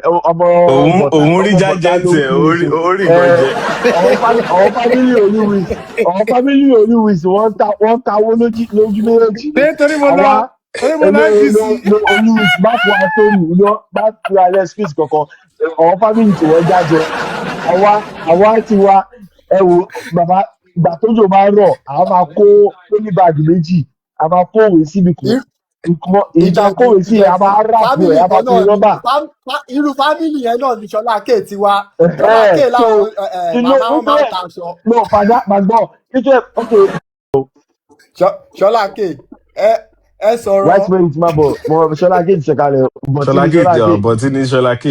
òun rí jájẹ tiẹ̀ orí nǹkan jẹ. àwọn fámílì olúwìsì wọ́n káwó lójú méjèèjì. nítorí mo náà kì í sí. olúwìsì bá fún àtọ́nù bá fún alẹ́ space kankan àwọn fámílì tí wọ́n jájẹ àwa ti wá ẹ̀wò bàbá ìgbà tójò máa ń rọ̀ àwọn máa kó pólíbàgì méjì a máa kówèé síbi kan ìta kówèé sí a máa ráàpù ẹ̀ a máa fi rọ́bà. irú fámìlì yẹn náà ní Ṣọlá K tiwa Ṣọlá K láwọn màmá wọn máa ń ta aṣọ. no padà gbàgbọ́ nítorí Ṣọlá K ẹ sọ̀rọ̀. white spirit máa bọ̀ mọ Ṣọlá K ti ṣẹ̀kalẹ̀ Ṣọlá K bọ̀tí ní Ṣọlá K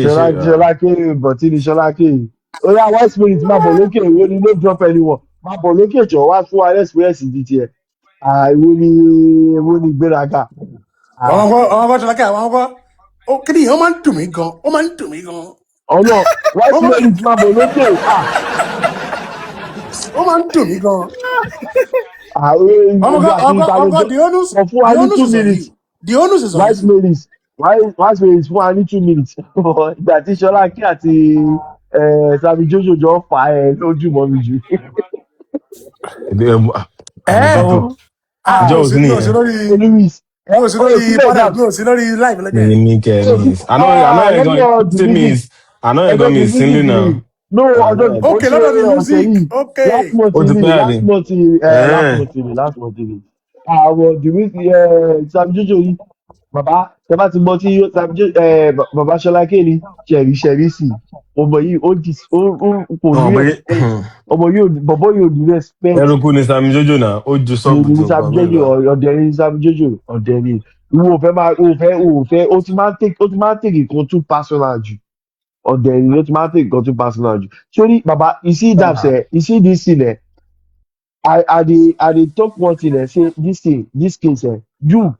Ṣọlá K bọ̀tí ní Ṣọlá K ó yá white spirit máa bọ̀ lókè ìwé ni no drop anyone máa bọ̀ lókè jọ wá fún wa experience di tiẹ̀ ìwé ni gbéraga. àwọn ọkọ Ṣọlá K àwọn ọkọ kí ni ó máa ń dùn mí gan ọ̀nà white spirit máa bọ̀ lókè ó máa ń dùn mí gan. ọkọ the onus is on white spirit fún wa ní 2 minutes ìgbà tí Ṣọlá K àti Sami Jojo jọ fà ẹ lójú mọ́ mi jù. ìjọ òsì ní àná ẹ̀gbọ́n mi sílẹ̀ náà. no okay lọ́dọ̀ ni music okay last month àwọn Sami Jojo yìí bàbá tẹ bá ti mọ tí bàbá Ṣọlá K ní ṣẹ̀rí sí ọmọ yìí ó kò ní ọmọ yìí bọ̀bọ̀ yìí ò ní respect. ẹrùkú ni Sami Jojo náà ó ju sọ́ọ̀bù tó Sami Jojo ọ̀dẹ̀ni Sami Jojo ọ̀dẹ̀ni ìwọ òfẹ́ ó ti máa ń tèkì kan too personal jù ọ̀dẹ̀ni ó ti máa ń tèkì kan too personal jù sórí bàbá you see this thing I dey talk one thing say this case you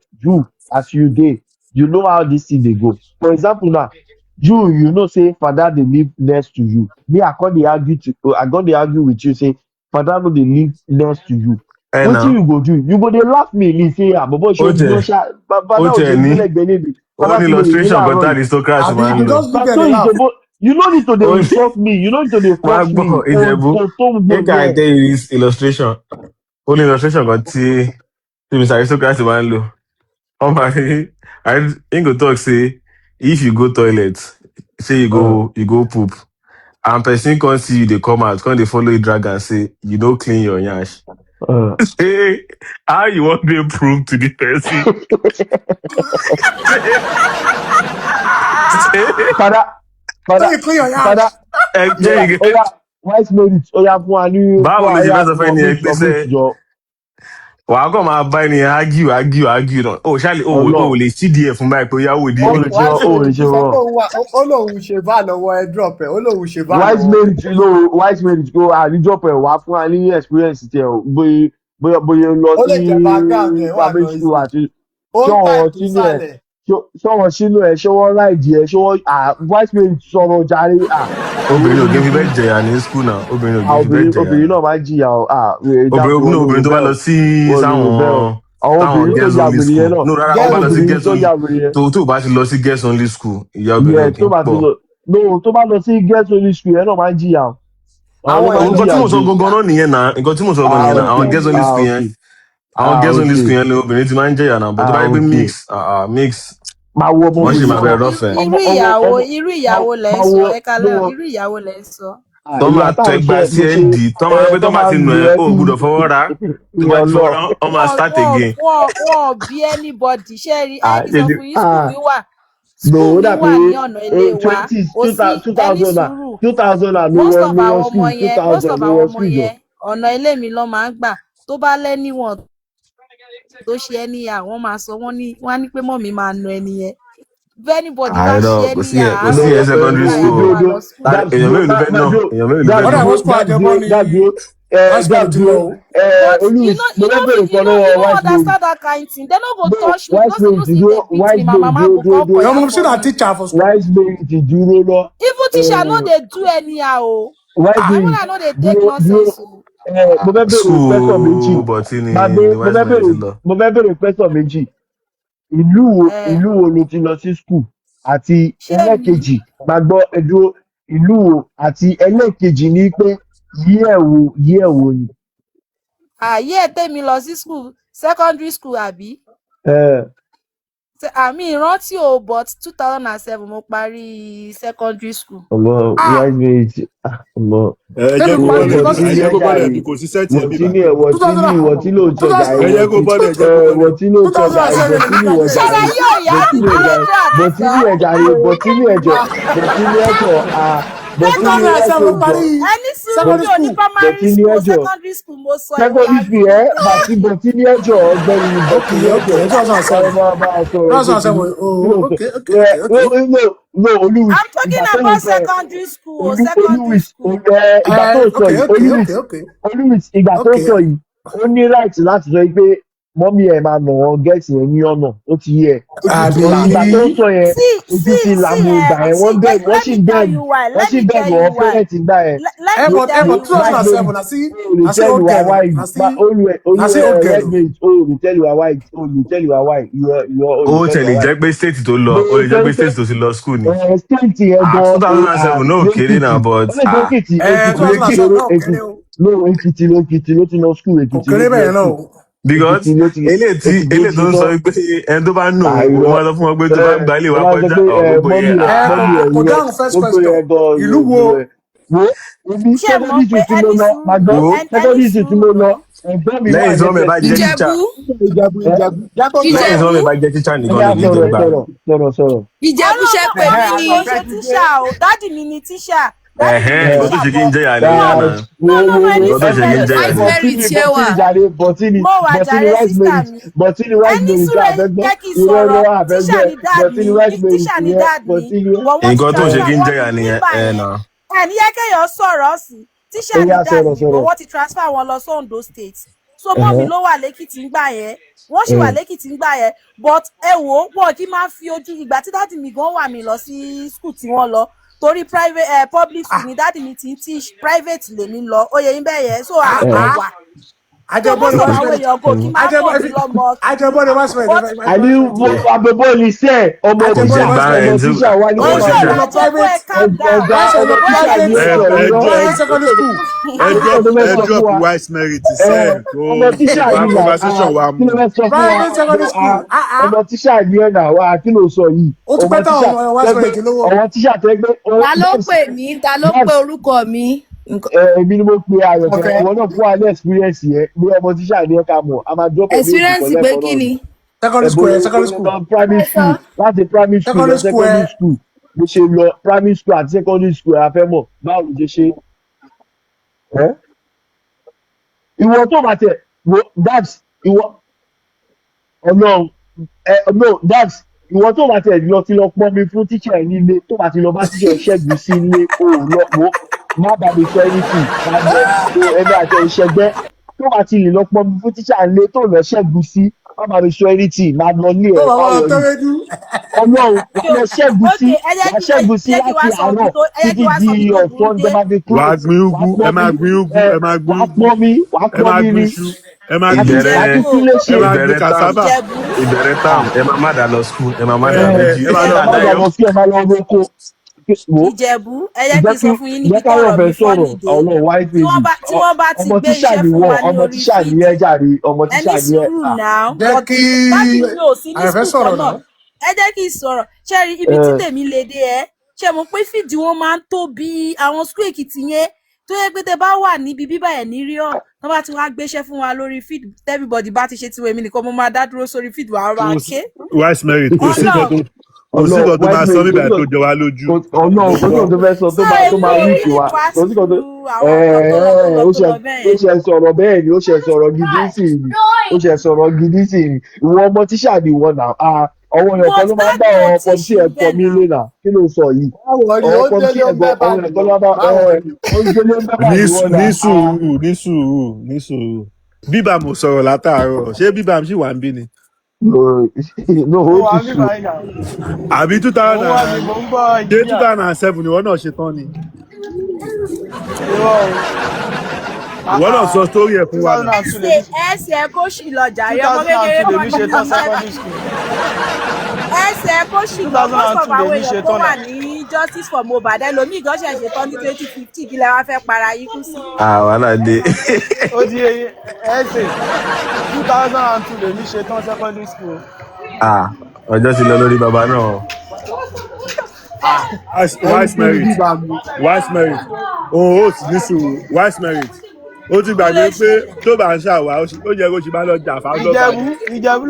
as you dey you know how this thing dey go for example now you know say father dey live next to you me I con dey argue with you say father no dey live next to you wetin you go do you go dey laugh me say bobo ṣe ojú ṣá baba náà ò ṣe nílẹ̀gbẹ́ níbi. ó ní illustration but aristocrat máa ń lò. you no need to dey insult me you no need to dey force me. make I tell you this illustration ó ní illustration kan tí Mr. Aristocrat máa ń lò. He go talk say if you go toilet say you go poop and person come see you dey come out come dey follow you drag am say you no clean your yansh. Say how you wan dey prove to the person. Father, white merit oya fún wa ní. báwo ló ṣe fẹ́ sọ fẹ́ ni ẹ pé sẹ́ wàá kàn máa bá ẹni argue náà ó ṣáà ó lè sídìí ẹ̀ fún báyìí pé ó yáwó ìdí. ó lóun ṣe bá lọ́wọ́ ẹ drop ẹ̀ ó lóun ṣe bá lọ́wọ́. white merit kó àríjọ pẹ̀ wá fún wa ní experience tiẹ̀ bóyá lọ sí primary school àti ṣọ́wọ́n sínú ẹ̀ ṣọ́wọ́n láìdí ẹ̀ ṣọ́wọ́n white merit sọ̀rọ̀ jàre. obìnrin ò gé fi bẹ́ẹ̀ jẹ̀yà ní school náà obìnrin ò gé fi bẹ́ẹ̀ jẹ̀yà. obìnrin náà máa ń jìyà obìnrin tó bá lọ sí sáwọn girls only school no rárá tó bá lọ sí girls only tó bá ti lọ sí girls only school ìyá obìnrin kì í pọ̀. tó bá lọ sí girls only school ẹ̀ náà máa ń jìyà. nǹkan tí mo sọ gangan náà nìyẹn náà nǹkan tí mo sọ gangan nìyẹn náà àwọn girls only school yẹn ni obìnrin ti máa ń jẹ̀yà náà bó tó bá yẹ pé mix wọ́n ṣe máa bẹ̀rẹ̀ lọ́fẹ̀ẹ́. irú ìyàwó lẹ ń sọ ẹ kálẹ̀ irú ìyàwó lẹ ń sọ. tọ́ máa tọ́ ẹgbàá sí ẹ̀ ń dì tọ́ máa pẹ́ tọ́ máa ti nù ẹ́ ó gbúdọ̀ fọwọ́ ra tó bá ti fọwọ́ ra ọ máa start again. wọ́n bí anybody ṣe rí ẹni sọ fún yín school wà ní ọ̀nà ilé wa ó sí ẹni sùúrù most of àwọn ọmọ yẹn ọ̀nà ilé mi lọ́ máa ń gbà tó bá lẹ́níwọ̀n tó ṣe ẹni yà wọ́n máa sọ wọ́n á ní pé mọ́mí máa nu ẹni yẹn anybody bá ṣe ẹni yà kò sí ẹ secondary school èèyàn mélòó ló fẹ́ náà èèyàn mélòó ló fẹ́ náà. ọ̀dà school àjẹmọ́ ni understand that kind thing they no go touch me because you know say they beat me my mama go come for your mom see na teacher for school. even teacher no dey do anyhow o even I no dey take nonsense o. mo fẹ́ bèrè pẹ́sọ̀ méjì ìlú wo ló ti lọ sí school àti ẹlẹ́kejì máa gbọ́ ẹdúró ìlú wo àti ẹlẹ́ẹ̀kejì ní pé yí ẹ̀ wo ni. Àyè tèmi lọ sí school secondary school àbí. Àmì ìrántí o but 2007 mo parí secondary school. ọmọ wáyé méjì ọmọ. ẹ jẹ́ kó bọ́lẹ̀ kò sí sẹ́ẹ̀tì ẹ̀ bíbá. ìwọ tí ló jọjà ẹ jẹ́ kó bọ́lẹ̀ ìwọ tí ló jọjà ìwọ tí ló jọjà ṣẹlẹ̀ yóò yá ẹni sùúrù yóò ní primary school secondary school mo sọ secondary school bọ̀tí ní ẹjọ́ ọgbẹ́ni bọ̀tí ní ẹjọ́ no Olúwis. I'm talking about secondary school. Olúwis ìgbà tó sọ yìí Olúwis ìgbà tó sọ yìí ó ní right láti sọ pé mọ́mí ẹ̀ máa nà wọ́n gẹ́ẹ̀tì yẹn ní ọ̀nà ó ti yẹ ìgbà tó sọ yẹn ojú ti làmú ìgbà yẹn wọ́n bẹ̀rù wọ́n sì bẹ̀rù wọ́n fẹ́rẹ̀ ti gbà yẹn. Ẹ̀bọ̀n 2007 na sí ó tẹ̀lé jẹ́ pé state tó lọ ó lè jẹ́ pé state tó ti lọ school ni. state yẹn gan 2007 náà kéré náà but Èkìtì ló ti lọ school Èkìtì kéré bẹ́ẹ̀ náà. because eléyìí tó ń sọ pé ẹni tó bá nù wọn lọ fún wọn pé tó bá gba ilé wa kọjá gbogbo yẹn. Kò dáhùn first question ìlú wo. ibi secondary school tí mo lọ secondary school tí mo lọ ẹgbẹ́ mi lẹ́yìn tí wọ́n bá jẹ́ tíṣà lẹ́yìn tí wọ́n bá jẹ́ tíṣà nìkan ló ní ìjọba. sọ̀rọ̀. Ìjẹ̀bú ṣe pè mí ní. àwọn tó ṣe tíṣà o dádì mi ni tíṣà. Ìwọ tó ṣe kí n jẹ́ ìyá rẹ̀ yàrá. Ìwọ tó ṣe kí n jẹ́ ìyá rẹ̀. Bọ̀tínì rice maize tó àfẹ́gbẹ́ ìrọ̀lọ́ àfẹ́gbẹ́ tíṣà ni dáàdì mi. Nǹkan tó ṣe kí n jẹ́ ìyá nìyẹn ẹ̀ náà. ẹni yẹ kéèyàn sọ̀rọ̀ sí tíṣà ní dáàbì ìbò wọ́n ti transfer wọn lọ sí Ondo state so mọ́mí ló wà lẹ́kìtì ńgbà yẹn wọ́n sì wà lẹ́kìtì ńgbà yẹn but ẹ wò ó wọ́n kí máa fi ojú ìgbà tí dáàdì mi gan wà mí lọ sí school tí wọ́n lọ torí private public school ni dáàdì mi ti ń teach private lèmi lọ oyè yín bẹ́ẹ̀ yẹn so àwa Ajẹ́bọ́dé àní àbẹ̀bọ̀ ní sẹ́ ọmọ tíṣà wà ní ẹjọ́ wise merit sẹ́ ọmọ tíṣà ní ọmọ tíṣà ní ẹ̀nà wa kí ló sọ yìí ọmọ tíṣà tẹ́gbẹ́. Ta ló pè mí? Ta ló pè orúkọ mi? Èmi ni mo pe Ayọ̀kẹ́ ìwọ náà fún wa ní experience yẹn bí ọmọ tíṣà ní ẹ̀ka mọ̀ a máa drop experience pé kí ni. secondary school primary school láti primary school lọ secondary school bó ṣe lọ primary school àti secondary school a fẹ́ mọ̀ báwo ló ṣe ṣe. ìwọ tó bá tẹ dabs ìwọ no dabs ìwọ tó bá tẹ lọ ti lọ pọn mi fún tíṣà ẹ nílé tó bá ti lọ bá tíṣà ẹ ṣẹ́gun sí ilé o lọ wò má bàa mi sọ anything má jẹ ẹni àti ìṣẹgbẹ́ tó bá ti lè lọ pọn mi fún tíṣà ilé tó lọ ṣẹ́gun sí má bàa mi sọ anything má lọ ní ẹ Ọlọ́run lọ ṣẹ́gun sí wà ṣẹ́gun sí láti àárọ̀ títí di ọ̀sán ní bá fi kúrò. wàá gbin ugu ẹ máa gbin ugu ẹ máa gbin ugu wàá pọ́n mi ní ẹ máa gbin cassava. ìbẹ̀rẹ̀ tam ẹ máa má dà lọ school ẹ máa má dà méjì ẹ máa lọ sí ẹ máa lọ roko. Ìjẹ̀bú ẹ jẹ́ kí n sọ fún yín níbi tọ́rọ̀ mi fọ́ nìdé tí wọ́n bá ti gbé iṣẹ́ fún wa ní orí fíìdì ẹni sùúrù náà dájú mi ò sí ní sùkúl náà ẹ jẹ́ kí n sọ̀rọ̀ ṣe rí ibi tí tèmi lè dé ẹ ṣe mọ̀ pé fíìdì wọn máa ń tóbi àwọn skul Èkìtì yẹn tó yẹ pé tẹ bá wà níbi bíbá ẹ̀ ní ríọ̀ tó bá ti wá gbéṣẹ́ fún wa lórí fíìdì everybody bá ti ṣe tiwọn èmi nìkan mo máa dá dúró sórí fíìdì wàá wá ké. wise merit kò sí nǹkan tó máa sọ nígbà tó jọ wá lójú. Ọlọ́run tó fẹ́ sọ tó máa wí sí wa kò sí nǹkan tó ó ṣe sọ̀rọ̀ bẹ́ẹ̀ ni ó ṣe sọ̀rọ̀ gidi sí ni ó ṣe sọ̀rọ̀ gidi sí ni ìwọ ọmọ tíṣà ni ìwọ náà ọwọ́ yẹn kan ló máa ń bá ọ̀rọ̀ pọ̀jù ẹ̀kọ́ mi lé náà kí ló sọ yìí ọ̀rọ̀ pọ̀jù ẹ̀kọ́ ọ̀rọ̀ ẹ̀kọ́ ló máa bá ní sùúrù bíbá mo sọ̀rọ̀ látàárọ̀ ṣé bíbá mi ṣì wà ń bí ni. no ó ti sùn. àbí 2007 ni wọ́n náà ṣe tán ni. ìwọ náà sọ sórí ẹ̀ fún wa. ẹsẹ̀ kó sì lọ jàre ọmọ kékeré kan ní ẹsẹ̀ kó sì lọ most of àwọn èèyàn tó wà ní justice for Mohbad ẹlòmíì gan ṣẹ̀ṣẹ̀ tán ní 2050 kí lẹ wá fẹ́ para yín kú sí. wàhálà dé. ó di ẹsẹ̀ 2002 lèmi ṣe tán secondary school. ọjọ́ ti lọ lórí bàbá náà. Wise merit òun ó sì ní sùúrù wise merit ó ti gbàgbé pé tó bá ń ṣàwà ó yẹ kó ṣe máa lọ jà fáwọn lọ́ba. Ìjẹ̀bú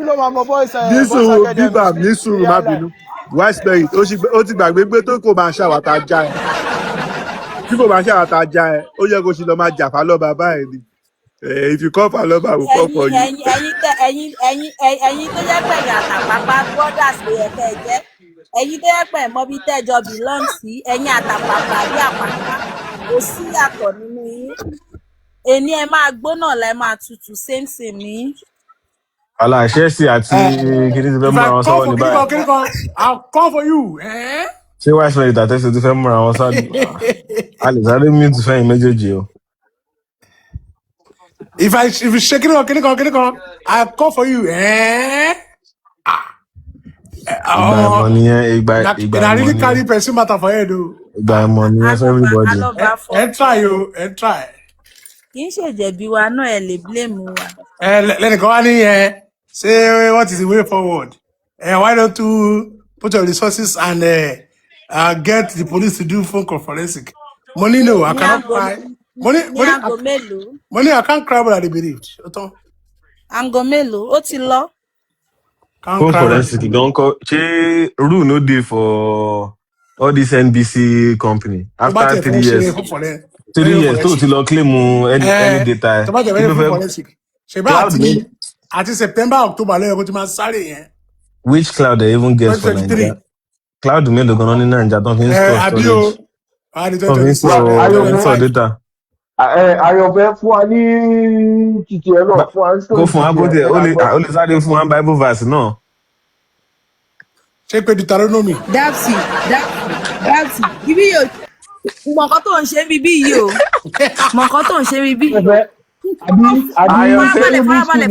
ló máa mọ bọ́ọ̀sì ní sùúrù bíbà ní sùúrù má bínú wise merit ó ti gbàgbé pé tó kò máa ṣàwà tá a já ẹ tí kò máa ṣàwà tá a já ẹ ó yẹ kó ṣe lọ máa jà fáwọn lọ́ba báyìí ni if you come for lọ́ba we come for you. ẹ̀yin tó jẹ́ pẹ̀yìn àtàpàpà brothers ló yẹ kẹ́ ẹ jẹ́ ẹ̀yin tó yẹ pẹ̀ mọ́ bí tẹ́jọ belong sí ẹ̀yin àtàpàpà àbí àpàpà kò sí yàtọ̀ nínú yín èní ẹ máa gbóná la ẹ máa tutù same ní. wàhálà Chelsea àti kìnìún ti fẹ́ múra wọn sọ́wọ́ ní báyìí. I'll call for you. ṣé wise merit àtẹ́sí ti fẹ́ múra wọn sáájú a lè sáré mute fẹ́yìn méjèèjì o. If you shake it on, I'll call for you. ìgbà ìmọ̀ nìyẹn ìgbà ìmọ̀ really carry person matter for head o. ìgbà ìmọ̀ nìyẹn for everybody. try. kì í ṣèjẹ̀bi wa náà ẹ lè blame wa. lẹ́nìkan wá ní say what is the way forward? Why don't you put your resources and get the police to do phone forensic? Money no, I cannot cry. Money, I can't cry but I believed. Ango mélòó ó ti lọ. Phone forensic gan kọ ṣé rule no dey for all this NBC company after 3 years 3 years tó ti lọ claim any data àti September October lẹ́yìn kó ti máa sáré yẹn. Which cloud they even get for Naija? Cloud mélòó gan ní Naija tó fi ń store data. Àyọ̀fẹ́ fún wa ní títí ẹ náà fún wa ní kó fún wa bó tiẹ̀ ó lè sáré fún wa Bible verse náà. ṣé pé Deuteronomy. Dapsi ibi yóò mọ̀kọ́ tó ń ṣe bíbí yìí o mọ̀kọ́ tó ń ṣe bíbí yìí o.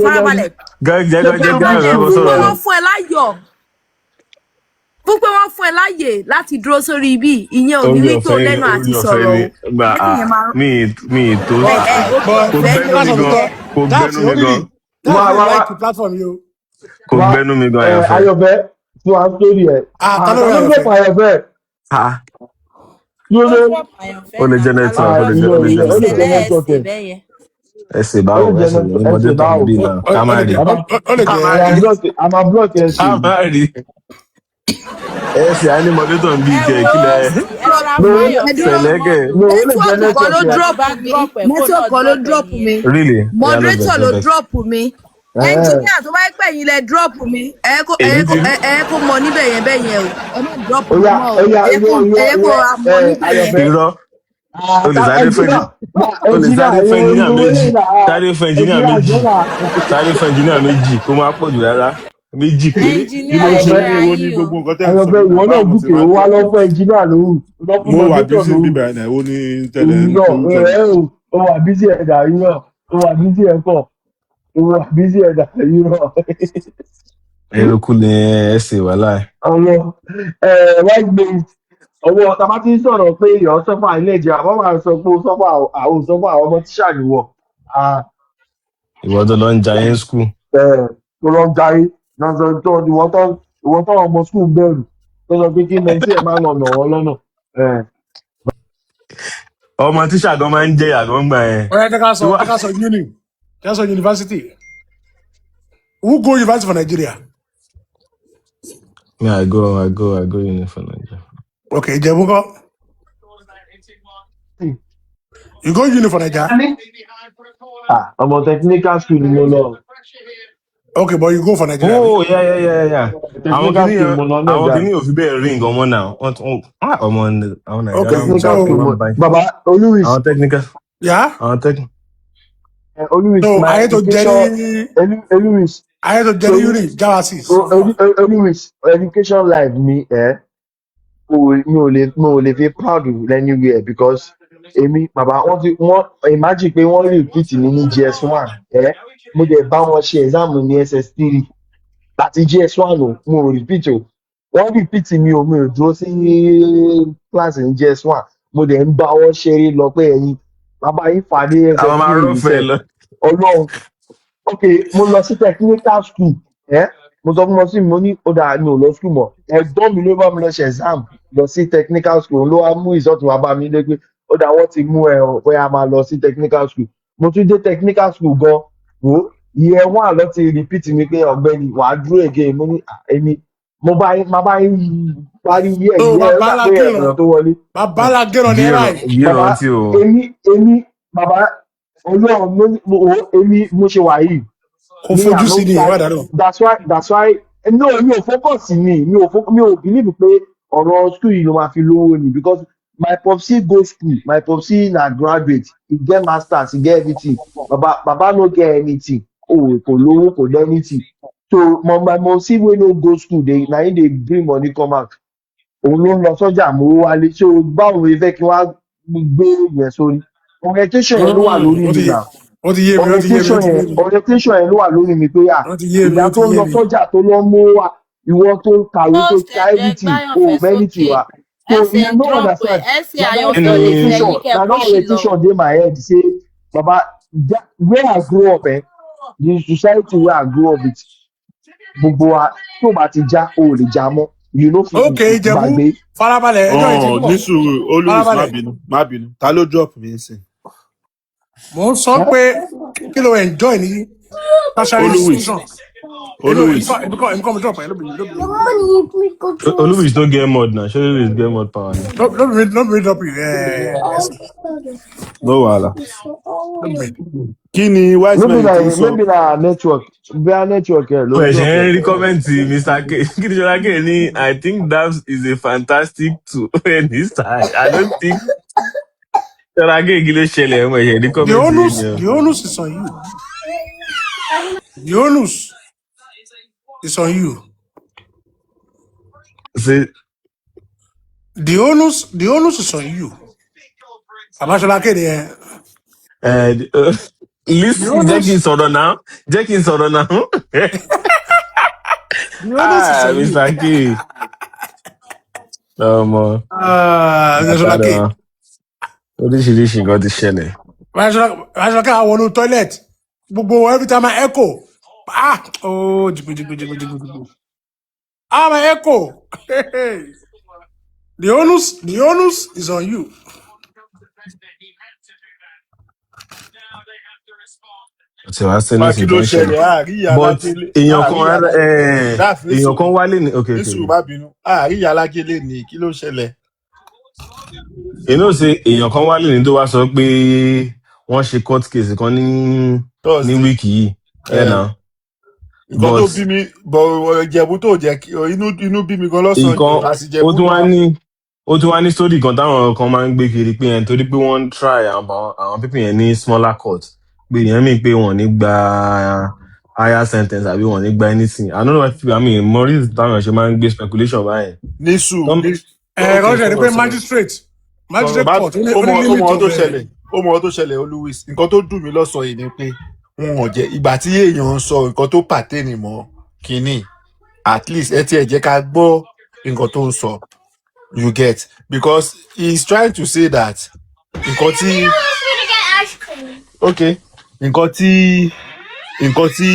farabalẹ̀. jẹ́ wọ́n fún ẹ láyọ̀ fún pé wọ́n fún ẹ láyè láti dúró sórí ibi ìyẹn ò ní wí tó lẹ́nu àti sọ̀rọ̀ o. mi tó kò gbẹnu mi gan. kò gbẹnu mi gan Ayọ̀fẹ́. Ayọ̀fẹ́ fún wa sórí ẹ̀. Ayọ̀fẹ́. ó lè jẹ́ network ẹsẹ̀ báwo ẹsẹ̀ ní ọmọdé tó ń bí náà ká má rí. a máa block ẹ̀ sí. ká má rí. ẹsẹ̀ á ní ọmọdé tó ń bí jẹ́ kílẹ̀ sẹ̀lẹ́gẹ̀. Network kan ló drop mi. Really? Moderator ló drop mi. Engineer tó bá yẹ pé ẹ̀yin lẹ drop mi ẹ kó mọ níbẹ̀ yẹn bẹ́ẹ̀ yẹn o ẹ má drop mi mọ́ o ẹ kó mọ níbẹ̀ yẹn. irọ́ olùsáré fẹ́ ẹnjìníà méjì kó má pọ̀ jù rárá méjì péré. Ayọ̀fẹ́ ìwọ náà gùnkè ó wá lọ́pọ̀ ẹnjìníà lóhùn. mo wà bísí bíbẹ̀ ẹ̀ ó ní tẹ̀lé ó wà bísí ẹ̀dà irọ́ ó wà bísí ẹ̀kọ́. Ìwọ bísí ẹ̀dá irọ́. Eruku ni ẹsẹ̀ wà láì. Ọwọ́ white maize ọwọ́ tàbá ti ń sọ̀rọ̀ pé èèyàn sọ́fà ilé ìjẹ́ àbọ̀ máa sọ pé sọ́fà àwọn sọ́fà àwọn ọmọ tíṣà nìwọ̀. Ìwọ tó lọ ń jayé ń skul. Tó lọ ń jayé ìwọ tó ọmọ skul bẹ̀rù tó sọ pé kí mẹ́tí ẹ̀ máa nà wọ́n lọ́nà. Ọmọ tíṣà gan máa ń jẹ́ àgọ́ gbà yẹn. Ọ̀rẹ́ ká sọ uni. That's a university. Who go university for Nigeria? Yeah, I go uni for Nigeria. Okay, Jebuko. You go uni for Nigeria? I'm a technical school, no. Okay, but you go for Nigeria. Oh, yeah. Àwọn kìíní ò fi bẹ́ẹ̀ ring ọmọ náà. Ọmọ Nigeria. Okay, Baba, Oluwis. Àwọn technical. Yeah? Àwọn technical. Oluwis, no, I had to Oluwis. I had to get uni, Jawasis. Oluwis, education life mi mi ò lè fi proud anywhere because èmi bàbá wọ́n imagine pé wọ́n repeat mi ní GS1 mo dẹ̀ bá wọn ṣe exam ní SS3 láti GS1 o mo repeat o wọ́n repeat mi ò dúró sí class ní JS1 mo dẹ̀ ń bá wọn ṣeré lọ pé ẹ̀yin bàbá yín fàdé àwọn máa SS3 yìí rọ́ọ̀fẹ́ sẹ́ lọ. ọlọ́run ok mo lọ sí technical school mo sọ fún wọn sí mo ní ó dáa mi ò lọ school mọ́ ẹ̀gbọ́n mi ló bá mi lọ ṣe exam lọ sí technical school ló wá mú ìsọtún wa bá mi lé pé ó dáa wọ́n ti mú ẹ ọ pé a máa lọ sí technical school mo tún dé technical school gan wo year one lọ ti repeat mi pé ọ̀gbẹ́ni wàá dúró again mo ní èmi mo bá yín máa bá yín parí yẹ tó ìyẹn ó bàbá dà pé alágẹ̀rán ẹ̀rọ tó wọlé bàbá alágẹ̀rán ní ẹ báyìí. bàbá gíràn tí o. èmi bàbá ọlọ́run èmi mo ṣe wà yìí kò me fojú I no sí ni try ìwà ìdádọ. that's why no mi ò focus mi ò believe pé ọ̀rọ̀ school yìí ló máa fi lówó ni because my popsi go school my popsi na graduate he get masters he get everything baba no get anything kò lówó kò dé anything so my popsi wey no go school na him dey bring money come out òun ló ń lọ sọ́jà mowó wálé so báwo ni fẹ́ kí wọ́n á gbé yẹn sórí orientation yẹn ló wà lórí mi náà ó ti yé mi ó ti yé mi ó ti yé mi orientation yẹn ló wà lórí mi pé ó ti yé mi ìyá ó ti tó ń yé lọ mi. sọ́jà tó lọ mú wa ìwọ tó ń kàwé tó Post ka ẹ̀jẹ̀ everything gbáyàn o fẹ́ many sókè wa so ẹsẹ̀ you ń no drop ẹ̀ understand ẹsẹ̀ na that kí àyànfẹ́ ò lè ni fẹ́ orientation yín kẹ́ na that push lọ. orientation dey my head say baba where I grow up the society where I grow up with gbogbo wa tó bá ti já o ò lè já mọ́ you no fit ok ìjẹ̀bú gbàgbé. farabalẹ̀ ẹjọ́ yìí ti ń bọ̀ ní sùúrù olùwìs má farabalẹ̀. bínú má bínú ta ló drop mi ń sìn. mò ń sọ pé kí ló enjoy ní tertiary olùwìs institution olùwìs èmi kọ́ mi drop ẹ̀ lóbìnrin Olúbis no get mod na ṣé Olúbis get mod power ni. lóbìnrin drop ẹsẹ̀ no wahala. lóbìnrin. kí ni whiteman tún sọ. maybe na network bí a network ẹ ló mo drop ẹ̀ṣẹ̀ ẹ. ń rí kọ́mẹ́ǹtì Mr. K kí ni Ṣọlá K ní I think Dabs is a fantastic tool any style I don't think Ṣọlá K kí ló ṣẹlẹ̀ mo ẹ̀ṣẹ̀ rí kọ́mẹ́ǹtì yẹn ni o. The onus is on you. The onus is on you. ṣe The onus is on you. Àbáṣọlá kéde ẹ. The listen jẹ́ onus kí n sọ̀rọ̀ náà jẹ́ kí n sọ̀rọ̀ náà. the onus is on you. Mr. K ọmọ Àbáṣọlá àtàrà ké. oríṣiríṣi nǹkan ti ṣẹlẹ̀. Àbáṣọlá ké àwọn wọnú toilet. Gbogbo every time I echo. Oh, jìgbìjìgbìjìgbìjìgbì. I'm an echo. The onus is on you. ṣe wá sí wá kí nísìnyí tó ló ń ṣẹlẹ̀ ṣẹlẹ̀ àríyá but alágélé èèyàn kan àríyá dáàf ní èèyàn kan sùúrù wálé ní okay ní okay sùúrù má bínú àríyá alágélé ni kí ló ṣẹlẹ̀. you know say èèyàn kan wálé ní tó wá sọ pé wọ́n ṣe court case kan ní thursday wíìkì yìí ẹ̀ náà nǹkan tó but bí mi bọ̀ ìjẹ̀bú tó jẹ́ inú bí mi gan lọ́sàn-án nǹkan jù àsìjẹ̀bú ó tún wá ní story kan táwọn kan máa ń gbé kiri pé yẹn torí pé wọ́n ń try àwọn pípìn yẹn ní smaller court pé yẹn mí pé wọ́n ní gba higher sentence àbí wọ́n ní gba anything I don't know if I mean Maurice táwọn ṣe máa ń gbé speculation báyẹn. ní sùúrù Kọ́ńtà ni pé magistrate court ó mọ ohun tó ṣẹlẹ̀ ó mọ ohun tó ṣẹlẹ̀ olùwìs nǹkan tó dùn mí lọ́sàn-án yìí ni pé wọn ò jẹ́ ìgbà tí èèyàn ń sọ nǹkan tó pàtẹ́nì mọ́ kínní at least ẹ tiẹ̀ jẹ́ ká gbọ́ nǹkan tó ń sọ you get because he is trying to say that nǹkan tí okay nǹkan tí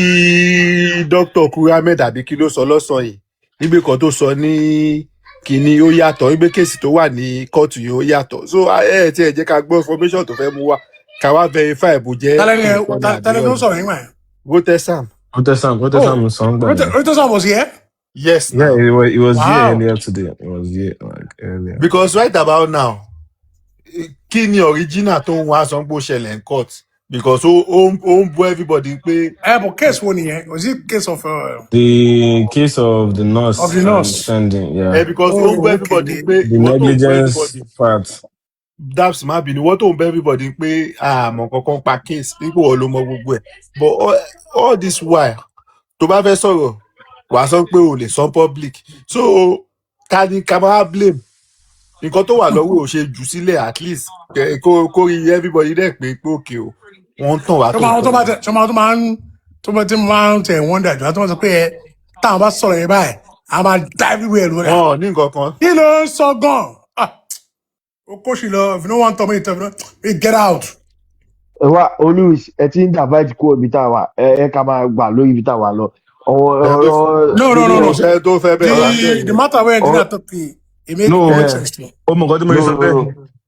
Dr. Kuri Ahmed àbí kí ló sọ lọ́sàn-án yìí níbi kan tó sọ ní kínní ó yàtọ̀ níbi kéèsì tó wà ní kóòtù yìí ó yàtọ̀ so ẹ tiẹ̀ jẹ́ ká gbọ́ information tó fẹ́ mú wá ká wá verify bó jẹ́ tálẹ́ ló sọ̀rọ̀ yín wá. Rotesam song by Rotesam was here. yes yeah it was here Wow. earlier today it was here like earlier. because right about now kí ni original tó ń wá sọ pé ó ṣẹlẹ̀ in court because ó ń bú everybody pé. But case wo nìyẹn was it case of. The case of the nurse. Of the nurse. Sending, yeah. Because ó ń bú everybody pé. The negligence part. Dabs má bínú wọ́n tó ń bú everybody pé àmọ́ kankan pa case pípò ọ̀ ló mọ gbogbo ẹ̀ but all this while tó bá fẹ́ sọ̀rọ̀ wàá sọ pé o lè sọ public so ká ní ká máa blame nǹkan tó wà lọ́wọ́ ò ṣe jù sílẹ̀ at least kó rí everybody dẹ̀ pé òkè o wọ́n ń tàn wá tó tó máa ń tẹ̀ wọ́n dàjú àti wọ́n sọ pé táwọn bá sọ̀rọ̀ yẹn báyìí I'm a die everywhere lórí à. Ní nǹkan kan. Kí ló ń sọ gan? Okoshilo, if you don't want to meet him, get out. Olúwis ẹ ti ń divide kúrò ibi tá a wà ẹ ká máa gbà lórí ibi tá a wà lọ ọ̀rọ̀ No. Kò sẹ́ tó fẹ́ bẹ́ẹ̀ wá. The matter where engineer talk to me, it No, make sense to me. ó mọ nǹkan tí mo sọ bẹ́ẹ̀.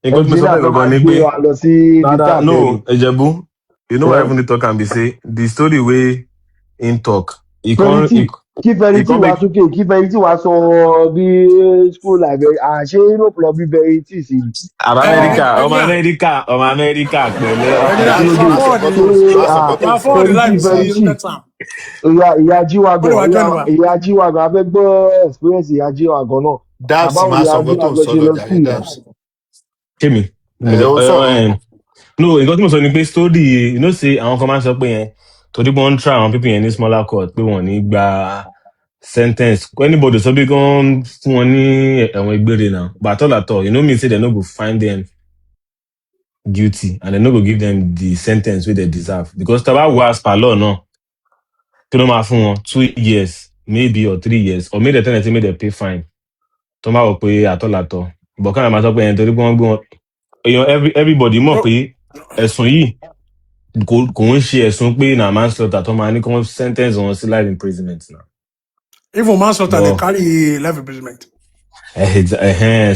Nǹkan tí mo sọ ẹnjìnà bẹ́ẹ̀ tó máa gangan ni gbé pé wa lọ sí ibi tá a no, bẹ̀rẹ̀. Ejebu, you know what I even dey talk am be say the story wey him talk, e come kí Fẹ́rítì wá make sókè kí Fẹ́rítì wá sọ bí school life àṣé Europe lọ bí Fẹ́rítì sí i. ọmọ Amẹ́ríkà pẹ̀lẹ́. Máa You are sọ forward nǹkan tó the sọ. life see you next time. ìyá jíwàgàn What do I join ìyá jíwàgàn a fẹ́ gbọ́ experience ìyá jíwàgàn náà Dabs àbáwọn máa ìyá sọ nǹkan tó ń jíwàgàn sọ ṣe lọ lọ jàre school. Dabs. Kémi, Ó sọ̀rọ̀. no, nǹkan tí mo sọ ni pé story, you know say àwọn kan máa ń sọ pé yẹn torí pé wọ́n ń try àwọn people yẹn ní smaller court pé wọ́n ní gba sentence anybody sọ pé kán fún wọn ní ẹ̀wọ̀n gbére náà but àtọ̀ you know me say dem no go find them guilty and dem no go give them the sentence wey dem deserve because tá a bá wo as per law náà kí ló máa fún wọn 2 years maybe or 3 years or make dem tell them say make dem pay fine tó máa wọ pé àtọ̀ but káwọn máa sọ pé yẹn torí pé wọ́n gbé wọn èèyàn everybody mọ̀ pé ẹ̀sùn yìí kò ń ṣe ẹ̀sùn pé na manslaughter tó máa ní kí wọ́n sentence wọn sí life imprisonment náà. Even manslaughter, they carry life imprisonment.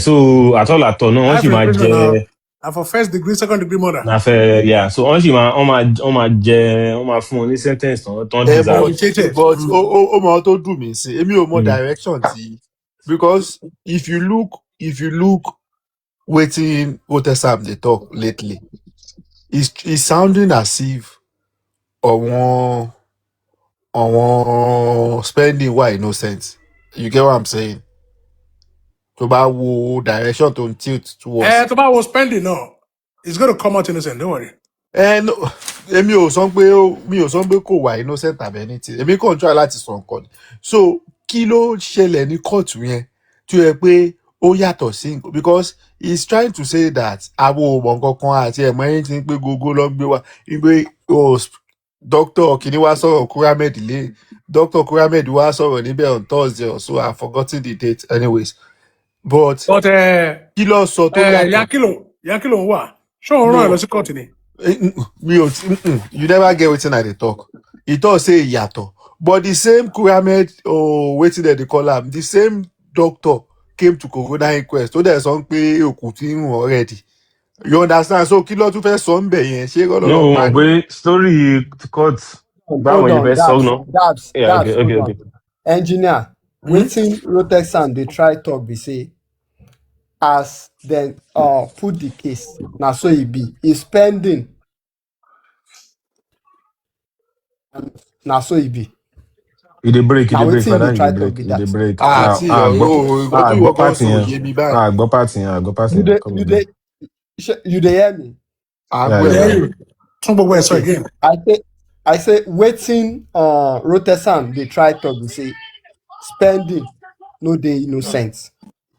So àtọ̀ náà wọ́n sì máa jẹ. For first degree, second degree murder. Na fẹ́ yeah so wọ́n sì máa fún wọn ní sentence tán deserve. But ó mọ tó dùn mí sí èmi ò mọ direction tí because if you look wetin Otesam dey talk lately it's sounding as if àwọn spending wà innocent you get what I'm saying tó bá wo direction tó ń tilt towards. Tó bá wo spending náà it's going to come out innocent don't worry. No, èmi ò sọ pé kò wà innocent àbẹ anything èmi kàn try láti sọ nǹkan ni so kí ló ṣẹlẹ̀ ní kóòtù yẹn tó yẹ pé ó yàtọ̀ sí because he's trying to say that àwọn ọmọ nǹkan kan àti ẹ̀mọ́ ẹ̀yìn ti ń pé gógó ló ń gbé wá wípé Dr. Kini wá sọ̀rọ̀ Kuramed lé Dr. Kuramed wá sọ̀rọ̀ níbẹ̀ on Thursday or so I've forgotten the date anyways but kí ló sọ tó yàtọ̀. Yankilo wà ṣé òun rán ẹ lọ sí kóòtù ni. You never get wetin I dey talk. He talk say ìyàtọ̀ but the same Kuramed wetin dem dey call am the same doctor came to coroner inquest tó dẹ̀ sọ pé òkú ti ń rùn already you understand so kí ló tún fẹ́ sọ ń bẹ̀ yẹn ṣé kọ́ lọ́ọ́ pa ni. no pé story court báwọn yẹn fẹ́ sọ náà. Dabs engineer wetin Rotexan dey try talk be say as dem put the case na so e be e spending na so e be. e dey break father e dey break. Àgbọ̀ pàtì yẹn. You dey hear me? Tún gbogbo ẹ̀ sọ again. I say wetin Rotexan dey try talk be say spending no dey innocent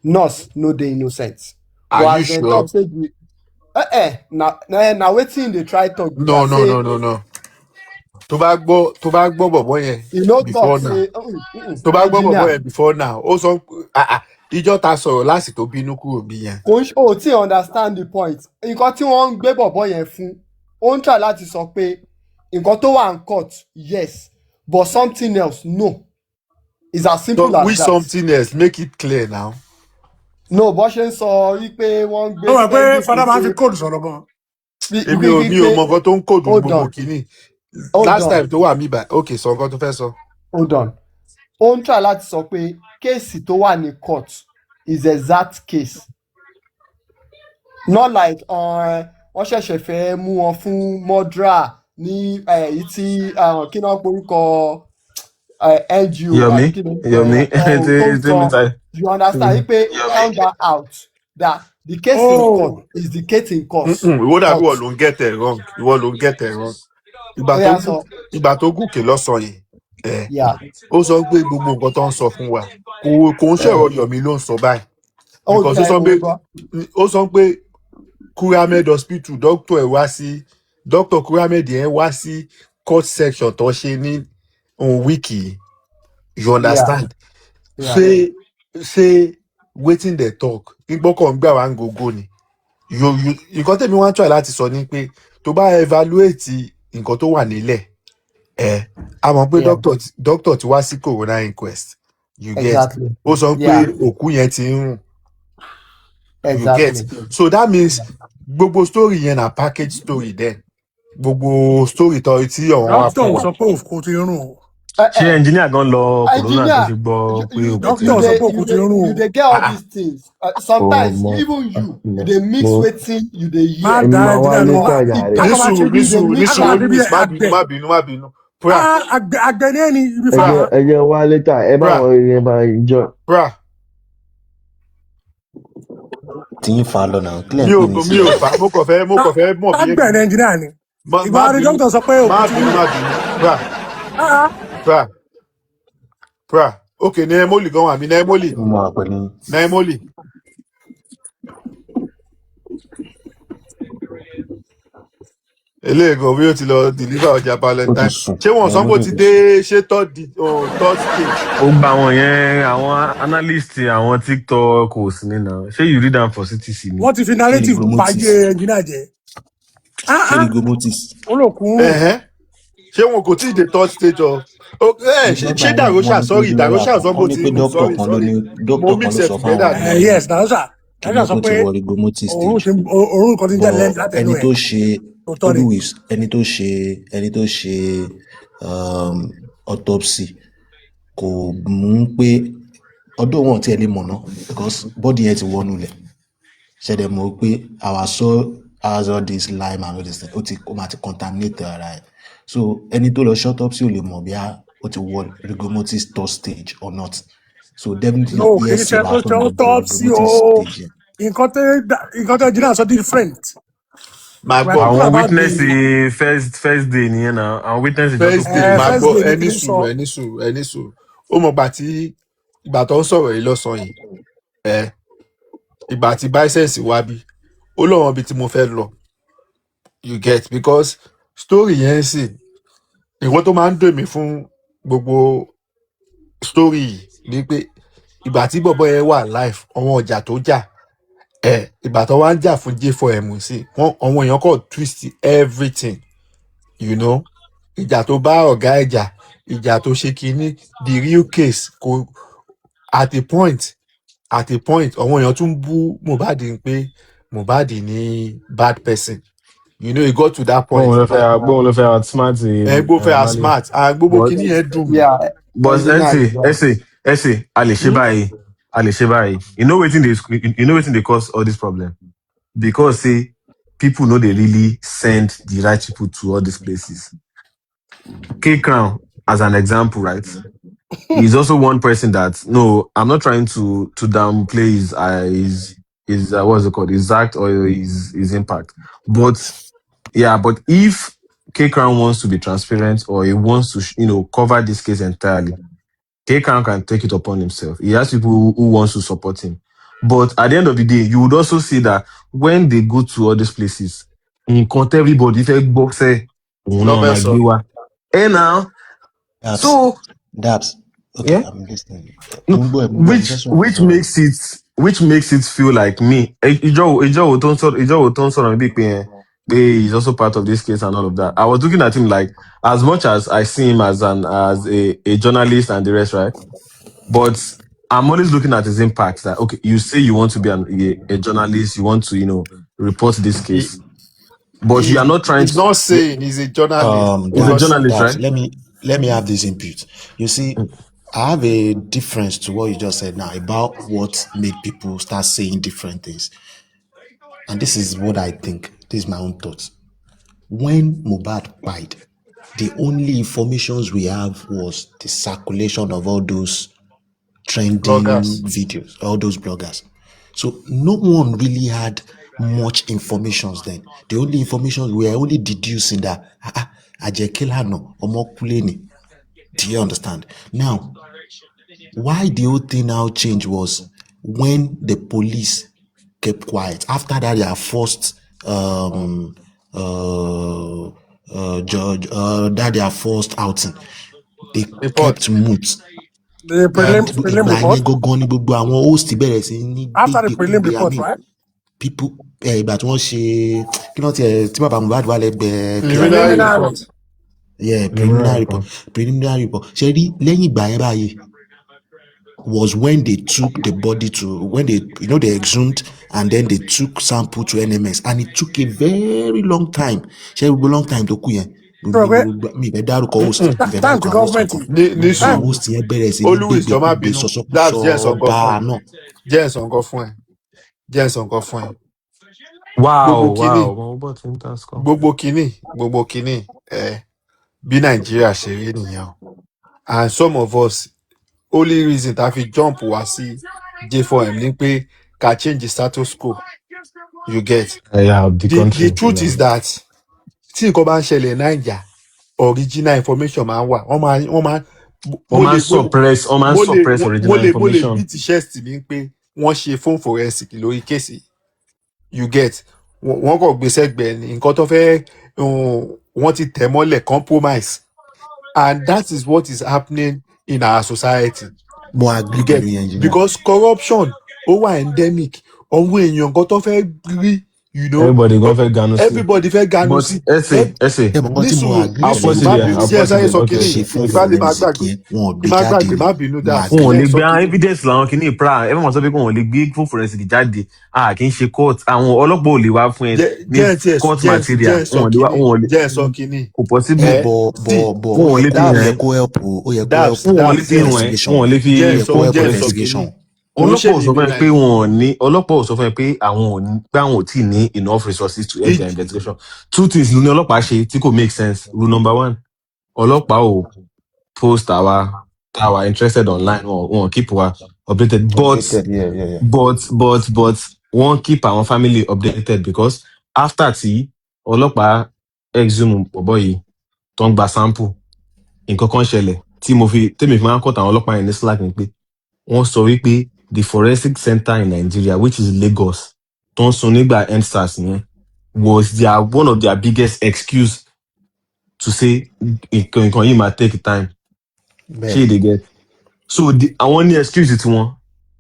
nurse no dey innocent. Are you sure? Na wetin dey try talk. No. tó bá gbọ́ bọ̀bọ̀ yẹn before now tó bá gbọ́ bọ̀bọ̀ yẹn before now ó sọ ìjọ ta sọ̀rọ̀ láti tó bínú kúrò bí yẹn. O ti understand the point nǹkan tí wọ́n ń gbé bọ̀bọ̀ yẹn fún ó ń try láti sọ pé nǹkan tó wà ń court yes but something else no it's as simple as which that. something else make it clear now. No bó ṣe ń sọ wípé wọ́n ń gbé. ó wà pé fada máa ń fi kóòdù sọ̀rọ̀ gan. èmi ò mọ nǹkan tó ń kóòdù gbogbo kìíní. Last time tó wà mí bá okay sọ nǹkan tó fẹ́ sọ. Hold on ó ń try láti sọ pé kéèsì tó wà ní court is exact case not like wọ́n ṣẹ̀ṣẹ̀ fẹ́ mú wọn fún murder ní èyí tí kí náà porúkọ NGO Yomi you understand wípé found that out that the case in court is the case in court. Ìwọ dàbí ìwọ ló ń get it wrong ìgbà tó gòkè lọ́sàn yẹn ó sọ pé gbogbo nǹkan tó ń sọ fún wa kò ń ṣèrò Yomi ló ń sọ báyìí because ó sọ pé Kuramed hospital doctor Kuramed yẹn wá sí court section tó ṣe ní wiki you understand Say waiting the talk. Ìgbọ́kàn gbà wá ń gogo ni. Nǹkan tèmi wá ń try láti sọ ni pé tó bá evaluate nǹkan tó wà nílẹ̀ a mọ̀ pé doctor ti wá sí corona inquest. You get? Ó sọ pé òkú yẹn ti ń rùn. You get? So that means gbogbo story yẹn na package story then. Gbogbo story tí ọ̀hún wá fún wa. Doctor sọ pé òkú ti rún o. ṣé engineer gan lọ corona tó fi gbọ́ pé òkú ti Doctor sọ rún. pé òkú ti rún o. You dey get all these things. Sometimes even you dey mix wetin you dey Má hear. dá engineer lọ. Nísùúrù má bínú. Àgbẹ̀ ní ẹni ibi fa. ẹ jẹ́ wá létà ẹ bá wọn ẹ máa jọ. tí ń fa lọ náà kílẹ̀ mi ò fà mo kàn fẹ́ mọ̀ bí. Àgbẹ̀ ní engineer ni. Ìgbà ni doctor sọ pé òkú ti rún. Má bínú. Ok, Naimoli gan wà mí Naimoli. Eléègàn bí ó ti lọ deliver ọjà Valentine. Ṣé wọn sọ pé ó ti dé ṣé third stage? Ó gba àwọn yẹn àwọn analyst àwọn TikTok kò sí nínú. Ṣé you read am for CTC ni? Wọ́n ti fi narrative bàjẹ́ engineer jẹ. Olókùn. Ṣé wọn kò tí ì dé third stage of? Ṣé Darosha sọ pé ó ti sorry. Mo mix it together. Yes, Darosha sọ pé òórùn kan ti jẹ́ lẹ́nu látẹnu ẹ̀. ẹni tó ṣe autopsy kò mú pé ọdún wọn tí ẹ lè mọ̀ ná because body yẹn ti wọnú lẹ̀ ṣẹ̀dẹ̀ mọ̀ pé our soul has all this lime and all this thing ó máa ti contaminate ara ẹ̀ so ẹni tó lọ ṣe autopsy ò lè mọ̀ bí ó ti wọ rigor mortis third stage or not so definitely yes ṣe autopsy o nǹkan tẹ́ jìnnà sọ different. Àwọn witness first day nìyẹn náà àwọn witness first day máa gbọ́ ẹni sùúrù ó mọ̀ ìgbà tó ń sọ̀rọ̀ yìí lọ́sàn-án yìí ìgbà tí biceps wá bí ó lọ́wọ́ ibi tí mo fẹ́ lọ you get because story yẹn sì ìwọ́n tó máa ń dùn mí fún gbogbo story yìí ni pé ìgbà tí bọ̀bọ̀ yẹn wà live àwọn ọjà tó jà ìgbà tó wá ń jà fún J4M sí àwọn èèyàn kò twist everything you know ìjà tó bá ọ̀gá ìjà tó ṣe kínní the real case kò at a point àwọn èèyàn tún bú Mohbad pé Mohbad ní bad person you know it got to that point. gbóhùn ló fẹ́ outsmart. gbóhùn fẹ́ outsmart gbogbo kínní yẹn dùn mí. but ẹsẹ̀ a lè ṣe báyìí you know wetin dey cause all this problem because say people no dey really send the right people to all these places. K-Crown as an example, right? He's also one person that no, I'm not trying to downplay his what's it called, his act or his impact, but if K-Crown wants to be transparent or he wants to cover this case entirely, K-Crown can take it upon himself. He has people who wants to support him. But at the end of the day, you would also see that when they go to all these places, in contact everybody, if you box say, now, so that's okay. Yeah? I'm listening. Which makes it feel like me. Ijo don't sort of big pain. He's also part of this case and all of that. I was looking at him like, as much as I see him as a journalist and the rest, right? But I'm always looking at his impact. That okay, you say you want to be a journalist, you want to report this case, but you are not trying. He's not saying he's a journalist. He's a journalist, right? Let me have this input. You see, I have a difference to what you just said now about what made people start saying different things, and this is what I think. This is my own thoughts. When Mohbad died, the only informations we have was the circulation of all those trending videos, all those bloggers. So no one really had much information then. The only information we are only deducing that Ajekilano Omokuleni. Do you understand? Now, why the whole thing now changed was when the police kept quiet. After that, their first their first outing, they kept mute. The prelim ìgbà yẹn report. gangan ni gbogbo àwọn host bẹ̀rẹ̀ sí ní After the prelim gbégbé report, right? people ìgbà tí wọ́n ṣe kí wọ́n tiẹ̀ tí bàbá Mohbad wà lẹ́gbẹ̀ẹ́ preliminary Preliminary. report. preliminary report ṣe rí lẹ́yìn ìgbà yẹn báyìí was when they took the body to when they they exhumed and then they took sample to NMS and it took a very long time ṣe gbogbo long time tó kù yẹn Okay. mi ìfẹ́ dárúkọ host mi ìfẹ́ Time to dárúkọ àwọn host government. kankan ní gbogbo àwọn Time. host yẹn bẹ̀rẹ̀ sí ní always jọ má gbégbé bínú sọsọkúsọ that's jẹ́ ǹsọ̀kan fún ẹ ọba náà. jẹ́ ǹsọ̀kan fún ẹ jẹ́ ǹsọ̀kan fún ẹ gbogbo Wow, kínní wow. Mo bọ́ tí ń tán sọ. gbogbo kínní bí nàìjíríà ṣe rí nìyẹn o and some of us only reason tá a fi jump wá sí J4M ni pé ká change the status quo you get Yeah, the the country. truth is that tí nǹkan bá ń ṣẹlẹ̀ naija original information máa ń wà wọ́n máa Wọ́n máa ń suppress original mo lè information. beat chest mi pé wọ́n ṣe phone forensic lórí kéèsì you get wọ́n kò gbé sẹ́gbẹ̀ẹ́ ní nǹkan tó fẹ́ wọ́n ti tẹ̀ mọ́lẹ̀ compromise and that is what is happening in our society mo agree you get pẹ̀lú engineer. because corruption ó wà endemic ọ̀hún èèyàn nǹkan tó fẹ́ rí Everybody gan fẹ́ ganu sí. everybody fẹ́ ganu But sí ẹsẹ̀. ẹ mọ̀ nǹkan tí mo agree I'll pẹ̀lú pause it má there. bínú I'll sí ẹ pause sáyé it sọ there. kínní ṣe fún ìbálẹ̀ má forensic gbàgbé yẹn wọn ò gbé má jáde gbàgbé ni má bínú mo dá Wọn ò agree. lè gbé àwọn evidence làwọn kìíní pra ẹ fẹ́ mọ̀ sọ pé wọn ò lè gbé fún forensic jáde kì í ṣe court àwọn ọlọ́pàá ò lè wá fún ẹ ní court material wọn ò lè wá wọn ò lè jẹ́ ẹ sọ kínní kò possible see wọn ò lè fi ó hàn yẹ ẹ́ kó help o ó yẹ kó help Dabs wọn ò lè Dabs fi hàn ẹ́ investigation wọn ò lè fi jẹ́ ẹ ó yẹ sọ kó help jẹ́ ẹ sọ investigation. kínní kò ń ọlọ́pàá ò sọ ṣèlú fún ní ẹ pé wọn ò ní ọlọ́pàá ò sọ fún ẹ pé àwọn ò tí ì ní enough resources to help their investigation two things ló ní ọlọ́pàá ṣe tí kò make sense rule number one ọlọ́pàá ò post our interested online wọn keep wa updated but wọ́n keep àwọn family updated because after tí ọlọ́pàá exhume bọ̀bọ̀ yìí tó ń gba sample nǹkan kan ṣẹlẹ̀ tèmi fi máa ń kọ́ta àwọn ọlọ́pàá yẹn ní slack ni pé wọ́n sọ wípé the forensic center in Nigeria which is Lagos tó ń sun nígbà EndSARS yẹn was one of their biggest excuse to say nǹkan yìí máa take time ṣé you dey get so àwọn ní excuse tiwọn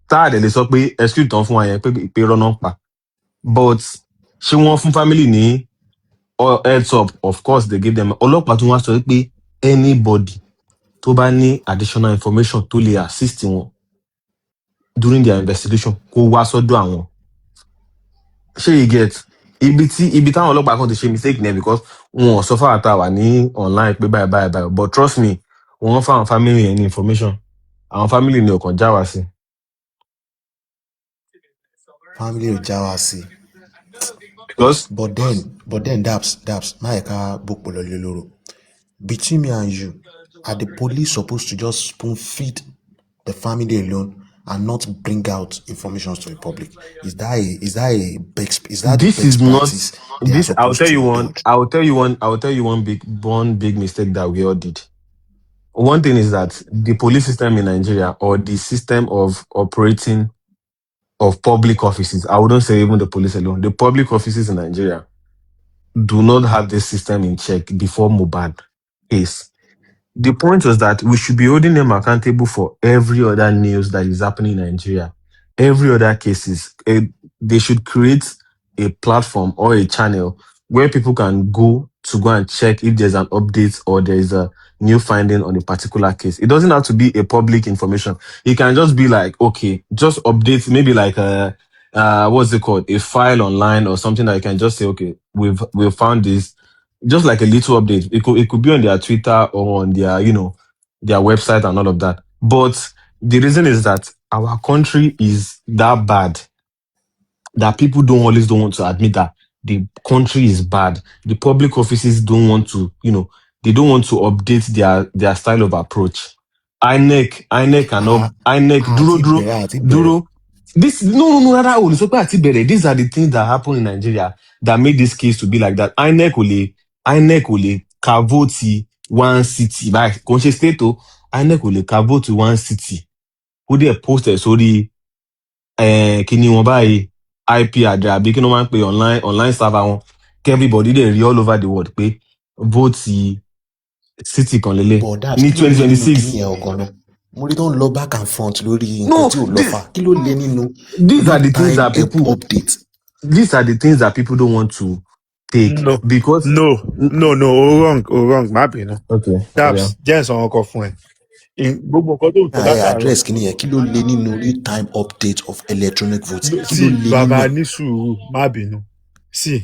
tá a dẹ̀ lè sọ pé excuse tán fún wa yẹn pé rọ́nà pa but ṣé wọ́n fún family ní heads up of course they give them ọlọ́pàá tún wá sọ pé anybody tó bá ní additional information tó lè assist wọn during their investigation kó wá sọ́dọ̀ àwọn ṣé you get ibi táwọn ọlọ́pàá kan ti ṣe mistake nìyẹn because wọn ò sọ fáwọn àtàwà ní online pé báyìí but trust me wọ́n fáwọn family yẹn ní information àwọn family ní ọkàn já wá sí. family ò já wa sí because but then Dabs má yẹ ká bòpò lọ lé lóró between me and you are the police supposed to just spoon feed the family alone and not bring out information to the public? Is that the best practice they are supposed to indulge? I will tell you one big mistake that we all did. One thing is that the police system in Nigeria or the system of operating of public offices, I wouldn't say even the police alone, the public offices in Nigeria do not have this system in check before Mohbad case. The point was that we should be holding them accountable for every other news that is happening in Nigeria, every other cases. They should create a platform or a channel where people can go and check if there's an update or there is a new finding on a particular case. It doesn't have to be a public information. It can just be like, okay, just update, maybe like what's it called? A file online or something that you can just say, okay, we've found this. Just like a little update. It could be on their Twitter or on their, their website and all of that. But the reason is that our country is that bad that people don't want to admit that the country is bad. The public offices don't want to, they don't want to update their style of approach. INEC cannot, duro. This rather these are the things that happen in Nigeria that made this case to be like that. INEC ò lè ka vote one city báyìí kò ń ṣe state o INEC ò lè ka vote one city kó dẹ̀ post ẹ̀ sórí kíní wọn báyìí IP address àbí kí ni wọ́n máa ń pè online server wọn kí everybody dẹ̀ rí all over the world pé vote city kan lélẹ̀ ní 2026. mo rí tó ń lọ back and front lórí nǹkan No, tí ò lọ fà kí ló lé nínú these are real the things time that help people. update. These are the things that people don't want to take No, because. o wrong, má bínú. Okay, yeah. Dabs, jẹ́ ìsọ̀rọ̀ kan fún ẹ. Gbogbo nǹkan tó ń sọ látàárọ̀. Address kìíní yẹn kí ló lé nínú real time update of electronic voting kí ló See, lé nínú bàbá ẹ̀. ní sùúrù, má bínú. See,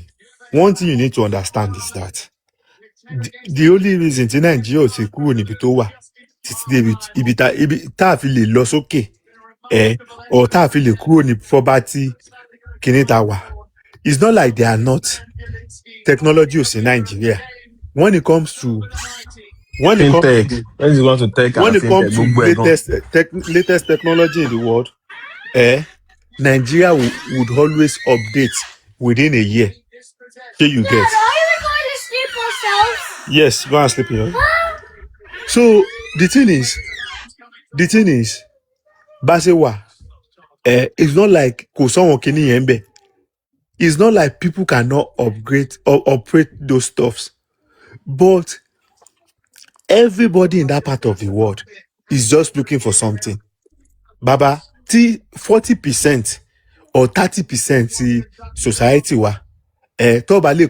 one thing you need to understand is that the only reason tí Nàìjíríà ò ti kúrò níbi tó wà títí dé ibi tá a fi lè lọ sókè or tá a fi lè kúrò ní poverty kìíní tá a wà. It's not like they are not technology ò sí Nàìjíríà. When it comes to Fintech. When you want to tech when and it comes to fintech, latest technology in the world, Nigeria would always update within a year. So you get. Dad, are we going to sleep ourselves? Yes, go and sleep here. So the thing is, Basewa, it's not like Kosonwokini Yembe. It's not like people cannot upgrade or operate those stuffs. But everybody in that part of the world is just looking for something. Baba, 40% or 30% society wa tó bá lè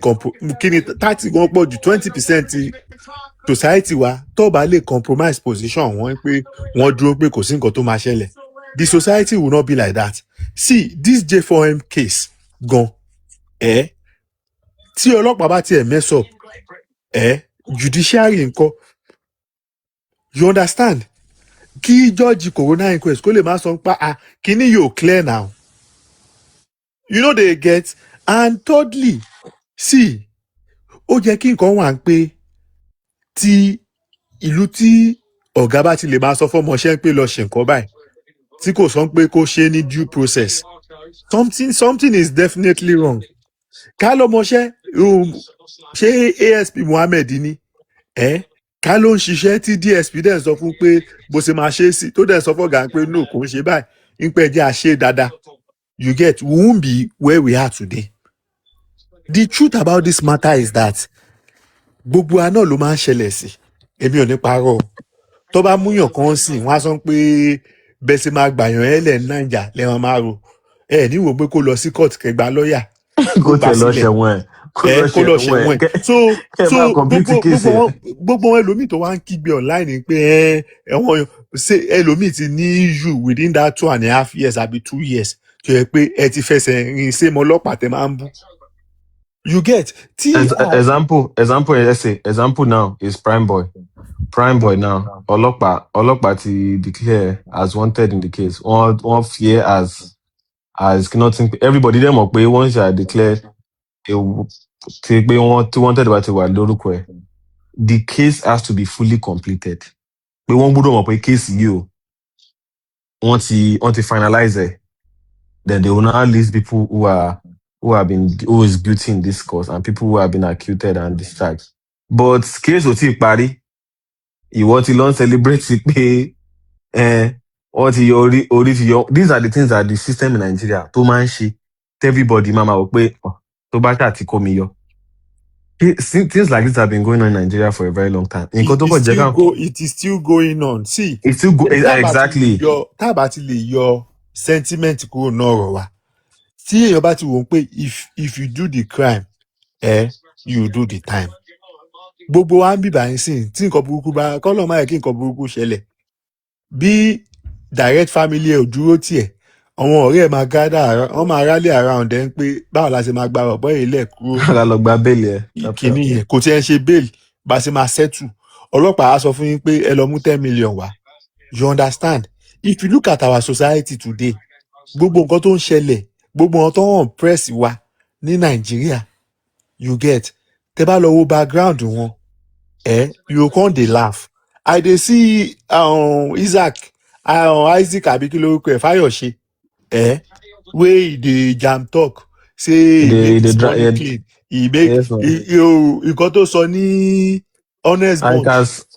kíni 30 gan pọ̀ ju 20% society wa tó bá lè compromise position wọn pé wọ́n dúró pé kò sí nǹkan tó máa ṣẹlẹ̀. The society will not be like that. See, this J4M case gan tí ọlọ́pàá bá tiẹ̀ mess up judiciary ńkọ́, you understand? Kí judge corona inquest kó lè má sọ pa kíní yóò clear now. You know they get. And thirdly, see, ó jẹ́ kí nǹkan wà ń pé tí ìlú tí ọ̀gá bá ti lè máa sọ fọ́mọṣẹ́ pé lọ ṣe nǹkan báyìí tí kò sọ pé kó ṣe ní due process, something is definitely wrong. Ká lọ́mọṣẹ́ ṣé ASP Mohammed ni ká ló ń ṣiṣẹ́ tí DSP dẹ̀ sọ fún pé bó ṣe máa ṣe é sí tó dẹ̀ sọ fọ́gà pé no kò ń ṣe báyìí ń pẹ́ jẹ́ àṣẹ dáadáa. You get, we won't be where we are today. The truth about this matter is that gbogbo wa náà ló máa ń ṣẹlẹ̀ sí. Èmi ò ní parọ́. Tó bá múyàn kan sí, wọ́n á sọ pé bẹ́ẹ̀ sì máa gbàyàn ẹlẹ̀ ní Nàìjà lẹ́wọ̀n máa rò. Níwò pé kó lọ sí court kẹgbà lọ́ọ̀yà. Kó tẹ̀ lọ ṣẹ̀wọ̀n Kó lọ ṣẹ̀wọ̀n. So gbogbo wọn ẹlòmíì tó wá ń kígbe online ni pé ẹ̀wọ̀n ẹlòmíì ti ní issue within that 2.5 years àbí 2 years. Tó yẹ pé ẹ ti fẹsẹ̀ rìn sí mọ́ ọlọ́pàá tẹ máa ń bú. You get. Example now is Prime Boy. Prime Boy now. Ọlọ́pàá ti declare as wanted in the case. One fear as nothing. Everybody dem mọ̀ pé once you are declared ti pé wọ́n wanted bá ti wà lórúkọ ẹ̀. The case has to be fully completed. Pé wọ́n gbọ́dọ̀ mọ̀ pé case yìí o wọ́n ti finalize ẹ̀. Then they will now list people who is guilty in this cause and people who have been acquitted and discharged. But case ò tí ì parí. Ìwọ ti lọ celebrate pé wọ́n ti yọ orí ti yọ. These are the things that the system in Nigeria tó máa ń ṣe. Everybody máa wò pé tó bá ṣáà ti kó mi yọ. Things like this have been going on in Nigeria for a very long time. It is still going on. See, it's still exactly. Tá a bá ti lè yọ sentiment kúrò náà rọ̀ wá. Tí èèyàn bá ti wò ó pé if you do the crime, you do the time. Gbogbo wa ń bìbà yín sìn tí nǹkan burúkú bá kọ́lọ́ máa yẹ kí nǹkan burúkú ṣẹlẹ̀. Bí direct family ẹ̀ ò dúró tiẹ̀, àwọn ọ̀rẹ́ ẹ̀ máa gather, wọ́n máa rally around ẹ̀ ń pé báwo la ṣe máa gba ọ̀bọ ilẹ̀ kúrò. La lọ gba bail ẹ̀. Kìíní yẹn kò tiẹ̀ ń ṣe bail bá ṣe máa settle. Ọlọ́pàá á sọ fún yín pé ẹ lọ mú 10 million wá. You understand? If you look at our society today, gbogbo nǹkan tó ń ṣẹlẹ̀, gbogbo nǹkan tó ń press wa ní Nàìjíríà, you get. Tẹ́ bá lọ wo background wọn, you come dey laugh. I dey see Isaac àbí kí lórúkọ ẹ̀ Fáyọ̀ṣe wey e dey jam talk say he make his money clean. He make nǹkan tó sọ ní honest bunch.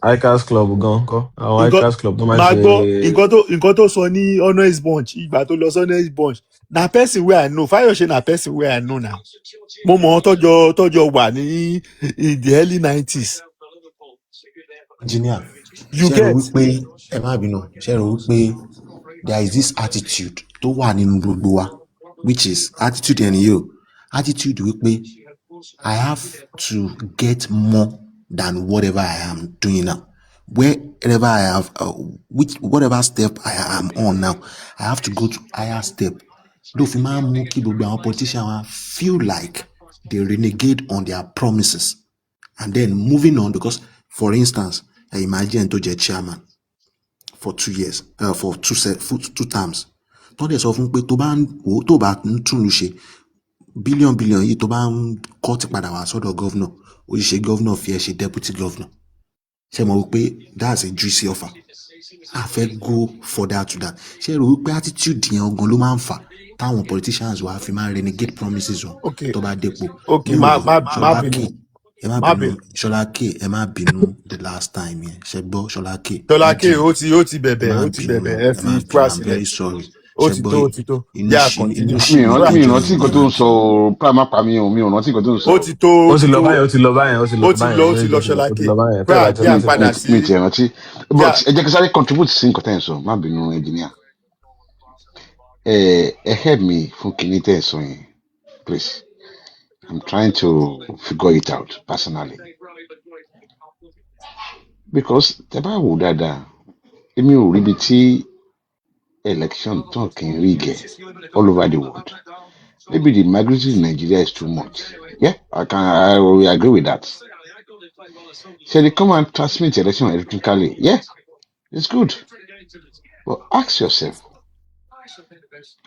Icas club gan kọ́. Àwọn Icas club tó máa ń ṣe. Nǹkan tó sọ ní honest bunch ìgbà tó lọ sí honest bunch na person wey I know. Fáyọ̀ṣe na person wey I know now. Mo mọ̀ tọ́jọ́ wà ní in the early 90s. Engineer, You Ṣé rò get? wípé ẹ má bínú, ṣé rò wípé there is this attitude tó wà nínú gbogbo wa, which is attitude ẹni yìí o, attitude wípé I have to get more than whatever I am doing now. Wherever I have, whatever step I am on now, I have to go to higher step. Ló fi máa ń mú kí gbogbo àwọn politicians wa feel like they renegade on their promises. And then moving on, because for instance, imagine tó jẹ́ chairman for 2 years, for two terms. Tó dẹ̀ sọ fún pé tó bá ń túnú ṣe billion yìí tó bá ń kọ́ ti padà wá sọ́dọ̀ governor, ó ṣe governor fi ẹ́ ṣe deputy governor. Ṣé mo rò pé that's a juicy offer? A fẹ́ go further to that. Ṣé rò wípé attitude yẹn ọgbọ́n ló máa ń fà táwọn politicians wa fi máa renegade promises wọn tó bá dépò? Okay, No, má bínú. ẹ má bínú, Ṣọlá K, ẹ má bínú the last time yẹn. Ṣé gbọ́ Ṣọlá K? Ṣọlá K, ó ti bẹ̀bẹ̀, ẹ fi kúrà I'm very sílẹ̀. sorry. Ó Ṣé ti gbọ́ tó. inú Yeah, ṣì continue. mi ò rántí nǹkan tó ń sọ prime pa mi ò rántí nǹkan tó ń sọ. Ó ti tó. ó ti lọ báyẹn. Ó ti lọ Ṣọlá K. Pé à padà sí. mi ti rántí but ẹ jẹ́ kí sáré contribute sí nǹkan tẹ́ ẹ̀ sọ, má bínú engineer. Ẹ help me fún kinní tẹ́ ẹ̀ sọ yẹn please. I'm trying to figure it out personally because tẹ́ bá wò dáadáa èmi ò rí ibi tí election tán kì í rí gẹ̀ all over the world. Maybe the migratory in Nigeria is too much. Yeah, I will agree with that. So they come and transmit election electronically. Yeah, it's good. But ask yourself.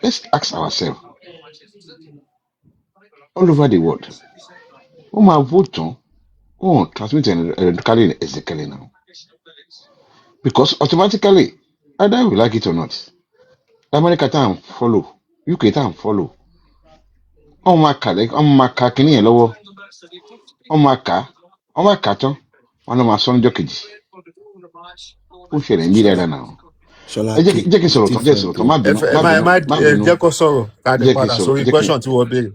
Let's ask ourselves. All over the world, who might vote on transmit electronically exactly now? Because automatically, either we like it or not, America time follow, UK time follow. Wọ́n máa ka kínní yẹn lọ́wọ́, wọ́n máa kà tán, wọ́n náà máa sọ níjọ́ kejì. Ó ṣẹlẹ̀ ń bí dáadáa náà. Ẹ jẹ́ kí n sọ̀rọ̀ tán, má bínú. Jẹ́ kó sọ̀rọ̀ ká dé padà sórí question tí wọ́n béèrè.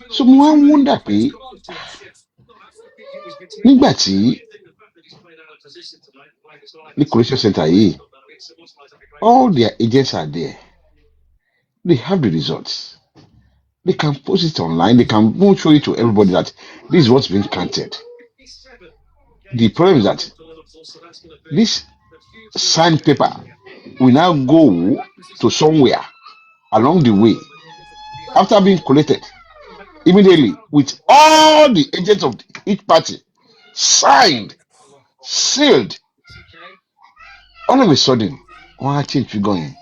So mo wá ń wọ́ndà pé nígbà tí ní correction center yìí, all their agents are there. They have the results. They can post it online. They can show it to everybody that this is what's being counted. The problem is that this signed paper will now go to somewhere along the way after being collected immediately with all the agents of each party signed, sealed. All of a sudden, one change we going.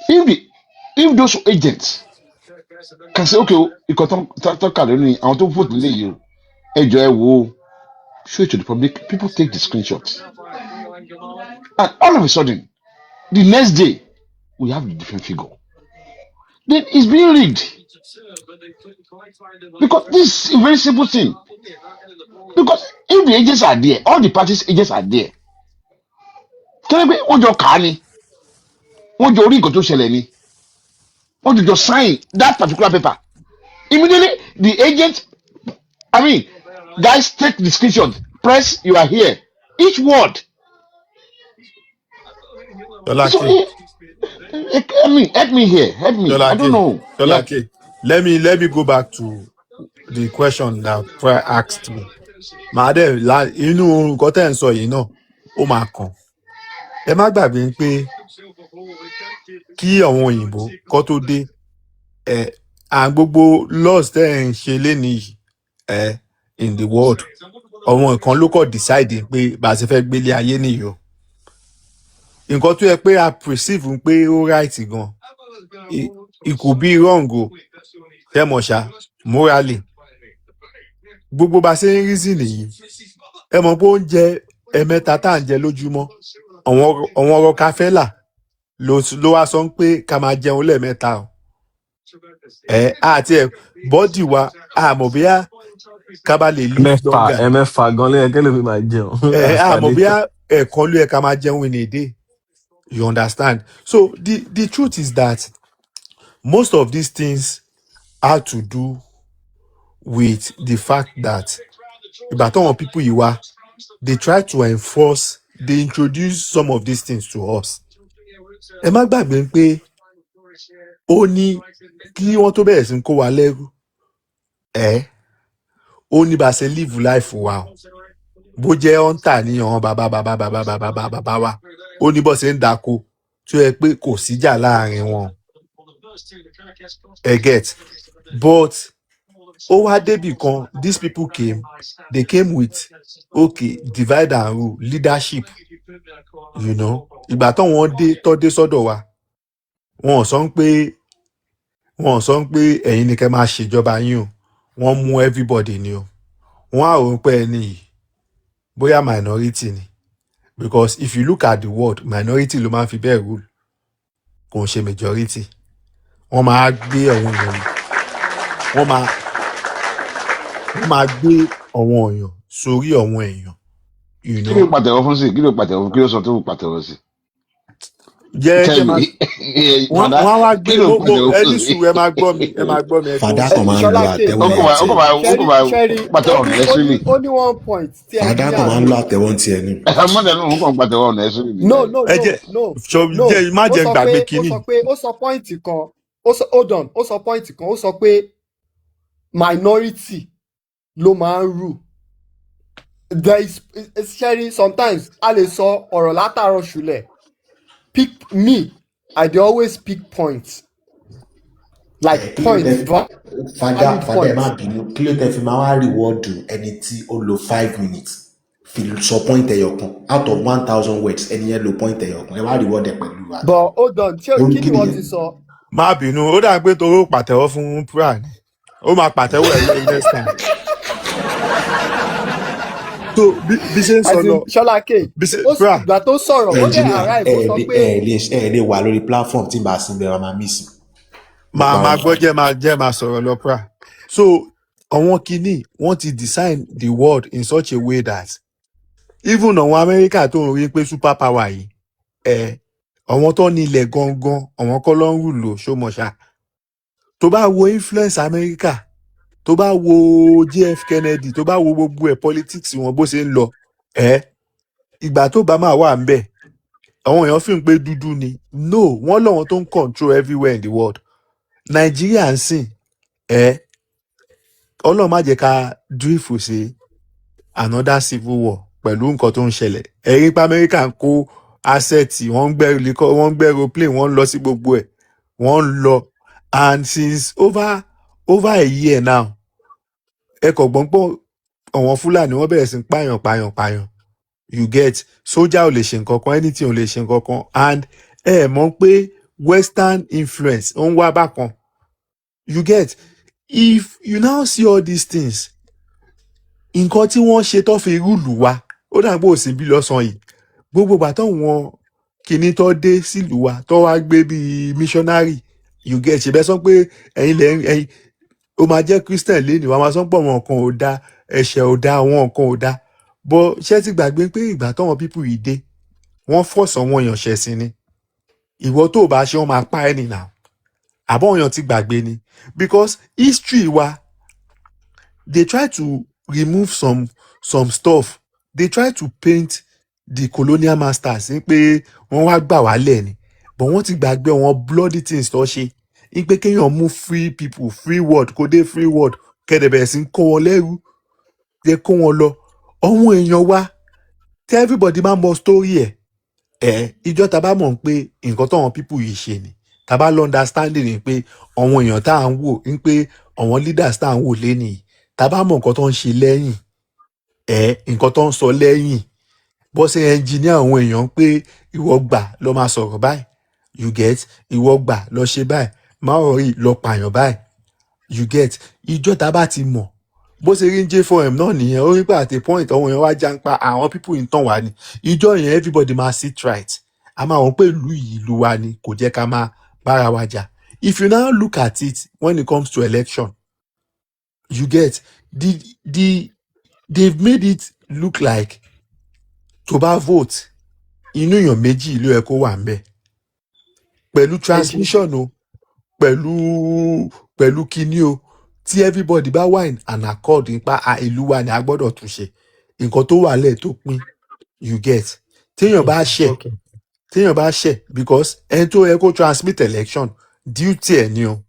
If those agents can say, okay, you can talk about it, I want to vote you. Show it to the public. People take the screenshots, and all of a sudden, the next day, we have the different figure. Then it's being rigged because this is a very simple thing. Because if the agents are there, all the parties' agents are there. Tell me, what your carney? What your ring to Sheleni? What did you sign that particular paper? Immediately, the agent, guys, take the screenshot. Press, you are here. Each word. So, help me here. Help me. I don't know. Let me go back to the question that Prayer asked me. Madam, inú nǹkan tẹ́ ń sọ yìí náà, ó máa kàn. Ẹ má gbàgbé pé kí àwọn òyìnbó kó tó dé, gbogbo laws tẹ́ ń ṣe lénìí in the world, àwọn nǹkan ló kọ́ decide pé bá a ṣe fẹ́ gbélé ayé nìyí o. Nǹkan tó yẹ pé a perceive pé ó right gan, it could be wrong o, tẹ́mọ̀ṣá morally. Gbogbo bá ṣe ń reason nìyí. Ẹ mọ̀ pé oúnjẹ ẹ̀mẹ́ta tá à ń jẹ lójúmọ́, àwọn ọ̀rọ̀ kafẹ́là ló wá sọ pé ká máa jẹun lẹ́ẹ̀mẹ́ta o. Àti bọ́dì wa àmọ̀ bíyá ká bá lè live longer. ẹ̀mẹ́fà gan lẹ́yìn kẹ́lẹ́ fi máa jẹun. Àmọ̀ bíyá ẹ̀ẹ̀kan ló yẹ ká máa jẹun in a day. You understand? So the truth is that most of these things have to do with the fact that ìgbà táwọn people yìí wá they try to enforce they introduce some of these things to us. ẹ má gbàgbé pé ó ní kí wọ́n tó bẹ̀rẹ̀ sí ń kó wa lẹ́rú ó ní bá a ṣe live life wa o bó jẹ́ hunter ní àwọn bàbá wa ó ní bó ṣe ń dáko tó yẹ pé kò síjà láàrin wọn ẹ get but ó wá débì kan these people they came with okay divide and rule leadership you know ìgbà tó wọ́n dé sọ́dọ̀ wa wọn ò sọ pé ẹ̀yin ni kẹ́ máa ṣèjọba yín o wọ́n mú everybody ni o wọ́n á rò pé ẹni yìí bóyá minority ni because if you look at the world minority ló máa ń fi bẹ́ẹ̀ rule kò ń ṣe majority wọ́n máa gbé àwọn èèyàn wọ́n máa gbé àwọn èèyàn sórí àwọn èèyàn. kí ló pàtẹ́wọ́ fún sí kí ló pàtẹ́wọ́ fún kí ló sọ tó pàtẹ́wọ́ sí. jẹ́ wọ́n á wá gbé ẹni sùn ẹ máa gbọ́ mi fàdá kan máa ń lo àtẹ̀wọ́ ó ní one point tí ẹ fàdá kan máa ń lo àtẹ̀wọ́ ti ẹni. mọ́tẹ́lú òun kàn pàtẹ́wọ́ ọ̀nà ẹ̀sùn mi. no má jẹ́ gbàgbé kínní. ó sọ pọ́ìntì kan ó sọ pọ́ìntì kan ó sọ pé minority ló máa ń rule there is sharing sometimes a lè sọ ọ̀rọ̀ látàárọ̀ ṣùlẹ̀ pick me I dey always pick points like points fada ẹ má bínú kí ló tẹ fi máa wá reward ẹni tí ó lo 5 minutes fi sọ point ẹyọ kan out of 1000 words ẹni yẹn lo point ẹyọ kan ẹ wá reward ẹ pẹ̀lú wa. but hold on kí ni wọ́n ti sọ. má bínú ó dà pé toró pàtẹ́wọ́ fún pra ni ó máa pàtẹ́wọ́ ẹ̀ lórí next time. so bí ṣe ń sọ lọ Ṣọláké ìgbà tó sọ̀rọ̀ ó dẹ̀ arrive ó sọ pé ẹ lè wà lórí platform tí bá a sin bẹ́ẹ̀ máa miss. máa gbọ́ jẹ́ máa sọ̀rọ̀ lọ pra so àwọn kìíní wọ́n ti design the world in such a way that even àwọn Amẹ́ríkà tó ń rí pé super power yìí àwọn tó ní ilẹ̀ gangan àwọn kọ́ ló ń rúlò ṣómọṣá tó bá wo influence Amẹ́ríkà tó bá wo JF Kennedy tó bá wo gbogbo ẹ̀ politics wọn bó ṣe ń lọ ìgbà tó bá máa wà ń bẹ̀ àwọn èèyàn fi ń pé dúdú ni no wọ́n lọ́wọ́n tó ń control everywhere in the world Nàìjíríà ń sìn Ọlọ́run má jẹ́ ká drift sí another civil war pẹ̀lú nǹkan tó ń ṣẹlẹ̀ ẹ̀rí pa Amẹ́ríkà ń kó asset wọ́n ń gbé aeroplane wọ́n ń lọ sí gbogbo ẹ̀ wọ́n ń lọ and since over a year now ẹ kò gbọ́n pọ̀ àwọn Fúlàní wọ́n bẹ̀rẹ̀ sí pààyàn you get sójà ò lè ṣe nǹkan kan anything ò lè ṣe nǹkan kan and mọ̀ pé western influence ó ń wá bákan you get if you now see all these things nǹkan tí wọ́n ṣe tó fi rúùlù wa ó dàgbò òsì bí lọ́sàn yìí gbogbo bàtọ́ wọn kìíní tó dé sílùú wa tó wá gbé bíi missionary you get ṣe bẹ́ẹ̀ sọ pé ẹ̀yin ó máa jẹ́ Christian lẹ́nu wa máa sọ pé àwọn nǹkan ò da ẹ̀ṣẹ̀ ò da àwọn nǹkan ò da bọ́ ṣé ti gbàgbé pé ìgbà táwọn people yìí dé wọ́n fọ̀sọ̀ wọn èèyàn ṣẹ̀sìn ni ìwọ tó bá ṣe wọ́n máa pa ẹ́ nìyà àbọ̀ èèyàn ti gbàgbé ni because history wa they try to remove some stuff they try to paint the colonial masters ní pé wọ́n wá gbà wá lẹ̀ ni but wọ́n ti gbàgbé wọn bloody things tó ṣe ní pé kéèyàn mú free people free world kó dé free world kẹ́dẹ̀bẹ̀rẹ̀ sí kó wọn lẹ́rú jẹ́ kó wọn lọ ọ̀hún èèyàn wa tí everybody máa mọ story ìjọ ta bá mọ̀ pé nǹkan táwọn people yìí ṣe ni ta bá lọ understanding ni pé àwọn èèyàn tá à ń wò ní pé àwọn leaders tá à ń wò lẹ́nìí ta bá mọ̀ nǹkan tó ń ṣe lẹ́yìn nǹkan tó ń sọ lẹ́yìn bó ṣe engineer àwọn èèyàn pé ìwọ gbà lọ máa sọ̀rọ̀ báyìí you get ìwọ gbà lọ ṣe báyìí máa rí lọ pààyàn báyìí you get ìjọ ta bá ti mọ̀ bó ṣe rí J4M náà nìyẹn ó rí pé at a point àwọn èèyàn wá já ń pa àwọn people ń tàn wá ni ìjọ yẹn everybody máa sit right a máa wọ́n pé ìlú yìí ìlú wa ni kò jẹ́ ká máa bára wa jà if you now look at it when it comes to election you get they've made it look like tó bá vote inú èèyàn méjì ló yẹ kó wà ń bẹ̀ pẹ̀lú transmission o pẹ̀lú kíní o tí everybody bá wà in an accord nípa ìlú wa ni a gbọ́dọ̀ tún ṣe nǹkan tó wà lẹ̀ tó pín you get téèyàn bá ṣẹ̀ because ẹni tó yẹ kó transmit election duty ẹ̀ ni o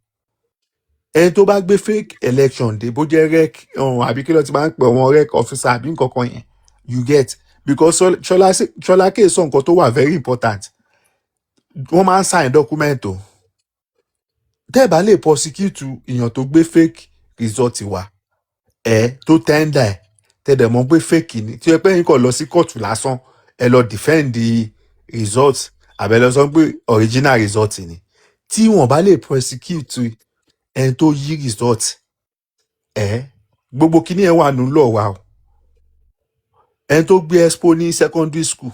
ẹni tó bá gbé fake election dé bó jẹ́ rec àbí kí ló ti máa ń pè wọ́n rec officer àbí nǹkan kan yẹn you get because Ṣọlá K sọ nǹkan tó wà very important wọ́n máa ń sign document o tẹ́ ẹ̀ bá lè prosecute èèyàn tó gbé fake result wá tó tender ẹ̀ tẹ́ dẹ̀ mọ̀ pé fake ni tí ẹ pé yín kàn lọ sí kóòtù lásán ẹ lọ defend the result àbẹ̀ lọ sọ pé original result ni tí wọ́n bá lè prosecute ẹni tó yí result gbogbo kíní ẹ̀ wà nù lọ wa o ẹni tó gbé expo ní secondary school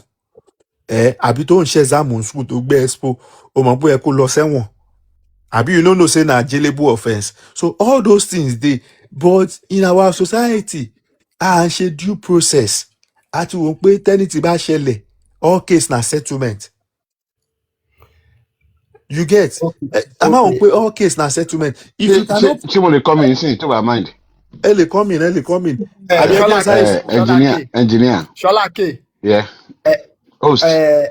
àbí tó ń ṣe exam school tó gbé expo o mọ̀ pé ẹ kó lọ sẹ́wọ̀n àbí you no know say na jailable offence so all those things dey but in our society à ń ṣe due process àti wò pé tẹ́nìtì bá ṣẹlẹ̀ all case na settlement you get a máa wò pé all case na settlement if you cannot. ṣé mo lè come in sí tó bá mind. ẹ lè come in engineer. Ṣọlá K. Yeah. Host.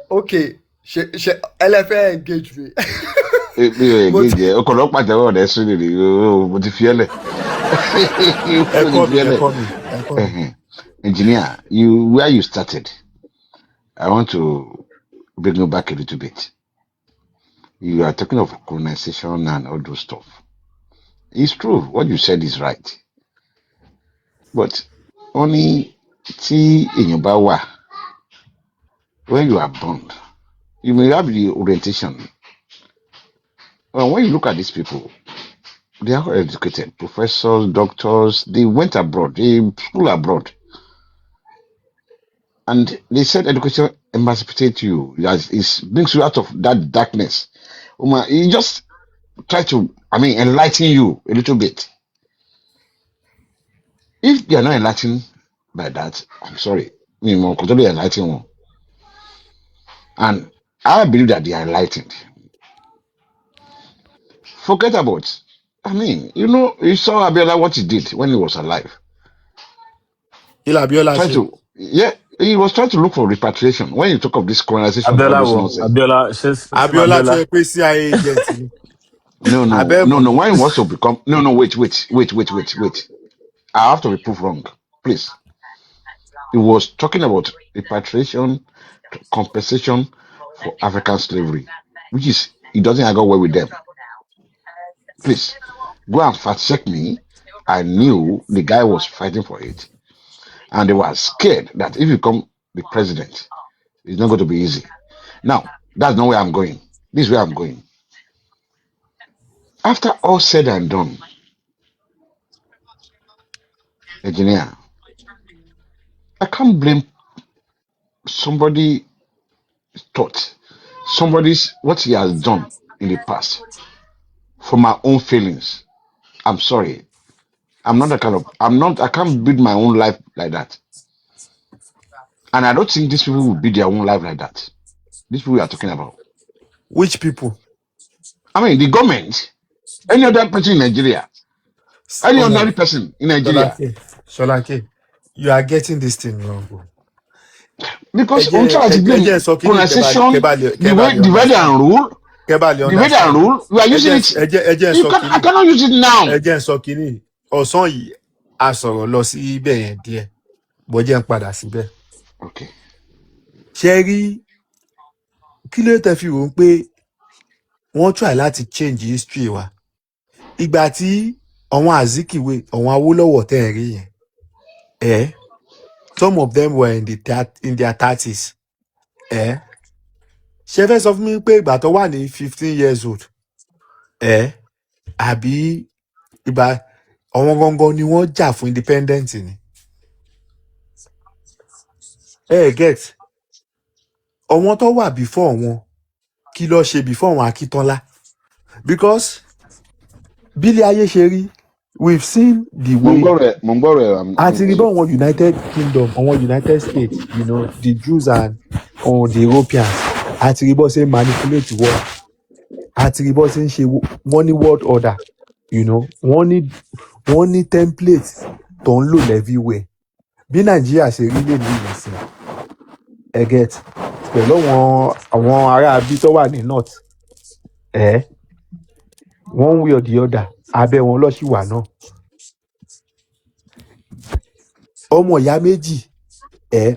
Okay ṣe ẹlẹ́fẹ́ engage me. mi ò engage ẹ ọkọ̀ lọ́pàá tẹ̀wọ́ ọ̀dẹ́ sún lè mo ti fi ẹlẹ̀. Engineer, where you started, I want to bring you back a little bit. You are talking of colonization and all those stuff. It's true, what you said is right. But only in your bawa, when you are born, you may have the orientation. Well, when you look at these people, they are educated, professors, doctors, they went abroad, they school abroad. And they said education emancipates you, it brings you out of that darkness. It just try to, enlighten you a little bit. If they are not enlightened by that, I'm sorry, totally enlightened. And I believe that they are enlightened. Forget about, you saw Abiola what he did when he was alive. He was trying to look for repatriation. When you talk of this colonization, Abiola, to a PCI agent. No. When he wants to become, wait. I have to be proved wrong, please. He was talking about repatriation, compensation for African slavery, which is he doesn't go well with them. Please go and fact check me. I knew the guy was fighting for it, and they were scared that if you become the president, it's not going to be easy. Now, that's not where I'm going. This is where I'm going. After all said and done, engineer, I can't blame somebody's thought, what he has done in the past for my own feelings. I'm sorry. I can't build my own life like that. And I don't think these people will build their own life like that. These people we are talking about. Which people? The government. Any other person in Nigeria. Any ordinary person in Nigeria. Ṣọlá K, you are getting this thing wrong, bro. Because on try to blame colonization, divide and rule. Divide and rule. We are using it. I cannot use it now. Ọ̀sán yìí a sọ̀rọ̀ lọ sí ibẹ̀ yẹn díẹ̀ bọ́jẹ́ ń padà síbẹ̀. Okay. Ṣé rí kí ló tẹ́ fi rò ó pé wọ́n try láti change history wa ìgbà tí àwọn Azikiwe àwọn Awólọ́wọ̀ tẹ́ ẹ̀ rí yẹn some of them were in their 30s ṣé fẹ́ sọ fún mi pé ìgbà tó wà ní 15 years old àbí ìgbà àwọn gangan ni wọ́n jà fún independence ni get àwọn tó wà before wọn kí ló ṣe before wọn Akíntọ́lá because bílẹ̀ ayé ṣe rí we've seen the way àti rí bá àwọn United Kingdom àwọn United States the Jews and the Europeans àti rí bá ṣe manipulate world àti rí bá ṣe ń ṣe wọ́n ní world order you know, wọ́n ní template tó ń lò everywhere bí nàìjíríà ṣe rí lè ní ìrìnsìn ẹ get pẹ̀lú àwọn ará bí tó wà ní north one way or the other abẹ́ wọn lọ́sì wà náà ọmọ ìyá méjì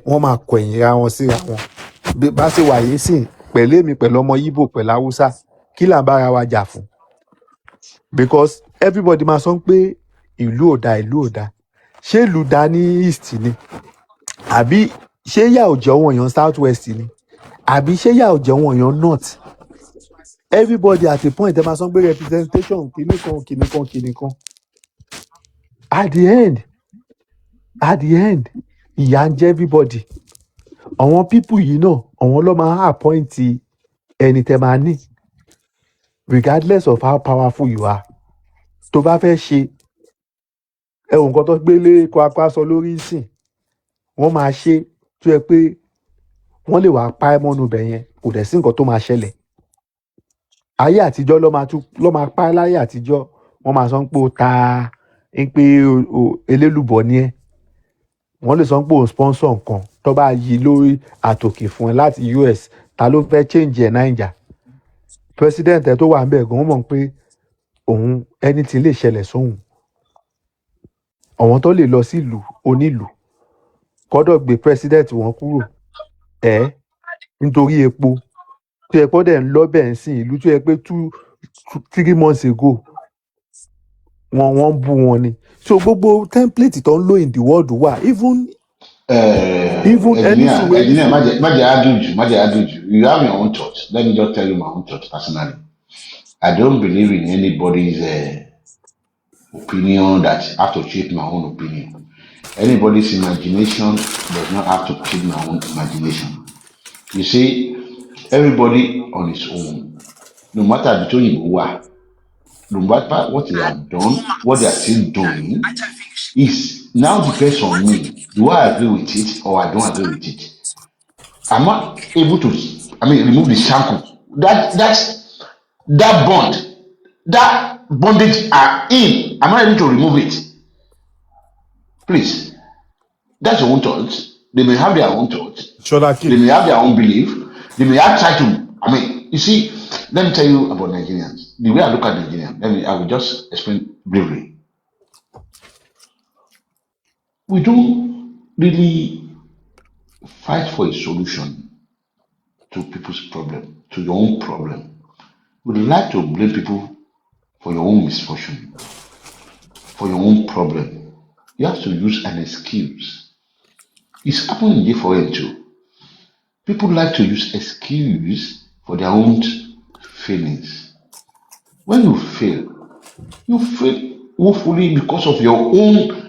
wọ́n máa kọ̀yìn ra wọn síra wọn bá ṣe wà yìí sìn pẹ̀lú èmi pẹ̀lú ọmọ Ìgbò pẹ̀lú haúsá kí là ń bára wa jà fún because everybody máa sọ pé ìlú ò da ṣé ìlú da ní east ni àbí ṣé yà ò jẹ́ wọn èèyàn south west ni àbí ṣé yà ò jẹ́ wọn èèyàn north everybody at a point ẹ máa sọ pé representation kìnnìkan at the end ìyà ń jẹ everybody àwọn people yìí náà àwọn ló máa appoint ẹni tẹ́ máa ní regardless of how powerful you are tó bá fẹ́ ṣe ẹ̀wọ̀n nǹkan tó gbélé kwakwa sọ lórí ìsìn wọ́n máa ṣe tó yẹ pé wọ́n lè wàá pa ẹ́ mọ́nu bẹ̀ yẹn kò dẹ̀ sí nǹkan tó máa ṣẹlẹ̀ ayé àtijọ́ ló máa pa ẹ́ láyé àtijọ́ wọ́n máa sọ pé ó ta ń pé elélùbọ̀ ni ẹ́ wọ́n lè sọ pé òun sponsor nǹkan tó bá yí lórí àtòkè fún ẹ láti US ta ló fẹ́ change ẹ̀ Naija president ẹ tó wà ń bẹ̀ gan mọ̀ pé òun anything lè ṣẹlẹ̀ sóhun àwọn tó lè lọ sílùú onílùú kọ́dọ̀ gbé president wọn kúrò nítorí epo tó yẹ kó dẹ̀ ń lọ́bẹ̀ ń sìn ìlú tó yẹ pé 3 months ago wọ́n bú wọn ni so gbogbo template tó ń lò in the world wà even engineer má jẹ́ aduju you have your own thought let me just tell you my own thought personally I don't believe in anybody's opinion that have to shape my own opinion anybody's imagination does not have to shape my own imagination you see everybody on his own no matter between you are no matter what they have done what they are still doing is now depends on me. Do I agree with it or I don't agree with it? I'm not able to, remove the shackle. That bond, that bondage are in. I'm not able to remove it. Please, that's your own thoughts. They may have their own thoughts. They may have their own belief. They may have tried to. You see, let me tell you about Nigerians. The way I look at Nigerians, I will just explain briefly. We don't really fight for a solution to people's problem, to your own problem. We like to blame people for your own misfortune, for your own problem. You have to use an excuse. It's happening here for them too. People like to use excuse for their own failings. When you fail woefully because of your own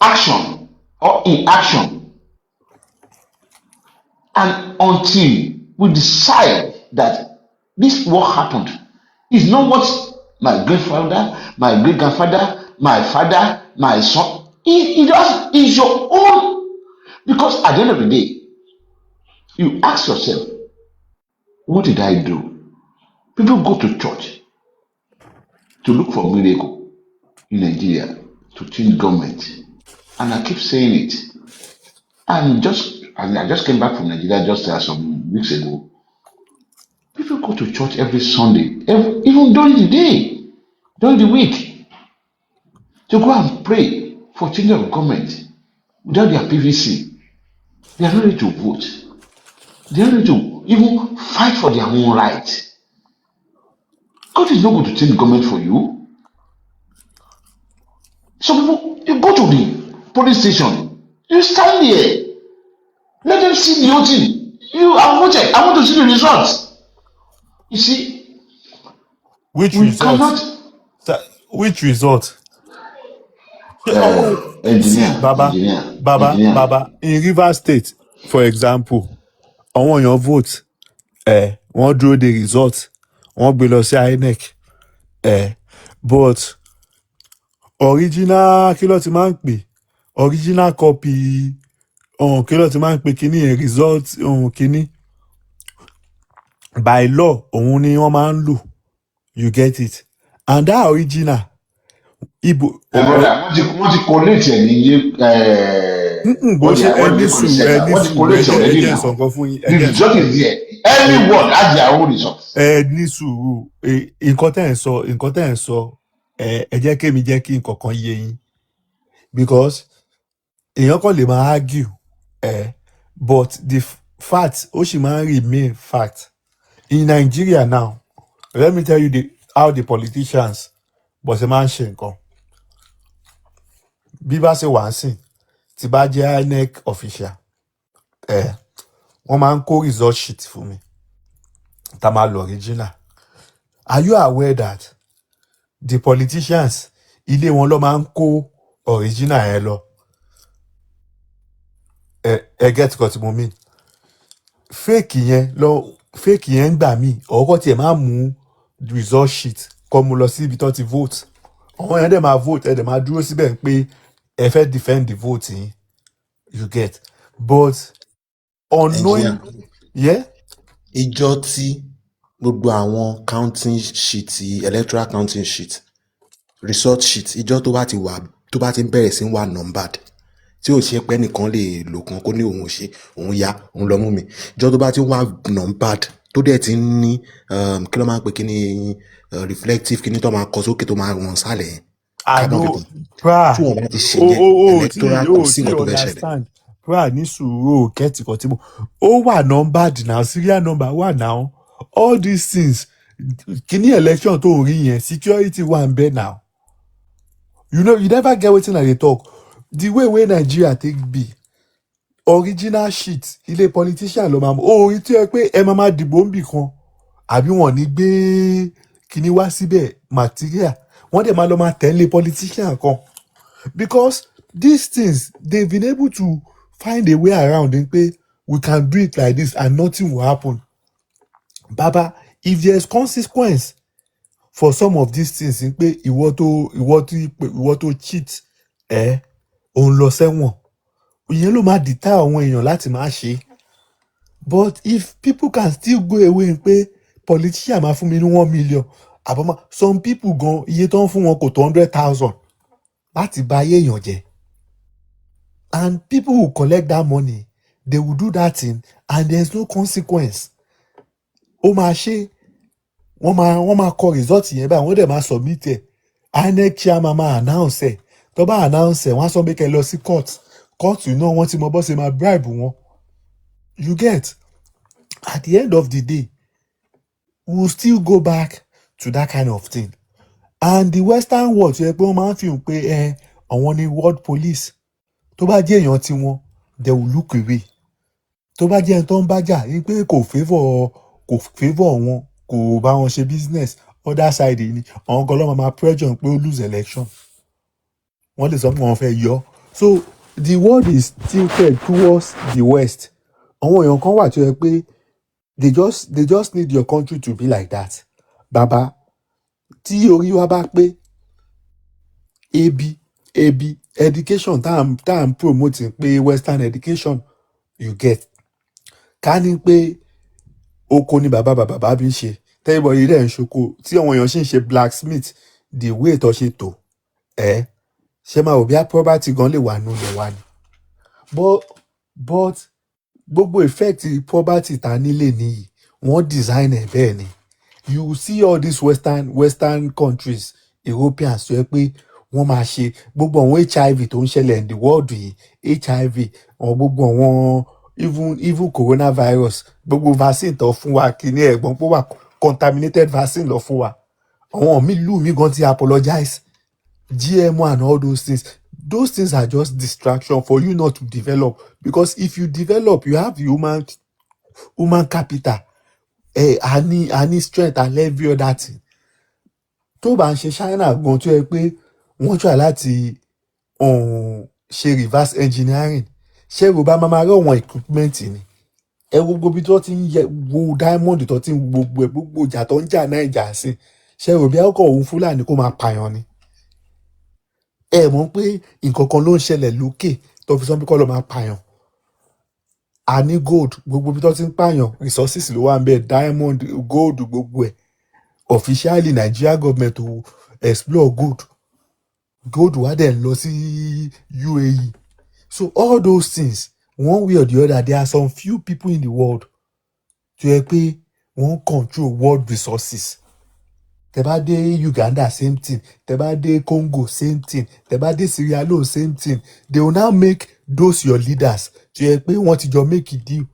action or inaction, and until we decide that this what happened is not what my grandfather, my great grandfather, my father, my son, it's your own. Because at the end of the day, you ask yourself, what did I do? People go to church to look for miracle in Nigeria to change government. And I keep saying it. I just came back from Nigeria just some weeks ago. People go to church every Sunday, even during the day, during the week, to go and pray for change of government without their PVC. They are not ready to vote. They are ready to even fight for their own rights. God is not going to change government for you. Some people, you go to the police station, you stand there, let them see the whole thing. I want to see the results. You see, which result? Baba, in Rivers State, for example, àwọn èèyàn vote, wọ́n dúró de result, wọ́n gbé lọ sí INEC, but original kí ló ti máa ń pè original copy kí ló ti máa ń pè kíní yẹn result kíní by law òun ni wọ́n máa ń lò, you get it, and that original ibo brother, wọ́n ti collate ẹ̀ ní bó ṣe what do they call the center? Wọ́n ti collate ẹ already jẹ́ now. sọ nǹkan fún yín, ẹ The jẹ́ sọ result nǹkan is fún yín. there. Everyone has their own results. Ẹ ní sùúrù, nǹkan tẹ́ ẹ̀ ń sọ ẹ jẹ́ kémi jẹ́ kí nǹkan kan yé yín, because èèyàn kan lè máa argue but the fact ó sì máa ń remain fact in Nigeria now. Let me tell you how the politicians bó ṣe máa ń ṣe nǹkan. Bí bá ṣe wà ń sìn tí bá jẹ́ INEC official wọ́n máa ń kó result sheet fún mi tá máa lọ original. Are you aware that the politicians ilé wọn ló máa ń kó original yẹn lọ? Ẹ get what mo mean? Fake yẹn ń gbà mí ọkọ tiẹ̀ máa mú result sheet kọ́ mu lọ sí ibi tó ti vote. Àwọn yẹn dẹ̀ máa vote ẹ̀ dẹ̀ máa dúró síbẹ̀ pé ẹ fẹ́ defend the vote yín, you get, but unknowing ìjọ tí gbogbo àwọn counting sheet electoral counting sheet result sheet ìjọ tó bá ti ń bẹ̀rẹ̀ sí wà numbered tí ò ṣe pé nìkan lè lò kan kó ní òun ṣe òun ya òun lọ mú mi, ìjọ tó bá ti wà numbered tó dẹ̀ ti ń ní kí ló máa ń pè kí ni reflective kí ni tó máa kọ sókè tó máa wọ̀n sálẹ̀ yẹn. Tí wọ́n bá ti ṣe yẹn electoral kò sí nǹkan tó fẹ́ ṣẹlẹ̀. Pra ní sùúrù kẹ́tì kan tí mo ó wà numbered now, serial number wà now, all these things kíní election tó ń rí yẹn security wà ń bẹ now. You know, you never get wetin I dey talk. The way Nigeria take be original shit ilé politician ló máa mú orin tí ẹ pé ẹ máa dìbò ń bì kan àbí wọn ní gbé kíní wá síbẹ̀ material wọ́n dẹ̀ máa lọ máa tẹ̀lé politician kan, because these things they've been able to find a way around in pé we can do it like this and nothing will happen. Baba, if there's consequence for some of these things in pé ìwọ tó cheat òun lọ sẹ́wọ̀n, ìyẹn ló máa deter àwọn èèyàn láti máa ṣe. But if people can still go away pé politician máa fún mi ní 1 million àbọ̀mọ́ some people gan iye tó ń fún wọn kò tó 100,000 láti bà ayé èèyàn jẹ́, and people who collect that money they will do that thing and there's no consequence. Ó máa ṣe wọ́n máa kọ result yẹn báyìí wọ́n dẹ̀ máa submit ẹ̀, INEC chairman máa announce ẹ̀, tó bá announce ẹ̀ wọ́n á sọ pé kẹ́ lọ sí court náà wọ́n ti mọ bó ṣe máa bribe wọn, you get. At the end of the day we'll still go back to that kind of thing, and the western world ṣe pé wọ́n máa ń fi hàn pé àwọn ni world police. Tó bá jẹ́ èèyàn tí wọ́n they will look away. Tó bá jẹ́ ẹni tó ń bá jà ní pé kò favour wọn kò bá wọn ṣe business other side ni àwọn kan ló máa pressure pé ó lose election wọ́n lè sọ pé wọ́n fẹ́ yọ. So the world is tilted towards the west. Àwọn èèyàn kan wà tó yẹ pé they just need your country to be like that. Baba, tí orí wa bá pé ebi education tá à ń promote pé western education, you get, ká ní pé oko ni bàbá bí ń ṣe tẹ́lifọ̀ yìí rẹ̀ ń ṣoko tí àwọn èèyàn ṣì ń ṣe blacksmith the way tó ṣe tò ṣe máa wò bí property gan lè wà nù lè wà ní. But gbogbo effect poverty ta nílé nìyí wọ́n design ẹ̀ bẹ́ẹ̀ ni. You see all these western countries Europeans tó yẹ pé wọ́n máa ṣe gbogbo àwọn HIV tó ń ṣẹlẹ̀ in the world yìí, HIV gbogbo àwọn even coronavirus gbogbo vaccine tó fún wa kìíní ẹ̀gbọ́n pé wà contaminated vaccine lọ fún wa, àwọn míì gan ti apologize. GMO and all those things are just distraction for you not to develop, because if you develop you have the human capital a ní strength and every other thing. Tó bá ń ṣe China gan tó yẹ pé wọ́n try láti ṣe reverse engineering, ṣé yorùbá máa rí àwọn equipment ni gbogbo ibi tó ti ń yẹ wo diamond tó ti ń gbogbo ìjà tó ń jà Naija sí, ṣé yorùbá ọkọ̀ òun Fúlàní kó máa pààyàn ni. Mọ̀ pé nǹkan kan ló ń ṣẹlẹ̀ lókè tó fi sọ pé kọ́ ló máa pààyàn. A ní gold gbogbo ibi tó ti ń pààyàn resources ló wà ń bẹ, diamond gold gbogbo ẹ̀ officially Nigeria government to explore gold wá dẹ̀ lọ sí UAE. So all those things, one way or the other, there are some few people in the world tó yẹ pé wọ́n control world resources. Tẹ́ bá dé Uganda, same thing. Tẹ́ bá dé Congo, same thing. Tẹ́ bá dé Sierra Leone, same thing. They will now make those your leaders tó yẹ pé wọ́n ti jọ make a deal.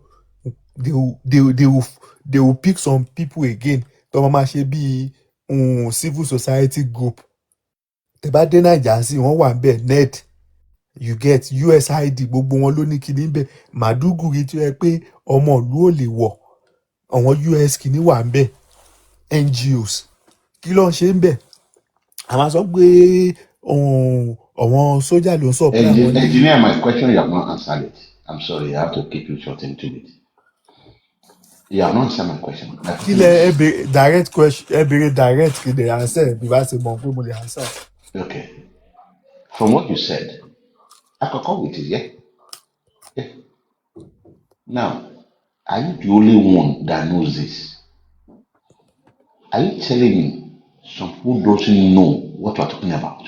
They will pick some people again tó máa ṣe bí civil society group. Tẹ́ bá dé Naija sí wọ́n wà níbẹ̀ NED, you get USAID, gbogbo wọn ló ní kíní bẹ́ẹ̀. Màdúgùrí tó yẹ pé ọmọ ìlú ò lè wọ̀, àwọn US kíní wà níbẹ̀, NGOs kí ló ń ṣe ń bẹ̀. A máa sọ pé àwọn sójà ló ń supply wọn ní. Engineer, my question, you have not answered it. I'm sorry, I have to keep you short into it. You have not answered my question. Kí lẹ direct question ẹ béèrè direct kí lè answer bí bá ṣe mọ̀ pé mo lè answer. Okay. From what you said, I could come with it, yeah? Yeah. Now, are you the only one that knows this? Are you telling me some people doesn't know what we're talking about?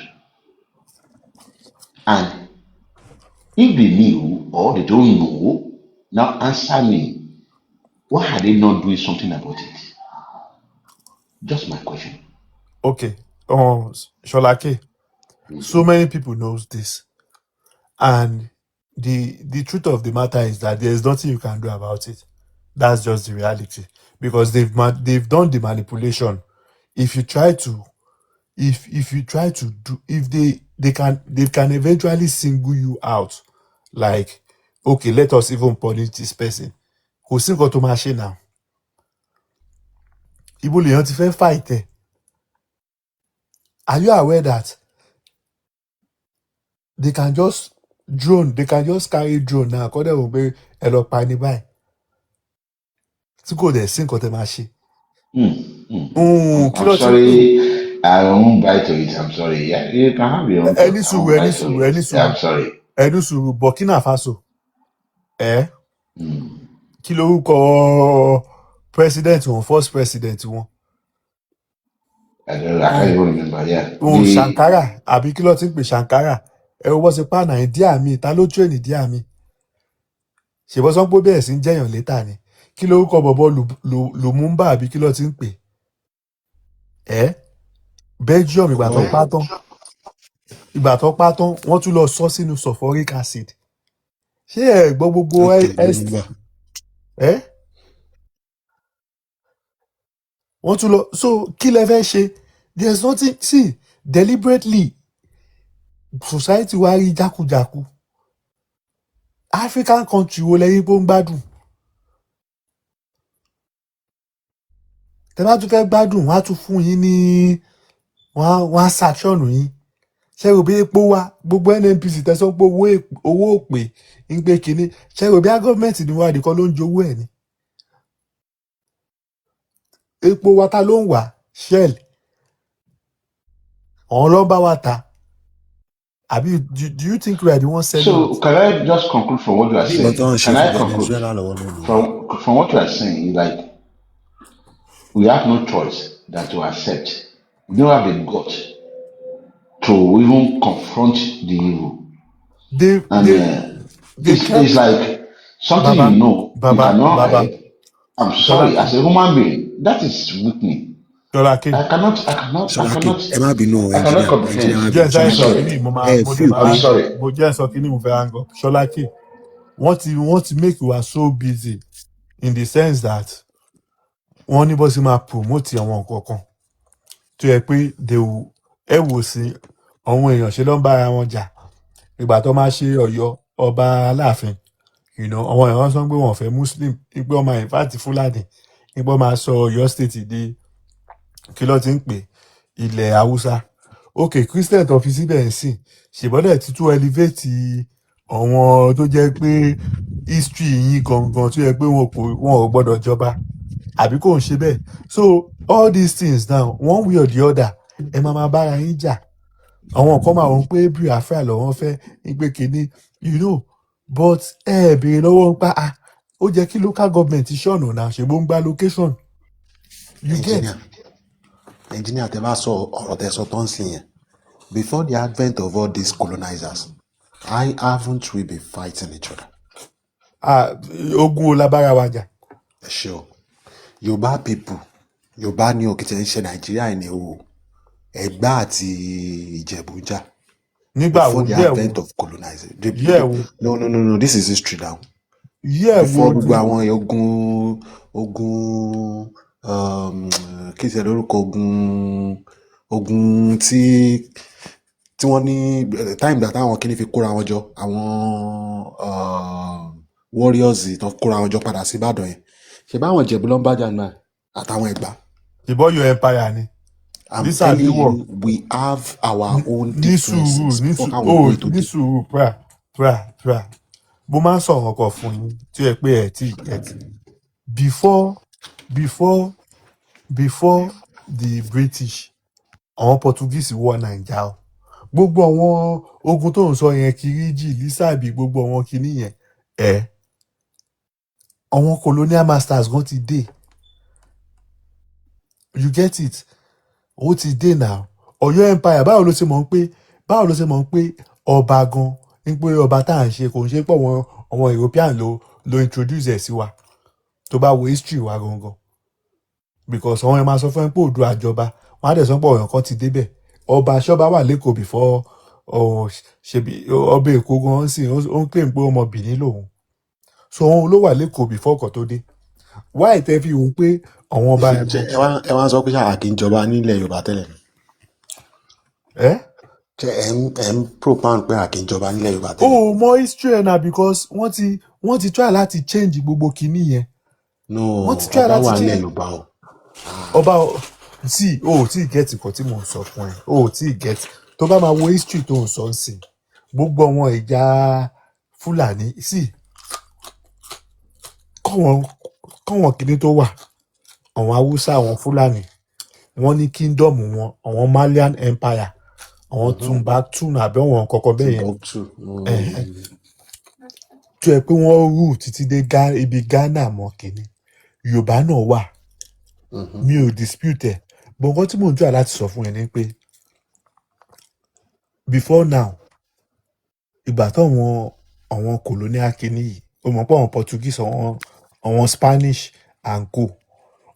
And if they knew or they don't know, now answer me. Why are they not doing something about it? Just my question. Okay. Sholake, so many people knows this. And the truth of the matter is that there is nothing you can do about it. That's just the reality. Because they've done the manipulation. If you try to do, if they can eventually single you out, like, okay, let us even punish this person. Kò sí nǹkan tó máa ṣe now. Ibo lèèyàn ti fẹ́ fight ẹ̀. Are you aware that they can just carry drone now kọ́ dẹ̀ wò pé ẹ lọ pa ẹni báyìí tí kò dẹ̀ sí nǹkan tẹ́ máa ṣe. I'm sorry, I won't buy to it. I'm sorry. Yeah, you can have your own. Ẹni sùúrù. I'm sorry. Ẹni sùúrù Burkina Faso. Kí lorúkọ president wọn, first president wọn? I can't even remember. Yeah. Sankara àbí kí ló ti ń pè Sankara. Ẹ wo bó ṣe pa Nàìjíríà mi, ta ló train Nàìjíríà mi? Ṣèbọ́ sọ pé bẹ́ẹ̀ sí ń jẹ́yàn létà ni. Kí lorúkọ bọ̀bọ̀ Lumumba àbí kí ló ti ń pè? Belgium ìgbà tó pa tán wọ́n tún lọ sọ sínú sulfuric acid. Ṣé ẹ gbọ́ gbogbo wọ́n tún lọ, so kí lẹ fẹ́ ṣe? There's nothing, see, deliberately society wa rí jákujàku. African country wo lẹ́yìn pé ó ń gbádùn? Tẹ́ bá tún fẹ́ gbádùn, wọ́n á tún fún yín ní wọ́n á ṣàṣọ̀nù yín. Ṣé rò bí epo wá gbogbo NNPC tẹ̀sán pé owó òpè ń gbé kínní? Ṣé rò bí gọ́ọ̀mẹ̀ntì ni wọ́n àdìkọ́ ló ń jowó ẹ̀ ni? Epo wa ta ló ń wà? Shell. Àwọn ló bá wa ta. Abi, do you think we are the ones selling? So can I just conclude from what you are saying? Can I conclude from what you are saying? Like, we have no choice than to accept. We don't have the guts to even confront the evil. It's like something Baba, you know you cannot hide. I'm sorry, Sholake. as a human being, that is weakening. Sholake. I cannot comprehend. Yes, I'm sorry. I'm sorry. Mo jẹ́ sọ kí ni mo fẹ́ hang up. Sholake, wọ́n ti make you so busy in the sense that wọ́n ní bó ṣe máa promote àwọn nǹkan kan tó yẹ pé ẹ wò sí àwọn èèyàn ṣe ló ń bára wọn jà ìgbà tó máa ṣe Ọ̀yọ́ ọba Aláàfin, àwọn èèyàn sọ pé wọ́n fẹ́ Muslim, pé wọ́n máa invite Fúlàní, pé wọ́n máa sọ Ọ̀yọ́ state di kí ló ti ń pè ilẹ̀ Haúsá. Okay, Christian tó fi síbẹ̀ ń sìn ṣèbọ́dẹ̀ títún elevate àwọn tó jẹ́ pé history yín gangan tó yẹ pé wọn ò gbọ́dọ̀ jọba àbí kò ń ṣe bẹ́ẹ̀. So all these things now, one way or the other, ẹ máa bára yín jà. Àwọn kan máa wọ́n pé Biafra lọ́wọ́ fẹ́ gbé kínní, but ẹ béèrè lọ́wọ́ ń pa ó jẹ́ kí local government ṣọ̀nà náà ṣe bó ń gba location. You get? engineer tẹ́ bá sọ ọ̀rọ̀ tẹ́ sọ tán sí yẹn. Before the advent of all these colonizers, haven't we been fighting each other? Ogun labara waja. Sure. Yorùbá people, Yorùbá ní òkè tẹ́ ń ṣe Nàìjíríà ní o. Ẹ̀gbá àti Ìjẹ̀bú jà. Before the advent of colonizers. No. This is history now. Before gbogbo àwọn ogun kí ṣe lórúkọ ogun tí wọ́n ní time that àwọn kìíní fi kóra wọn jọ àwọn warriors tó kóra wọn jọ padà sí Ìbàdàn yẹn ṣe báwọn Ìjẹ̀bú ló ń bájà náà àtàwọn Ẹ̀gbá. ìbọn your empire ni. I'm telling you, we have our own differences. ní sùúrù pra. Mo máa ń sọ̀rọ̀ ọkọ̀ fún yín tí ẹ pé ẹ̀ tí before the British àwọn Portuguese wọ Naija o gbogbo àwọn ogun tó ń sọ yẹn Kiriji Lisabi gbogbo àwọn kinní yẹn àwọn colonial masters gan ti dé you get it ó ti dé now Ọ̀yọ́ empire báwo ló ṣe mọ̀ pé ọba gan ní pé ọba tá à ń ṣe kò ń ṣe pé àwọn European ló introduce ẹ̀ sí wa tó bá wo history wa gangan because àwọn ẹ̀ máa sọ fún ẹ pé Oòduà àjọba wọn á dẹ̀ sọ pé ọ̀yàn kan ti débẹ̀ ọba aṣọ́ba wà lẹ́kọ̀ọ́ before ṣebí ọba Èkó gan sì ó ń claim pé ọmọ Benin lòun so òun ló wà lẹ́kọ̀ọ́ before ọkọ̀ tó dé why tẹ́ fi wò pé àwọn ọba ẹ wá sọ pé ṣáà kì í jọba nílẹ̀ Yorùbá tẹ́lẹ̀ ṣe ẹ ń propound pé àkì í jọba nílẹ̀ Yorùbá tẹ́lẹ̀. o mọ history ẹ̀ na because wọ́n ti try láti change gbogbo kinní yẹn. No ọba wà nílẹ̀ Yorùbá o. ọba tí o tí get nǹkan tí mò ń sọ fún ẹ o tí get tó bá máa wo history tó ń sọ sí gbogbo àwọn ìjà Fúlàní sí kọ́wọn kinní tó wà àwọn Haúsá àwọn Fúlàní wọ́n ní kingdom wọn àwọn Malian empire àwọn Timbuktu àbí àwọn kọ̀ọ̀kan bẹ́ẹ̀ yẹn tó yẹ pé wọ́n rule títí dé ibi Ghana mọ́ kinní Yorùbá náà wà mi ò dispute ẹ̀ but nǹkan tí mò ń jà láti sọ fún ẹ ni pé before now ìgbà tó àwọn colonial kinní yìí o mọ̀ pé àwọn Portuguese àwọn Spanish and co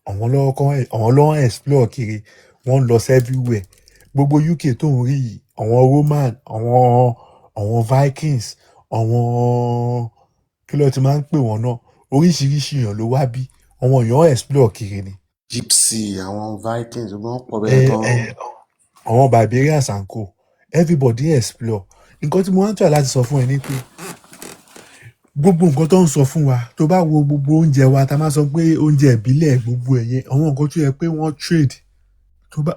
àwọn lọ́wọ́ explore kiri wọ́n lọ sí everywhere gbogbo UK tó ń rí yìí àwọn Roman àwọn Vikings àwọn kí ló ti máa ń pè wọ́n náà oríṣiríṣi èèyàn ló wá bí àwọn èèyàn explore kiri ni. Gypsy àwọn Vikings wọ́n pọ̀ bẹ́ẹ̀ gan. àwọn barbarians and co everybody explore nǹkan tí mo wá ń try láti sọ fún ẹ ni pé gbogbo nǹkan tó ń sọ fún wa tó bá wo gbogbo oúnjẹ wa tá a máa sọ pé oúnjẹ ìbílẹ̀ gbogbo ẹ̀yẹn àwọn nǹkan tó yẹ pé wọ́n trade tó bá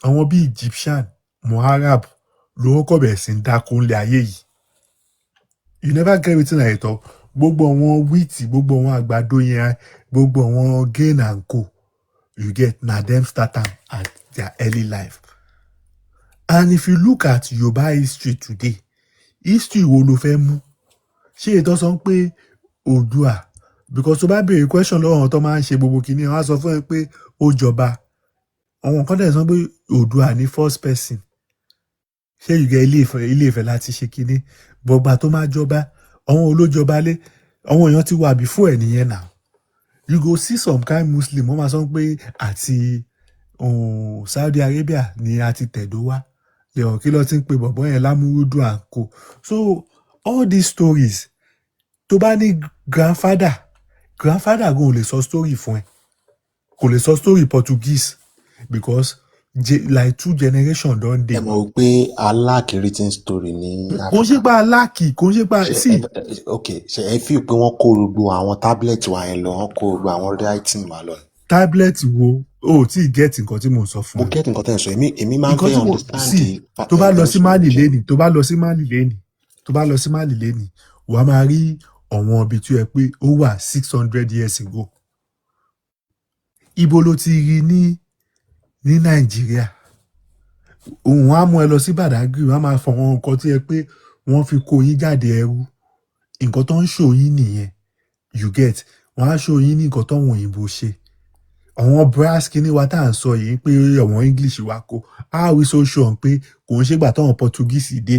àwọn bíi Egyptian Arab ló kọ́ bẹ̀rẹ̀ sí ń dáko ńlẹ̀ ayé yìí you never get wetin I talk gbogbo àwọn wheat gbogbo àwọn àgbàdo yẹn gbogbo àwọn grain and co you get na them start am at their early life and if you look at Yorùbá history today history wo ló fẹ́ mú ṣé ètò sọ pé Oòduà because tó bá béèrè question lọ́wọ́ àwọn tó máa ń ṣe gbogbo kìíní wọ́n á sọ fún ẹ pé ó jọba àwọn kan dẹ̀ sọ pé Oòduà ní first person ṣé ìgbà Ilé Ifẹ̀ láti ṣe kìíní bọ̀gbà tó máa jọba àwọn olójọba lé àwọn èèyàn ti wà before ẹ̀ nìyẹn náà you go see some kind Muslim wọ́n máa sọ pé àti Saudi Arabia ni a ti tẹ̀dó wá lẹ́yìn kí ló ti ń pe bọ̀bọ́ yẹn Lámúrúdù and co so all these stories tó bá ní grandfather gan ò lè sọ story fún ẹ kò lè sọ story Portuguese because like 2 generations don dey. ẹ mọ̀ pé aláàkì written story ní Africa. kò ń ṣe pa aláàkì kò ń ṣe pa sí. ok ṣe ẹ fi pé wọ́n kó gbogbo àwọn tablet wa yẹn lọ wọ́n kó gbogbo àwọn writing wa lọ. tablet wo o tí ì get nǹkan tí mo sọ fún ẹ. mo get nǹkan tẹ́ ẹ sọ èmi máa ń fẹ́ understand. tó bá lọ sí Mali lẹ́nìí wàá máa rí ọ̀wọ́n ibi tí ó yẹ pé ó wà 600 years ago. Ibo ló ti rí ní Nàìjíríà òun á mú ẹ lọ sí Badagry wọ́n á máa fọ àwọn nǹkan tí ẹ pé wọ́n fi kó yín jáde ẹrú nǹkan tó ń ṣò yín nìyẹn you get wọ́n á ṣò yín ní nǹkan tó ń òyìnbó ṣe àwọn brass kìíní wa tá à ń sọ yìí pé àwọn English wa kó how we so sure pé kò ń ṣègbà táwọn Portuguese dé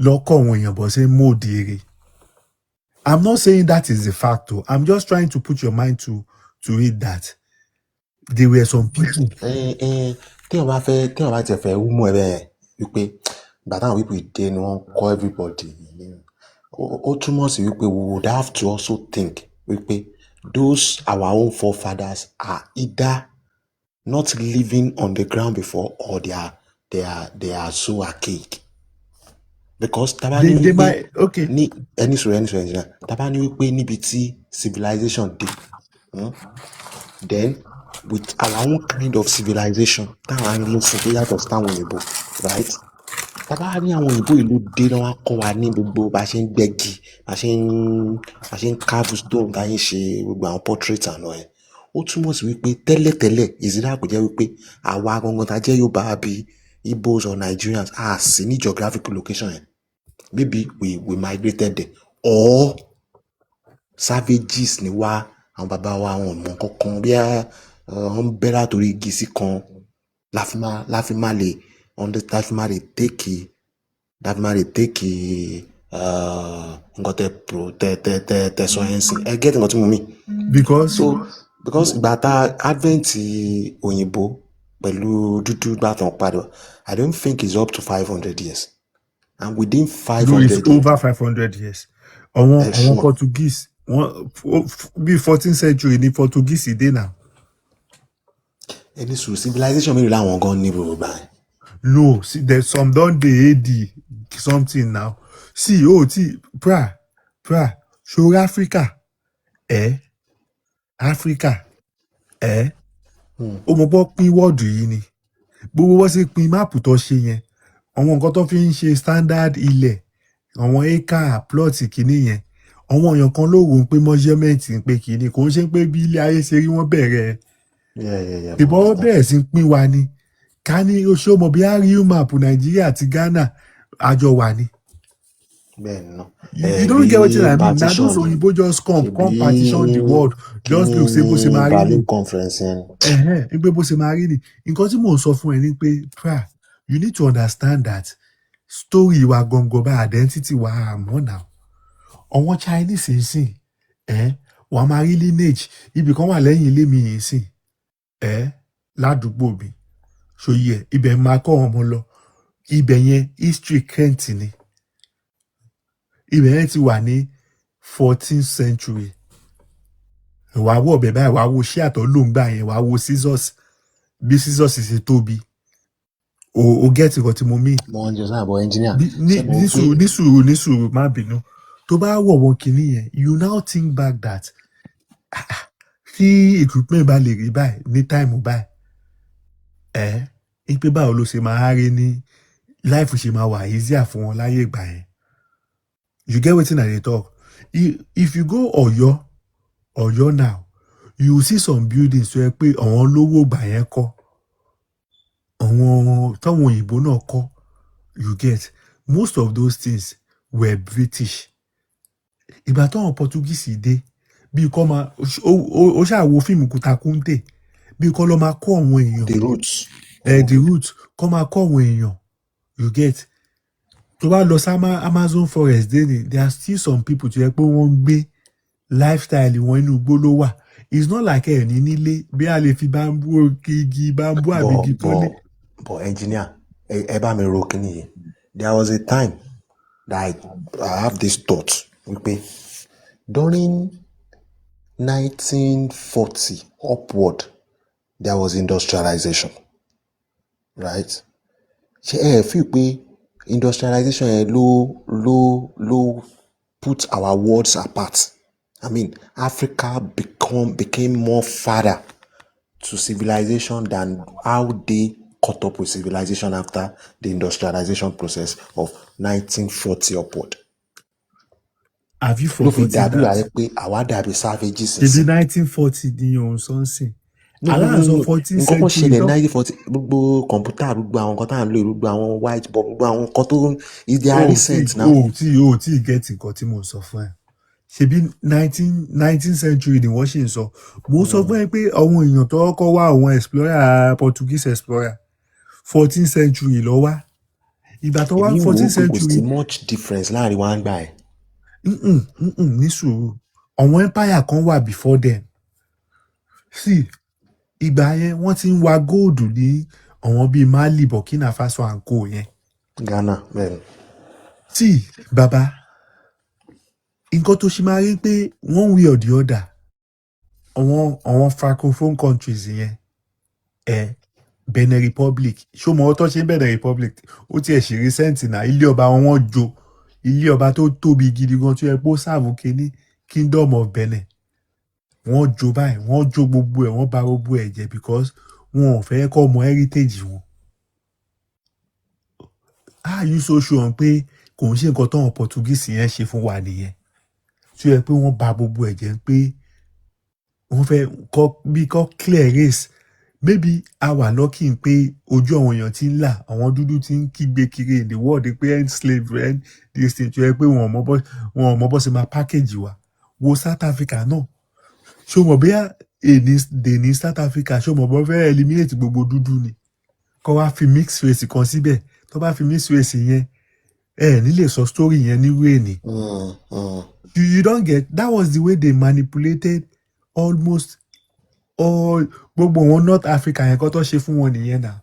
lọ́kọ̀ àwọn èèyàn bọ̀ ṣe mòdì èrè. I'm not saying that is the fact o. I'm just trying to put your mind to it that there were some people. téèyàn bá tiẹ̀ fẹ́ wú mọ́ ẹ bẹ́ẹ̀ wípé ìgbà táwọn people dé ni wọ́n kọ́ everybody ó túmọ̀ sí wípé we would have to also think wípé those our own forefathers are either not living on the ground before or they are so archaic. Because taba ní wípé ní ẹni sọ̀rọ̀ taba ní wípé níbi tí civilization dé then with our own kind of civilization táwọn á ń fún tó yàtọ̀ sí táwọn òyìnbó right taba ní àwọn òyìnbó ìlú dé náà wá kọ́ wa ní gbogbo bá ṣe ń gbẹ́gi bá ṣe ń carve stone bá ṣe ń ṣe gbogbo àwọn portrait àná ẹ̀ ó túmọ̀ sí wípé tẹ́lẹ̀tẹ́lẹ̀ ìsìlẹ̀ àpèjẹ́ wípé àwa gangan tá jẹ́ Yorùbá àbí Igbos or Nigerians a sì ní geographical location yẹn maybe we migrated there or savages ni wá àwọn bàbá wa àwọn ọmọ kankan bí wọ́n bẹ́ látòrí igi sí kan láfi má lè take nǹkan tẹ sọ yẹn sí ẹ get nǹkan tí mo mean. because ìgbà tá advent òyìnbó pẹ̀lú dúdú gbàtàn padà I don't think it's up to 500 years and within 500 no, it's over 500 years. àwọn Portuguese bí 14th century ní Portuguese dé náà. ẹni sùn civilization mélòó làwọn gan ní gbogbo gbà. no see there's some don dey AD something now see pra ṣòro Africa ó mọ̀ pọ́ pín wọ́ọ̀dù yìí ni gbogbo wọ́n ṣe pín máàpù tó ṣe yẹn àwọn nǹkan tó fi ń ṣe standard ilẹ̀ àwọn acre plot kìíní yẹn àwọn èèyàn kan ló rò ó pé measurement ń pé kìíní kò ń ṣe pé bí ilé ayé ṣe rí wọ́n bẹ̀rẹ̀ ìbọn wọ́n bẹ̀rẹ̀ sí pín wa ni ká ní oṣù ọmọ bí real map Nàìjíríà àti Ghana àjọ wà ní. You don't get wetin I mean na those oyinbo just come partition the world just look say bó ṣe máa rí ni pé bó ṣe máa rí ni nǹkan tí mò ń sọ fún ẹ ni pé you need to understand that story wa gangan bá identity wa àmọ́ náà àwọn Chinese ń sìn wọ́n máa rí lineage ibì kan wà lẹ́yìn ilé mi yìí sìn ládùúgbò mi ṣòye ibẹ̀ máa kọ́ ọmọ lọ ibẹ̀ yẹn history Kent ni ibẹ̀ yẹn ti wà ní 14th century wàá wọ̀ bẹ̀ báyìí wàá wo ṣé àtọ̀ ló ń gbà yẹn wàá wo scissors bí scissors ṣe tóbi o get nǹkan tí mo mean. mo ń jẹ sáà bọ engineer. ní sùúrù má bínú tó bá wọ̀ wọ́n kìíní yẹn you now think back that tí equipment bá lè rí báyìí ní táìmù báyìí pé báwo ló ṣe máa rí ní life ṣe máa wà easier fún wọn láyé ìgbà yẹn. You get wetin I dey talk? If you go Ọ̀yọ́ now, you see some buildings tó yẹ pé àwọn lówó ìgbà yẹn kọ́, àwọn táwọn òyìnbó náà kọ́, you get most of those things were British. Ìgbà táwọn Portuguese dé, bí kò máa ó ṣàwo fíìmù Kútakúntè, bí kò lọ máa kọ́ àwọn èèyàn. The roots kọ́ máa kọ́ àwọn èèyàn, you get. Tó bá lọ sí Amazon forest dé ni there are still some people tó yẹ pé wọ́n ń gbé lifestyle wọn inú igbó ló wà. It's not like ẹ̀ ní nílé bí a lè fi bambú igi bambú àbí igi tó lé. But engineer ẹ bá mi ro kíní yìí there was a time that I have this thought wípé during 1940 upward there was industrialization right ṣe ẹ fi pé industrialization yẹn ló put our worlds apart. I mean, Africa became more farther to civilization than how they caught up with civilization after the industrialization process of 1940 upward. Have you forgotten that? Ló fi dàbí pé àwa dàbí savages. Ṣebí 1940 ni òun sọ ń sìn. Aláàzọ 14th century. Nǹkan kan ṣẹlẹ̀ 1940 gbogbo kọ̀ǹpútà gbogbo àwọn nǹkan tá à ń lò gbogbo àwọn whiteboard gbogbo àwọn nǹkan tó is their recent now. tí get nǹkan tí mo sọ fún ẹ. ṣebí 19th century ni wọ́n ṣì ń sọ. Mo sọ fún ẹ pé àwọn èèyàn tó kọ́kọ́ wá àwọn explorer Portuguese explorer 14th century lọ wá. Ìgbà tó wá èmi wò ó 14th pé kò sí century much difference láàrin wa ń gbà ẹ̀. ní sùúrù àwọn empire kan wà before them. See, ìgbà yẹn wọ́n ti ń wa góòdù ní àwọn bíi Mali, Burkina Faso and co yẹn. Ghana bẹ́ẹ̀. See, bàbá, nǹkan tó ṣe máa rí pé one way or the other àwọn francophone countries yẹn Benin Republic ṣó mọ ọtọ́ ṣe ń Benin Republic ó tiẹ̀ ṣe recent náà ilé ọba wọn jó ilé ọba tó tóbi gidi gan tó yẹ pé ó sáàbù kínní Kingdom of Benin wọ́n jó báyìí wọ́n jó gbogbo ẹ̀ wọ́n bà gbogbo ẹ̀ jẹ́ because wọn ò fẹ́ kọ́ mọ heritage wọn. You so sure pé kò ń ṣe nǹkan táwọn Portuguese yẹn ṣe fún wa nìyẹn tó yẹ pé wọ́n bà gbogbo ẹ̀ jẹ́ pé wọ́n fẹ́ kọ́ clear race. Maybe a wà lucky pé ojú àwọn èèyàn ti ń là àwọn dúdú ti ń kígbe kiri in the world pé end slavery end this thing tó yẹ pé wọn ò mọ bó ṣe máa package wa. Wo South Africa náà ṣó mọ̀ bóyá èdè ní South Africa ṣó mọ̀ bó fẹ́ eliminate gbogbo dúdú ni kó wá fi mix race kan síbẹ̀ tó bá fi mix race yẹn ní lè sọ story yẹn ní wéèní. You don't get that was the way they manipulated almost all gbogbo wọn North Africa yẹn kọ́ tó ṣe fún wọn nìyẹn náà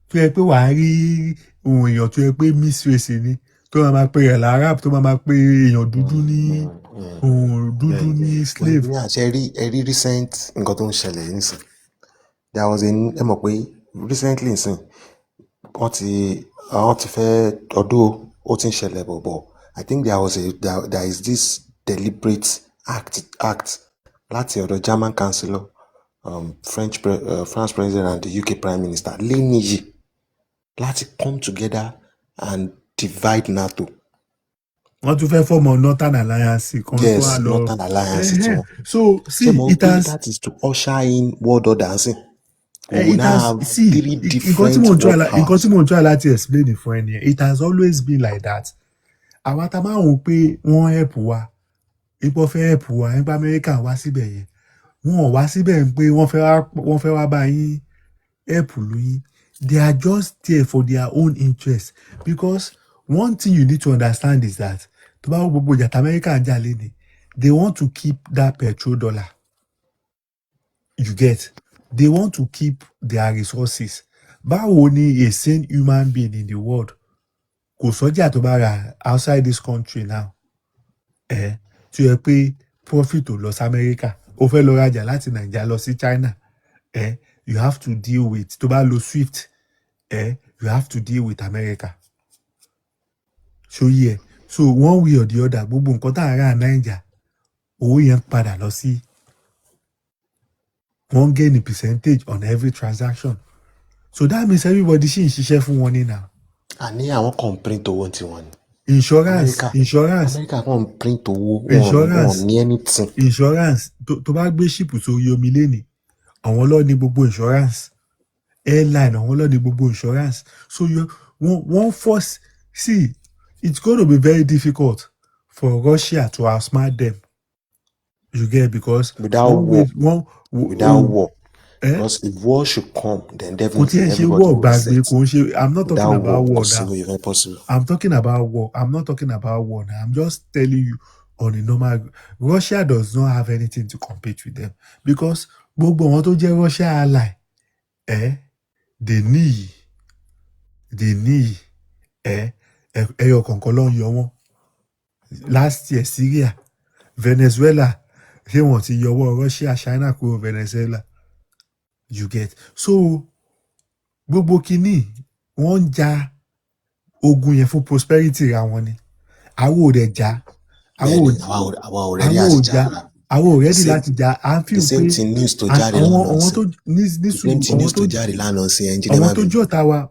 tó yẹ pé wàá rí ohun èèyàn tó yẹ pé mix race ni tó máa pe ẹ̀ l'arab tó máa pe èèyàn dúdú ní dúdú ní slave. ẹ rí recent nǹkan tó ń ṣẹlẹ̀ nísìn there was ẹ mọ̀ pé recently nísìn wọ́n ti fẹ́ ọdún ó ti ń ṣẹlẹ̀ bọ̀bọ̀ I think there is this deliberate act láti ọ̀dọ̀ German Chancellor France President and the UK Prime Minister lẹ́yìn yìí láti come together and divide NATO. Wọ́n tún fẹ́ fọ́ọ̀mù Northern Alliance kan tó wà lọ. Northern Alliance tí wọ́n. So see it has that is to usher in world order dancing. It has see nǹkan tí mo ń try láti explain fún ẹ nìyẹn it has always been like that. Àwa ta máa ń wò pé wọ́n help wa ipò fẹ́ help wa nípa Amẹ́ríkà wá síbẹ̀ yẹn wọn ò wá síbẹ̀ pé wọ́n fẹ́ wá bá yín help lóyún. They are just there for their own interest because one thing you need to understand is that tó bá wọ gbogbo ìjà tí Amẹ́ríkà ń jà lé ni they want to keep that petrodollar. You get? They want to keep their resources. Báwo ni a sane human being in the world kò sọ́jà tó bá ra outside this country now tó yẹ pé profit ò lọ sí Amẹ́ríkà ó fẹ́ lọ rajà láti Nàìjíríà lọ sí China you have to deal with tó bá lo Swift you have to deal with America. So one way or the other gbogbo nǹkan tá à ń rà Nàìjíríà owó yẹn padà lọ sí wọ́n gain a percentage on every transaction. So that means everybody ṣì ń ṣiṣẹ́ fún wọn ní now. Àní àwọn kan print owó tiwọn ni. Insurance America kan print owó wọn ní anything. Insurance tó bá gbé ship sórí omi lẹ́nìí àwọn ló ní gbogbo insurance airline àwọn ló ní gbogbo insurance so one force see it's going to be very difficult for Russia to outsmart them. You get because without war. Because if war should come, then definitely everybody will reset. I'm not talking about war now. Impossible. I'm talking about war. I'm not talking about war now. I'm just telling you on a normal. Russia does not have anything to compete with them because gbogbo wọn tó jẹ́ Russia ally, they need ẹyọ kọ̀ọ̀kan ló ń yọ wọ́n. Last year Syria, Venezuela, ṣé wọ́n ti yọwọ́ Russia, China kúrò Venezuela. You get so gbogbo kínní wọ́n ń ja ogun yẹn fún prosperity ra wọn ni àwọn ò dẹ̀ já àwọn ò rẹ́dí láti jà à ń fi pé àwọn tó ní sùúrù àwọn tó jọ́ ta wa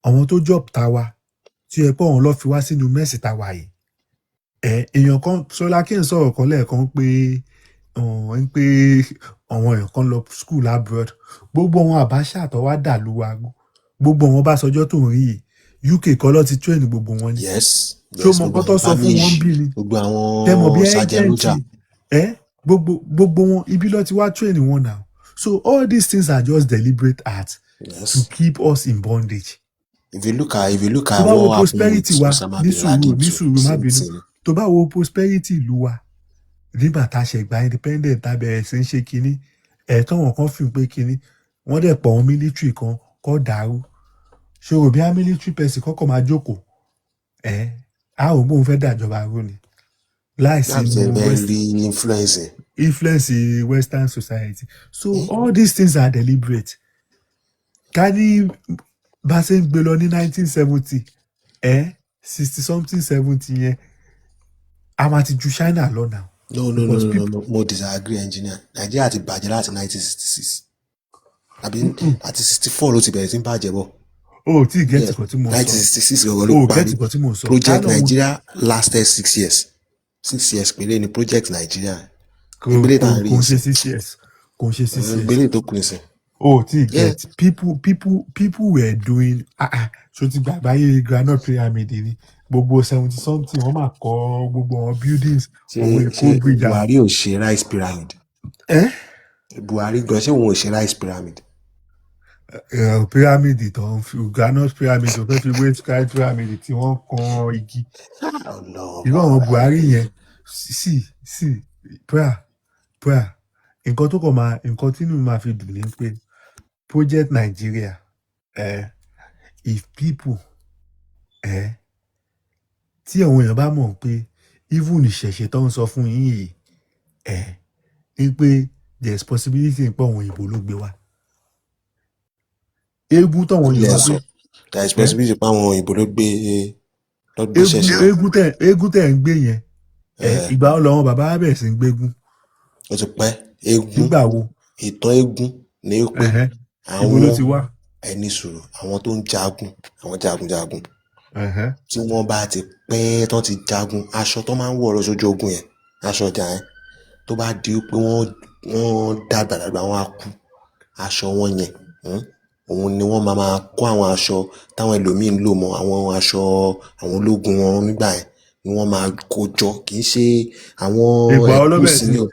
àwọn tó jọ́ ta wa tí ẹ pé òun lọ́ọ́ fi wá sínú mẹ́sì ta wa yìí èèyàn kan Ṣọlá kí n sọ̀rọ̀ kan lẹ́ẹ̀kan pé àwọn èèyàn kan lọ school abroad gbogbo wọn Abacha tó wá dà lú wa gbogbo wọn bá sọjọ́ tó ń rí yìí UK kọ́ ló ti train gbogbo wọn ni. Yes. ṣé o mọ nǹkan tó sọ fún wọn bí ni tẹ mọ̀ bí ẹjẹǹtì gbogbo wọn ibi ló ti wá train wọn now so all these things are just deliberate acts to keep us in bondage. If you look at tó bá wo what happened with prosperity wa Osama bin Laden ní sùúrù má bínú too, tó bá wo prosperity ìlú wa nígbà tá a ṣe gba independent tá a bẹ̀rẹ̀ sí ń ṣe kinní ẹ̀ẹ́tọ́ wọn kan fi pé kinní wọ́n dẹ̀ pọ̀ wọn military kan kọ́ dàrú ṣòro bí a military person kọ́kọ́ máa jókòó a ò gbóhùn fẹ́ dàjọba rú ni láìsí influence western society so all these things are deliberate ká ní bá ṣe ń gbé lọ ní 1970 60 something 70 yẹn a máa ti ju China lọ now. No, mo disagree engineer. Nàìjíríà ti bàjẹ́ láti 1966 àbí láti 64 ló ti bẹ̀rẹ̀ sí ń bàjẹ́ bọ̀. O tí gẹ́tì kan tí mo sọ 1966 gọ̀gọ̀ ló parí project Nigeria lasted 6 years 6 years péré ni project Nigeria. kò ń ṣe 6 years kò ń ṣe 6 years. ìgbélé tó kù nísìn. O tí get people were doing so ti gbàgbáyé groundnut pyramid ni gbogbo 70 something wọ́n máa kọ́ gbogbo àwọn buildings àwọn Èkó bridge. Buhari ò ṣe rice pyramid. Buhari gan ṣé òun ò ṣe rice pyramid. Pyramid tó ń fi groundnut pyramid tó fẹ́ fi wé sky pyramid tí wọ́n kan igi. irú àwọn Buhari yẹn sí prayer nǹkan tó kọ̀ máa nǹkan tí inú mi máa fi dùn ní pé project Nigeria if people tí àwọn èèyàn bá mọ̀ pé even ìṣẹ̀ṣe tó ń sọ fún yín yìí ní pé there is possibility pé àwọn òyìnbó ló gbé wá. Eégún táwọn Yorùbá gbé. there is possibility pé àwọn òyìnbó ló gbé ṣẹ̀ṣẹ̀. Eégún tẹ̀ ń gbé yẹn ìgbà wo làwọn bàbá bẹ̀rẹ̀ sí ń gbégún. Ó ti pẹ́ eégún nígbà wo. ìtàn eégún ni ó pé àwọn ẹni sùúrù àwọn tó ń jagun àwọn jagunjagun tí wọ́n bá ti pẹ́ tán ti jagun aṣọ tó máa ń wọ̀ lọ sójú ogun yẹn aṣọ ọjà yẹn tó bá di pé wọ́n dàgbàdàgbà wọn á kú aṣọ wọn yẹn òun ni wọ́n máa kó àwọn aṣọ táwọn ẹlòmíín lò mọ́ àwọn aṣọ àwọn ológun wọn nígbà yẹn ni wọ́n máa kó jọ kì í ṣe àwọn ẹ̀kú sí ni o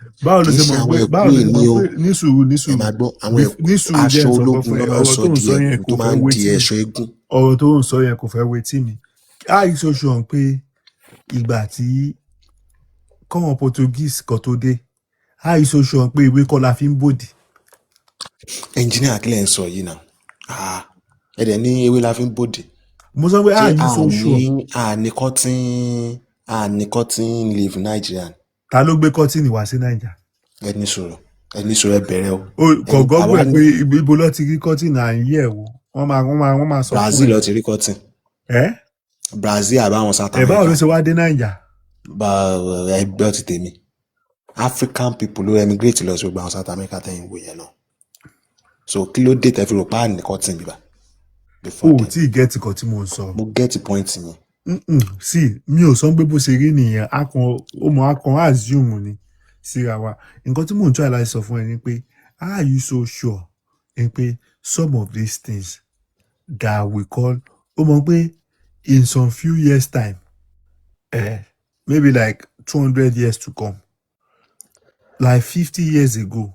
kì í ṣe àwọn ẹ̀kú ìní o ní sùúrù ẹ máa gbọ́ àwọn aṣọ ológun ló máa ń sọ di ẹ̀kú tó máa ń di ẹ̀ṣọ́ eégún. ọ̀rọ̀ tó ń sọ yẹn kò fẹ́ wetí mi àìsàn ṣùgbọ́n pé ìgbà tí kọ́wọn Portuguese kan tó dé àìsàn ṣùgbọ́n pé ìwé kọ́ la fi ń bòdì. ẹnjìníà kílẹ̀ ń sọ yìí náà ẹ̀dẹ̀ ní ewé la fi ń bòdì. mo sọ pé àìsàn ṣùgbọ́n. àní cotton leaf Nigerian. ta ló gbé cotton wá sí Naija. ẹni sọ̀rọ̀ ẹ bẹ̀rẹ̀ o. kọ̀gọ́ gbẹ̀ pé ibo ló ti rí cotton à ń yẹ̀ wò wọ́n máa sọ fún ẹ. Brazil ló ti rí cotton. Brazil àbáwọn South America. báwo ló ṣe wá dé Naija. ẹgbẹ́ ti tèmi African people ló emigrate lọ sí gbogbo àwọn South America tẹ̀yìn wò yẹn náà so kí ló dé tẹ́fì rò pa àní cotton bíbá. o tí ì gẹ́tì kan tí mo ń sọ. mo gẹ́tì point yẹn. sí mi ò sọ pé bó ṣe rí nìyẹn akàn assume ni síra wa nǹkan tí mò ń try láti sọ fún ẹ ni pé are you so sure ni pé some of these things that we call ó mọ̀ pé in some few years time maybe like 200 years to come like 50 years ago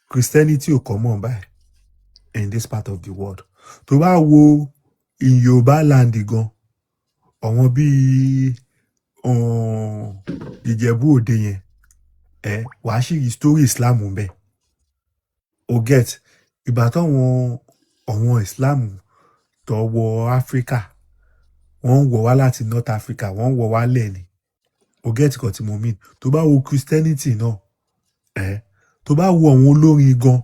Christianity ò common by in this part of the world tó bá wo in Yorùbá land gan àwọn bíi Ìjẹ̀bú Òde yẹn wàá ṣì story Islam ń bẹ o get ìgbà táwọn Islam tó wọ Africa wọ́n wọ̀ wá láti North Africa wọ́n wọ̀ wá lẹ̀ ni o get kan tí mo mean tó bá wo Christianity náà tó bá wo àwọn olórin gan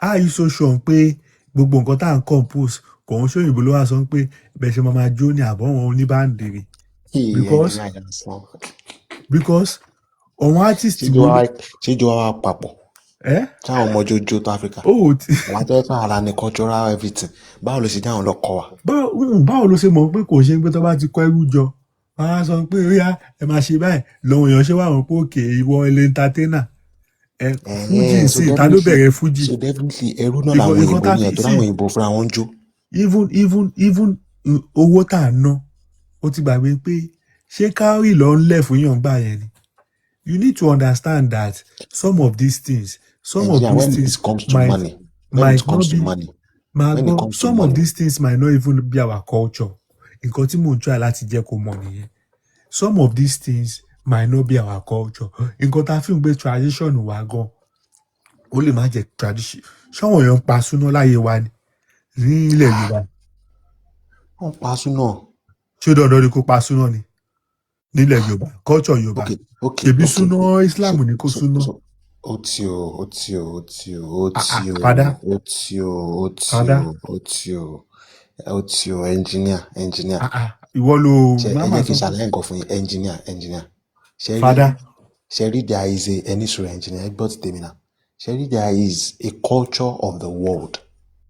àyè so sure pé gbogbo nǹkan tá à ń compose kò ń ṣòyìnbó ló wá sọ pé bẹ́ẹ̀ ṣe máa jó ní àbọ̀ wọn oníbàndèrè because àwọn artist ṣéjọ wa papọ̀ táwọn ọmọ jojo tó Africa àwọn tó fẹ́ ara ní cultural everything báwo ló ṣe jẹ́ àwọn lọ́kọ̀ wa. báwo ló ṣe mọ̀ pé kò ṣe pé tó bá ti kọ́ ẹrú jọ wọ́n á sọ pé ó yá ẹ máa ṣe báyìí lọ́wọ́ èèyàn ṣe wà wọ́n pé òkè ìwọ ilé entertainer fújì sí ta ló bẹ̀rẹ̀ fújì. so definitely ẹrú náà làwọn òyìnbó yẹn tó láwọn òyìnbó fúnra wọn jó. even owó tá a ná ó ti gbàgbé pé ṣé cowry ló ń lẹ̀ fún yàn gbà yẹn ni. You need to understand that some of these things Engineer, when it comes to might money, when it comes to money, when it comes to some of money, these things might not even be our culture. Nǹkan tí mò ń try láti jẹ́ kó mọ̀ nìyẹn. Some of these things might not be our culture. Nǹkan tá a fi ń gbé tradition wa gan ó lè má jẹ́ tradition. Ṣáwọn èèyàn ń pa súná láyé wa ni ní ilẹ̀ Yorùbá. wọ́n pa súná. Ṣé dandan ni kó pa súná ni nílẹ̀ Yorùbá culture Yorùbá? Ṣèbí súná Islam ní kó súná. Ó tí o engineer. Ìwọ ló ẹ jẹ́ kí n ṣàlàyé nǹkan fún yín engineer. Ṣẹ́rí there is a engineer gbọ́ ti tèmi náà. Ṣẹ́rí there is a culture of the world.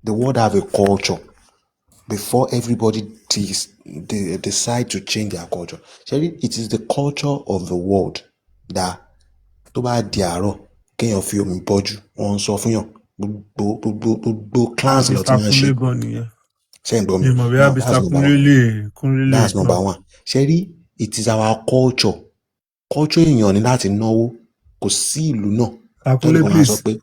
The world have a culture before everybody decide to change their culture. Ṣẹ́rí it is the culture of the world that tó bá di àárọ̀ kéèyàn fi omi bọ́jú wọ́n ń sọ fún yàn gbogbo clans lọ ti máa ń ṣe. Ṣé ń gbọ́ mi? That's number one. Ṣẹ́rí it is our culture. Culture èèyàn ní láti náwó kò sí ìlú náà. Takule,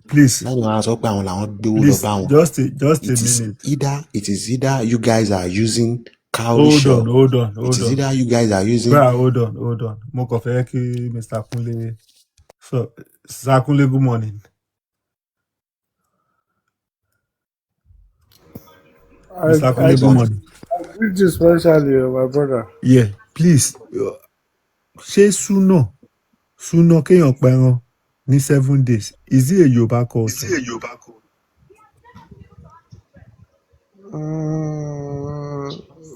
please. Láti máa sọ pé àwọn làwọn gbéwó lọ bá wọn. Just a minute. It is either you guys are using cowrie shell. Hold on. It is either you guys are using. Hold on. Mo kàn fẹ́ kí Mr. Kunle. So, Sir Kunle, good morning. Mr. Kunle, good morning. I greet you especially, my brother. Yeah, please. Ṣé súná kéèyàn pẹran ní 7 days? Is it a Yoruba culture?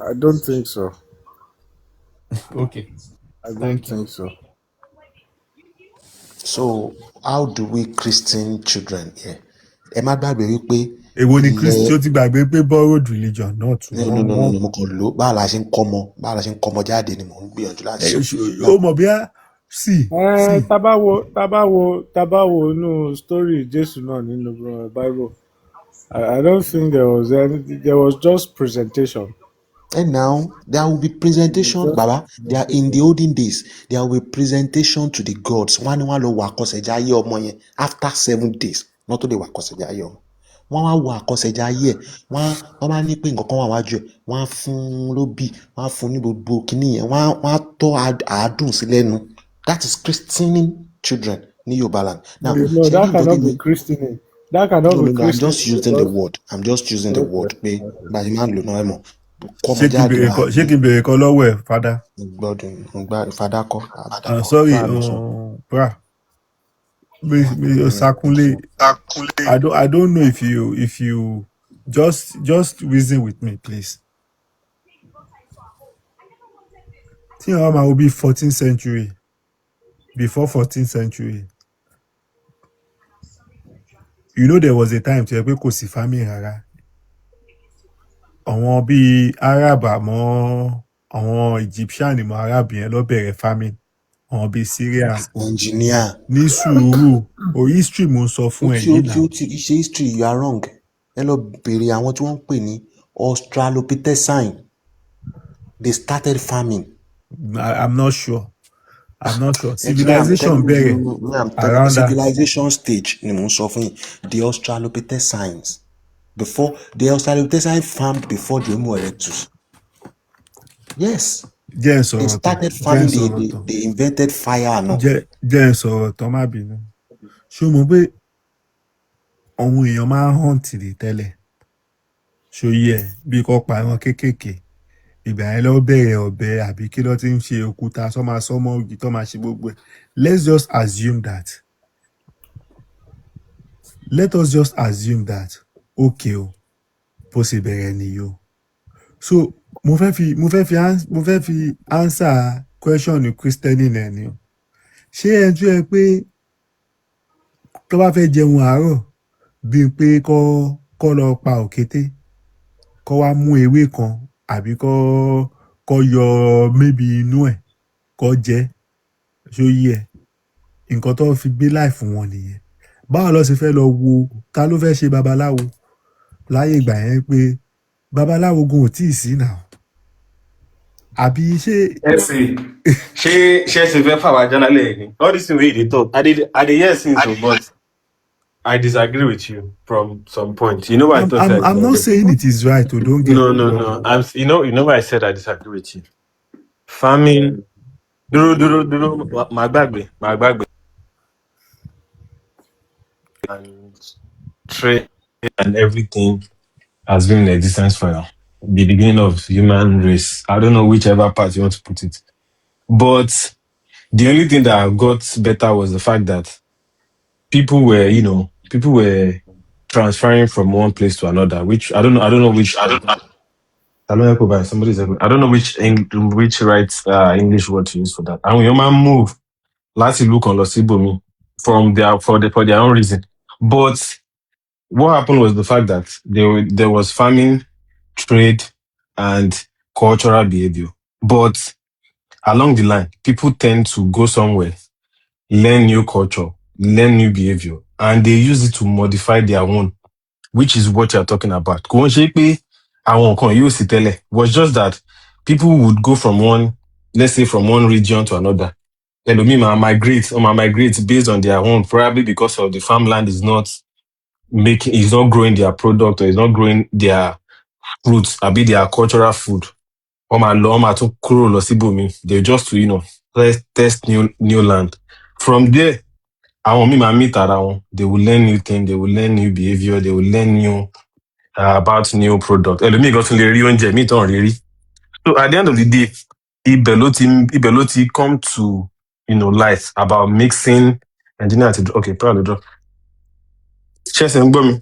I don't think so. Okay. I don't think so. So, how do we Christian children here? Ẹ má gbàgbé wípé. Èwo ni Christian tí ó ti gbàgbé pé borrowed religion náà tún. No, mo kàn lò báwo la ṣe ń kọ́mọ jáde ni mò ń gbìyànjú láti ṣe. Ó mọ̀ bí a sì. Tabawo inú story Jésù náà nínú Bible. I don't think there was just presentation. And now there will be presentation, Baba. They are in the olden days. There will be presentation to the gods. Wọ́n lọ wà àkọsẹ̀jáyé ọmọ yẹn after 7 days. Not to the wà àkọsẹ̀jáyé ọmọ. Wọ́n wá wà àkọsẹ̀jáyé ẹ̀. Wọ́n bá ní pé nǹkan kan wà wájú ẹ̀. Wọ́n á fún lóbì. Wọ́n á fún ní gbogbo kìíní yẹn. Wọ́n á tọ́ àádùn sí lẹ́nu. That is christening children ní Yorùbá land. Now, no, that cannot be christening. That cannot be christening. I'm just using the word. Pé báyìí máa ń lò náà ẹ̀ mọ̀. Ṣé kí n bèrè kan lọ́wọ́ ẹ̀, Fada? Fada kọ́. Sorry, bra. Sakunle, I don't know if you just reason with me, please. Tí àwọn máa wo bí 14th century, before 14th century, you know there was a time tí ẹ pé kò sí famine rárá. Àwọn bíi Arab àmọ́ àwọn Egyptian mọ́ Arab yẹn ló bẹ̀rẹ̀ famine. Àwọn bíi Syria. Engineer. Ní sùúrù o history mo ń sọ fún ẹ yìí náà. Ó ti ṣe history, you are wrong. Ẹ lọ bèrè àwọn tí wọ́n ń pè ní Australopithecine. They started famine. I'm not sure. Civilization bẹ̀rẹ̀ around that. Civilization stage ni mo ń sọ fún yín. The Australopithecines. Before the Australopithecines farmed before the Homo erectus. Yes. They started farming. They invented fire. No. Jẹ́ sọ̀rọ̀ tán má bínú. Ṣé o mọ̀ pé àwọn èèyàn máa ń hunt ní tẹ́lẹ̀? Ṣó yẹ bí kò pa ẹran kéékèèké. Ìgbà yẹn ló bẹ̀rẹ̀ ọ̀bẹ àbí kí ló ti ń ṣe òkúta sọ́mọ ògì tó máa ṣe gbogbo ẹ̀. Let us just assume that okay o bó ṣe bẹ̀rẹ̀ nìyí o. So mo fẹ́ fi answer question ní Christian náà ni o. Ṣé ẹ tún ẹ pé tó bá fẹ́ jẹun àárọ̀ bíi pé kó lọ pa òkété kó wá mú ewé kan àbí kó yọ maybe inú ẹ̀ kó jẹ ṣó yí ẹ nǹkan tó fi gbé life wọn nìyẹn. Báwo ló ṣe fẹ́ lọ wo ta ló fẹ́ ṣe babaláwo láyé ìgbà yẹn pé babaláwo gan ò tíì sí náà. àbí ṣé Ṣé fẹ́ fà wá jálálẹ̀ ni? All this thing wey you dey talk, I dey hear since o, but I disagree with you from some point. You know why I thought I I'm not disagree? saying it is right, or don't get No, me no, wrong. no. You know why I said I disagree with you. Farming, dúró, màá gbàgbé, and trade and everything has been in existence for the beginning of human race. I don't know whichever part you want to put it, but the only thing that got better was the fact that people were transferring from one place to another, which I don't know which. Somebody's. I don't know which right English word to use for that. And when your man move, láti ìlú kan lọ sí ibòmíì from for their own reason. But what happened was the fact that there was farming, trade, and cultural behavior. But along the line, people tend to go somewhere, learn new culture, learn new behavior, and they use it to modify their own, which is what you're talking about. Kò ń ṣe pé àwọn nǹkan yóò sì tẹ́lẹ̀. Was just that people would go from let's say from one region to another. Ẹlòmíì máa migrate based on their own, probably because of the farmland is not growing their product, or is not growing their fruits, àbí their cultural food. Wọ́n máa tún kúrò lọ síbòmíì. They just to, test new land. From there, àwọn míì máa meet ara wọn. They will learn new things, they will learn new behavior, they will learn new about new product. Ẹlòmíì gan tún lè rí oúnjẹ míì tán rí rí. So at the end of the day, ibẹ̀ ló ti come to, light about mixing engineer àti okay, probably drop. Ṣẹ́ṣẹ̀ ń gbọ́ mi?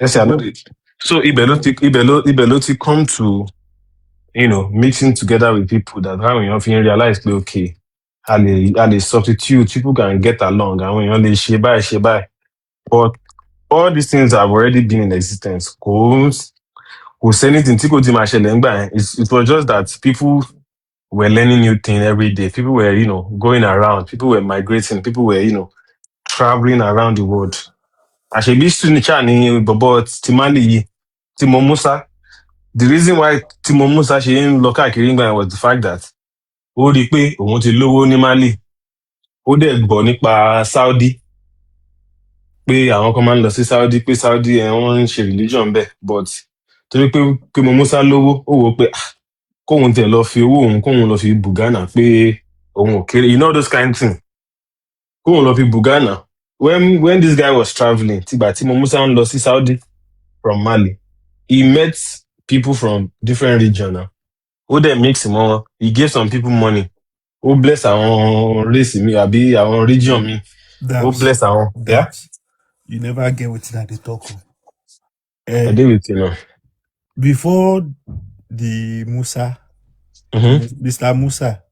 Ṣẹ́ṣẹ̀ àná. So ibẹ̀ ló ti come to, mixing together with people that àwọn èèyàn fi ń realize pé okay, a lè substitute, people can get along, àwọn èèyàn lè ṣe báyìí. But all these things have already been in existence. Kò sẹ́nìtìn tí kò ti máa ṣẹlẹ̀ ńgbà yẹn. It was just that people were learning new things every day. People were, going around. People were migrating. People were, traveling around the world. Àṣebí Sunita ni bọ̀bọ̀ Timali yìí, Timo Musa. The reason why Timo Musa ṣe ń lọ káàkiri ńgbà yẹn was the fact that ó rí i pé òun ti lówó ní Mali. Ó dẹ̀ gbọ́ nípa Saudi, pé àwọn kan máa ń lọ sí Saudi, pé Saudi wọ́n ń ṣe religion bẹ́ẹ̀, but torí pé mo Musa lówó, ó wò ó pé kóun tẹ̀ lọ fi owó òun, kóun lọ fi bùgánà, pé òun ò kéré, those kind of thing. Kóun lọ fi bùgánà. When this guy was traveling, tìgbà tí mo Musa ń lọ sí Saudi from Mali, he met people from different regions now. Ó dẹ̀ mix mọ́ wọn. He gave some people money. Ó bless àwọn race mi àbí àwọn region mi. Ó bless àwọn. Yeah? You never get wetin I dey talk o. I dey with you now. Before the Musa, Mr. Musa.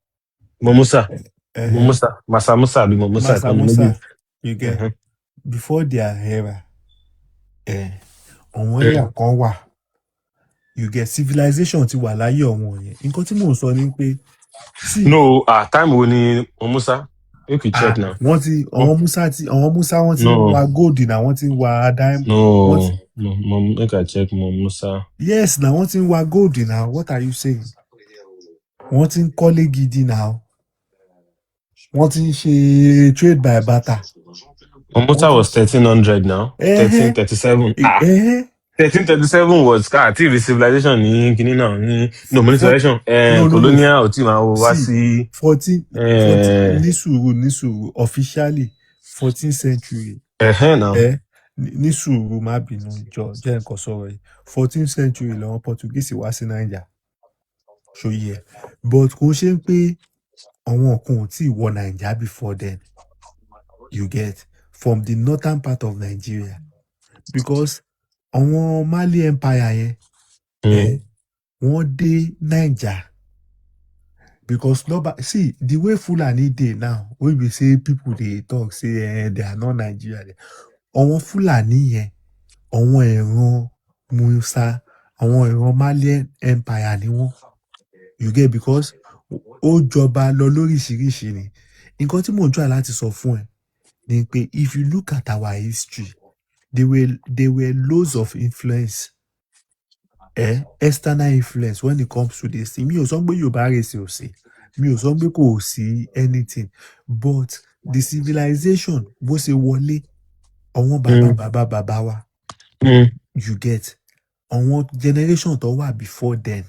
Masa Musa, àbí Musa. Masa Musa, you get. Before their era, àwọn era kan wà. You get civilization ti wà láyé ọ̀wọ̀n yẹn. Nǹkan tí mò ń sọ ni pé. No, time wo ni Musa? You can check now. Àwọn Musa wọ́n ti ń wa gold na wọ́n ti ń wa diamond. No, make I check Musa. Yes, na wọ́n ti ń wa gold na. What are you saying? Wọ́n ti ń kọ́lé gidi na. Wọ́n ti ń ṣe trade by barter. Musa was 1300 now. 1337. 1337 was the civilization ní kíní náà ní civilization colonial ò tí máa wá sí 14 ní sùúrù officially 14th century. Now. Ní sùúrù má bínú jẹ́ nǹkan sọ̀rọ̀ yìí 14th century làwọn Portuguese wá sí Naija ṣòye but kò ṣe pé àwọn kan ò tí ì wọ Naija before then, you get, from the northern part of Nigeria, because àwọn Mali Empire yẹn wọ́n dé Naija because see the way Fulani dey now, wey be say people dey talk say they are not Nigeria. Àwọn Fulani yẹn, àwọn ìran Musa, àwọn ìran Mali Empire ni wọ́n, you get, because ó jọba lọ lóríṣiríṣi ni. Nǹkan tí mò ń try láti sọ fún ẹ ni pé if you look at our history, there were loads of influence external influence when it comes to this thing mi ò sọ pé Yorùbá race ò sí mi ò sọ pé kò sí anything but the civilization bó ṣe wọlé àwọn bàbá wa you get àwọn generation tó wà before then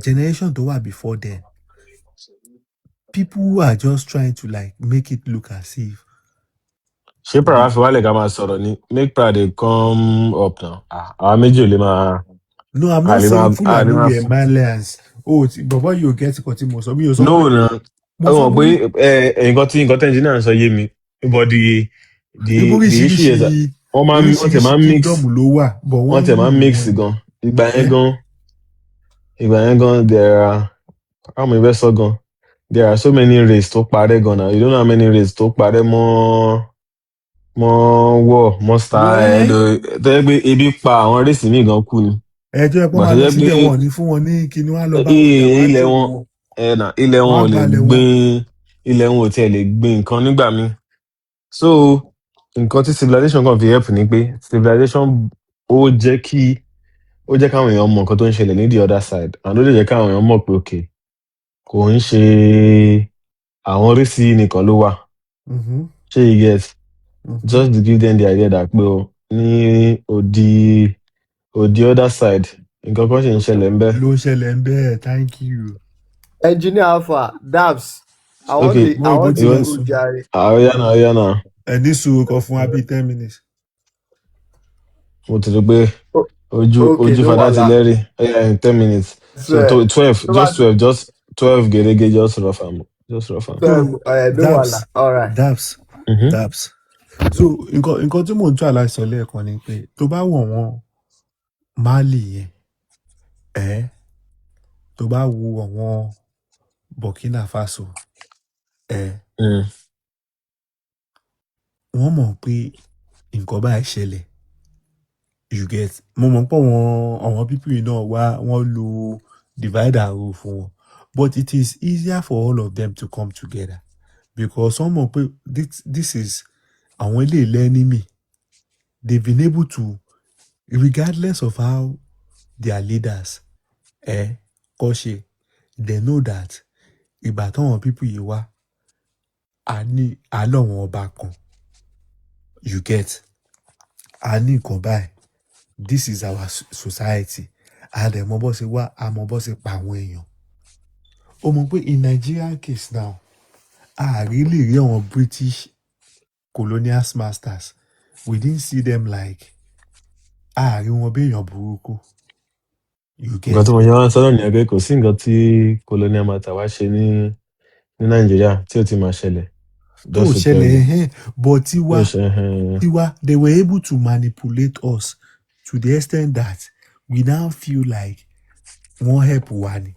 generation tó wà before then people who are just trying to like make it look as if ṣé Prada fi wálẹ̀ ká máa sọ̀rọ̀ ni make Prada come up now àwa méjì ò lè máa. no I'm not saying Fulani were Malians bàbá yóò get nǹkan tí mo sọ mi ò sọ pé no ẹ mọ̀ pé nǹkan tí engineer sọ yé mi but the issue is that wọ́n tẹ̀ máa ń mix wọ́n tẹ̀ máa ń mix gan ìgbà yẹn gan there are how many bẹ́ẹ̀ sọ gan there are so many races tó parẹ́ gan na you don't know how many races tó parẹ́ mọ́ star tó yẹ pé ebi pa àwọn race míì gan kú ni. ẹjọ́ ẹ̀pọ́n máa lọ síbẹ̀ wọ́n ní fún wọn ní kíní wọn lọ bá wọn jà wọ́n ilẹ̀ wọn ò lè gbìn ilẹ̀ wọn ò tiẹ̀ lè gbìn nǹkan nígbà míì so nǹkan tí civilization kan fi help ni pé civilization ó jẹ́ káwọn èèyàn mọ nǹkan tó ń ṣẹlẹ̀ ní the other side and ó lè jẹ́ káwọn èèyàn mọ̀ pé okay kò ń ṣe àwọn oríṣi nìkan ló wà ṣé you get just to give them the idea that pé o ní the other side nǹkan kan ṣe ń ṣẹlẹ̀ ń bẹ̀. ló ṣẹlẹ̀ ń bẹ̀ thank you. Engineer Alpha Dabs I want to go jare. Ọ̀yá náà. ẹ ní sùúrù kan fún wa bíi 10 minutes. mo ti rí pé ojú fada ti lẹ́rì in 10 minutes so 12 just 12 gẹ́gẹ́ just rough am. Dabs so nǹkan tí mò ń try láti sọ lẹ́ẹ̀kan ni pé tó bá wọ̀ wọ́n Mali yẹn tó bá wo àwọn Burkina Faso wọ́n mọ̀ pé nǹkan báyìí ṣẹlẹ̀ you get mo mọ̀ pé àwọn people yìí náà wọ́n lo divide and rule fún wọn but it is easier for all of them to come together because wọ́n mọ̀ pé this is àwọn ilé ilẹ̀ enemy they've been able to regardless of how their leaders kọ́ ṣe they know that ìgbà táwọn people yìí wá àlọ́ wọn ọba kan you get a ní nǹkan báyìí this is our society àdèmọ́ bó ṣe wá àmọ́ bó ṣe pa àwọn èèyàn ó mọ̀ pé in Nigerian case now a really rí àwọn British colonial masters we didn't see them like a rí wọn bí èèyàn burúkú you get. nǹkan tí mo yẹ wá sọ́dọ̀ nìyẹn pé kò sí nǹkan tí colonial master wá ṣe ní Nàìjíríà tí ó ti máa ṣẹlẹ̀. tó ṣẹlẹ̀ but tiwa they were able to manipulate us to the extent that we now feel like wọ́n help wa ni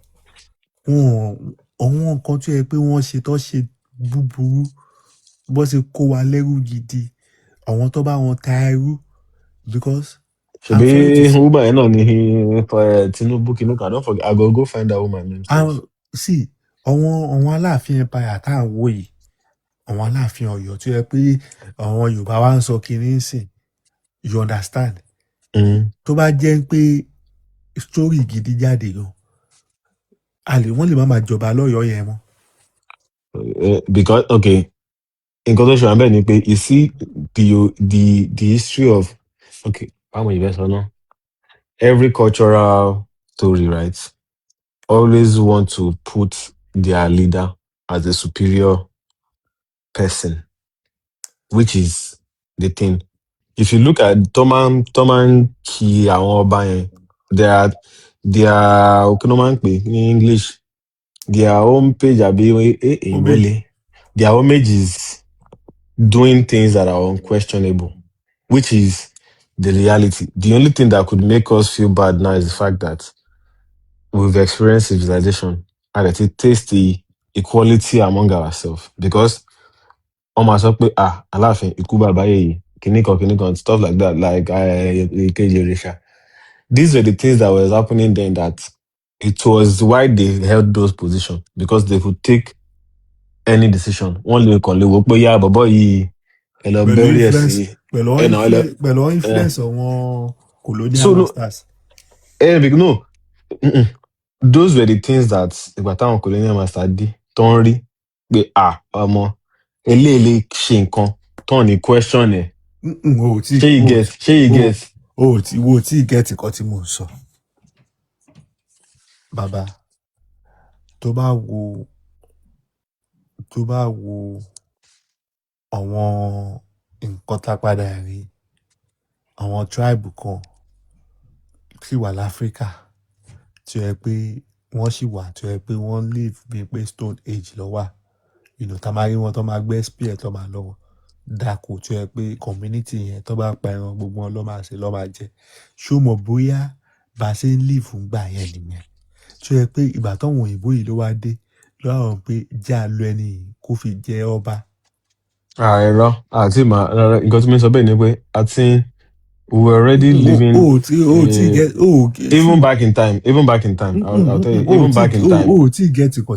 àwọn nǹkan tó yẹ pé wọ́n ṣe tó ṣe búburú bó ṣe kó wa lẹ́rú gidi àwọn tó bá wọn ta ẹrú because. ṣebí woman yẹn náà ni Tinubu kìnnìkan I don't forget I go find that woman name. see àwọn Aláàfin empire tá à ń wò yìí àwọn Aláàfin Ọ̀yọ́ tó yẹ pé àwọn Yorùbá wa ń sọ kiri ń sìn you understand. tó bá jẹ́ pé story gidi jáde gan wọ́n lè má máa jọba lọ́yọ̀ọ́ yẹn mọ́. because okay nǹkan tó ṣe wà bẹ́ẹ̀ ni pé you see the history of okay báwo ìbẹ́ sọ náà every cultural story right always want to put their leader as a superior person which is the thing if you look at Toman kí àwọn ọba yẹn their okinoman pè ní English their home page àbí ìbẹ̀lẹ̀ their homage is doing things that are unquestionable which is the reality. The only thing that could make us feel bad now is the fact that we've experienced civilization and that it tastes the equality among ourselves because ọmọ sọ pé Aláàfin ikú bàbá yèyí kìnnìkan stuff like that like ìkejì òrìṣà. These were the things that was happening then that it was why they held those positions because they could take any decision. Wọ́n lè kàn lè wò pé bàbá yìí ẹ lọ bẹ́rí ẹ̀ sí pẹ̀lú influence àwọn colonial So no, masters. no. Mm-mm. Those were the things that ìgbà táwọn colonial master dé tó ń rí pé ọmọ eléyìí ṣe nǹkan tó ní question ẹ̀. Ṣé you get? Ṣé you get? wo tí get nǹkan tí mò ń sọ. Bàbá tó bá wo àwọn nǹkan tá a padà rí àwọn tribe kan sì wà láfíríkà tí ó yẹ pé wọ́n sì wà tí ó yẹ pé wọ́n live bíi pé stone age ló wà tá máa rí wọn tó máa gbé spear tó máa lọ dáko tí ó yẹ pé community yẹn tó bá pa ẹran gbogbo wọn ló máa ṣe ló máa jẹ ṣó mọ̀ bóyá bá a ṣe ń live ńgbà yẹn nìyẹn tí ó yẹ pé ìgbà táwọn òyìnbó yìí ló wá dé lọ́rùn pé já lọ ẹni yìí kó fi jẹ ọba. Ẹ̀rọ àti nǹkan tí mo sọ bẹ́ẹ̀ ni pé we were already living even back in time. I'll tell you, even back in time.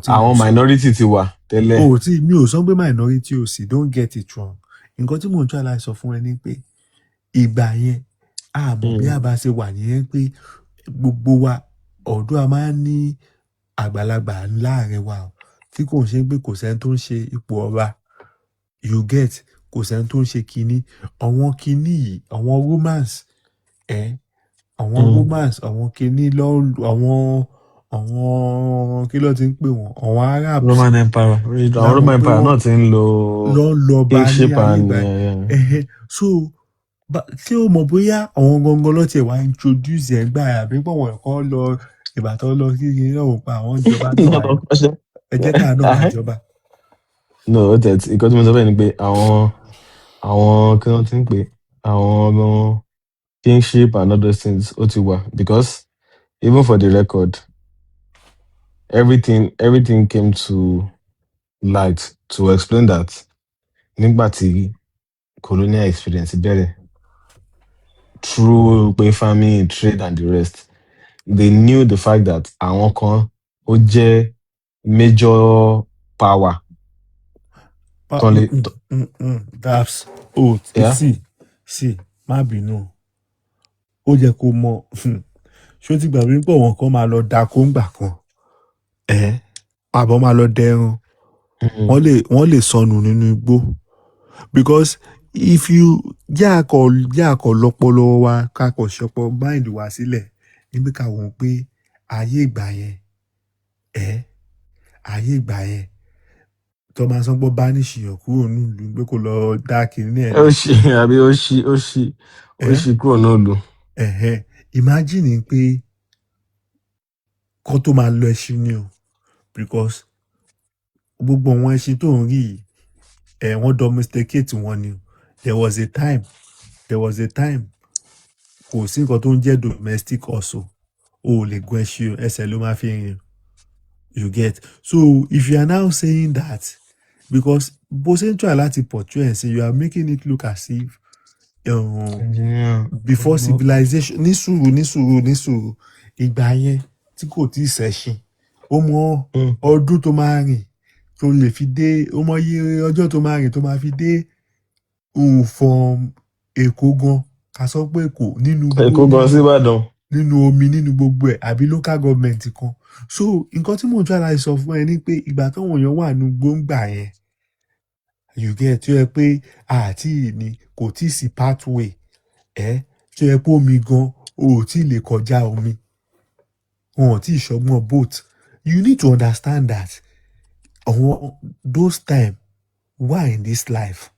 Àwọn minority ti wà tẹ́lẹ̀. Mi ò sọ pé minority ò sí, don't get it wrong. Nǹkan tí mò ń try láti sọ fún ẹ ni pé ìgbà yẹn àmọ́ bí a bá ṣe wà nìyẹn pé gbogbo wa ọ̀dọ́ a máa ń ní àgbàlagbà láàrin wa tí kò ṣe pé kò sẹ́ni tó ń ṣe ipò ọba. You get, kò sẹ́ni tó ń ṣe kinní àwọn kinní yìí àwọn romance àwọn kinní àwọn kí ló ti ń pè wọ́n àwọn Arabs. Roman Empire àwọn Roman Empire náà ti ń lo kingship and so ṣé o mọ̀ bóyá àwọn gangan ló tiẹ̀ wá introduce ẹ̀ gbà àbí pọ̀ wọ́n kọ́ lọ ìbátan lọ kí ni náà pa àwọn ìjọba náà ẹ jẹ́ ká náà máa jọba. No, nǹkan tí mo sọ bẹ́ẹ̀ ni pé àwọn kí wọ́n ti ń pè àwọn kingship and other things ó ti wà because even for the record everything came to light to explain that nígbà tí colonial experience bẹ̀rẹ̀ through pé farming trade and the rest they knew the fact that àwọn kan ó jẹ́ major power. That's see má bínú ó jẹ́ kó mọ̀ ṣó ti gbàgbé pé wọn kan máa lọ dáko ńgbà kan àbọ̀ máa lọ dẹran wọ́n lè sọnù nínú igbó because if you jẹ́ àkọ́ lọ́pọ̀lọ́ wa kakọ̀ ṣọpọ̀ mind wa sílẹ̀ níbi ká wọ́n pé ayé ìgbà yẹn tó máa sọ pé báníṣì yàn kúrò nílùú pé kò lọ dá kiri ẹ̀. ó ṣì kúrò nílùú. Imagine pé kó tó máa lọ ẹṣin ni o because gbogbo àwọn ẹṣin tó ń rí yìí wọ́n domesticate wọn ni o there was a time kò sí nǹkan tó ń jẹ́ domestic also o ò lè gun ẹṣin ẹsẹ̀ ló máa fi rìn you get so if you are now saying that because bó ṣe ń try láti portray ẹ̀ say you are making it look as if before civilization ní sùúrù ìgbà yẹn tí kò tí ì ṣẹ̀ṣin ó mọ ọdún tó máa rìn tó lè fi dé ó mọ iye ọjọ́ tó máa rìn tó máa fi dé from Èkó gan ká sọ pé Èkó nínú Èkó gan sí Ìbàdàn nínú omi nínú gbogbo ẹ̀ àbí local government kan so nǹkan tí mò ń try láti sọ fún ẹ ni pé ìgbà táwọn èèyàn wà nínú gbóngbà yẹn you get tí ó yẹ pé àti ní kò tí ì sí pathway tí ó yẹ pé omi gan ò tí ì lè kọjá omi wọn ò tí ì ṣọgbọ́n boat you need to understand that those time wà in this life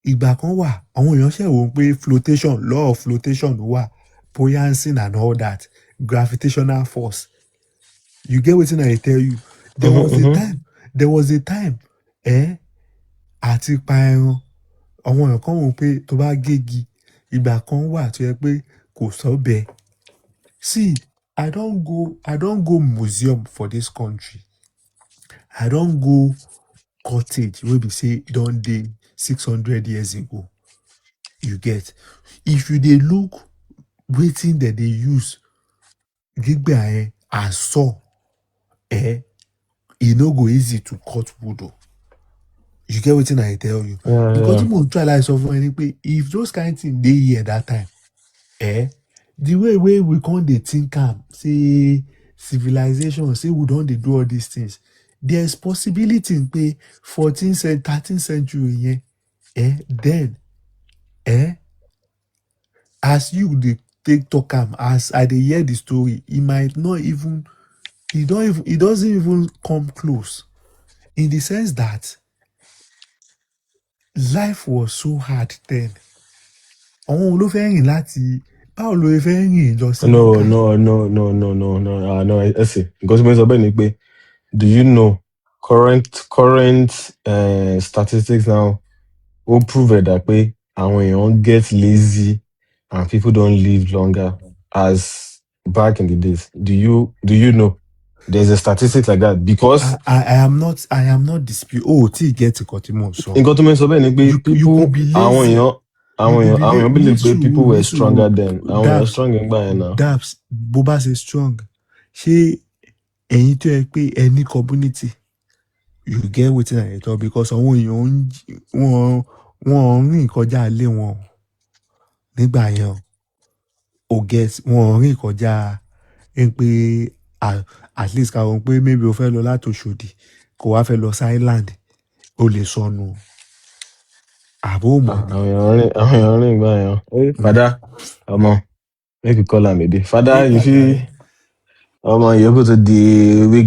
ìgbà kan wà àwọn èèyàn ṣe wò ó pé flotation law of flotation wà buoyancy and all that gravitational force you get wetin I tell you there was a time àti pa ẹran àwọn èèyàn kan wò ó pé tó bá gégi ìgbà kan wà tó yẹ pé kò sọ́bẹ̀ see I don go museum for this country I don go cottage wey be say don dey 600 years ago you get if you dey look wetin dem dey use gbígbà as saw e no go easy to cut wood o you get wetin I tell you because mo try like sọ fún ẹ ni pé if those kind thing dey here that time The way we can't dey think am say civilization say we don dey do all these things, there's possibility pé 14th 13th century yẹn then as you dey take talk am, as I dey hear the story, e might not even e doesn't even come close, in the sense that life was so hard then. Àwọn wo ló fẹ́ rìn láti báwo ló fẹ́ rìn lọ sí No, Mẹ́kà? no. Ẹ sì, nǹkan tí mo sọ bẹ́ẹ̀ ni pé, do you know current statistics now ó prove that pé àwọn èèyàn get lazy and people don't live longer as back in the days. Do you know? There's a statistic like that because I am not dispute. Oh, tí get nǹkan tí mo sọ. nǹkan tó mẹ́ sọ bẹ́ẹ̀ ni pé people àwọn èèyàn believe pé people were stronger then. Àwọn èèyàn strong nígbà yẹn náà. Dabs bó bá ṣe strong, ṣé ẹ̀yin tó yẹ pé any community you get wetin I dey talk, because àwọn èèyàn wọ́n rìn kọjá ilé wọn nígbà yẹn o get wọ́n rìn kọjá pé at least ká wọn pé maybe o fẹ́ lọ láti Òṣòdì kó wá fẹ́ lọ sí island o lè sọnù àbó mọ̀ ni. Àwọn èèyàn rìn nígbà yẹn. Father ọmọ make you call am a day. Father you fit ọmọ ìyókù tó di week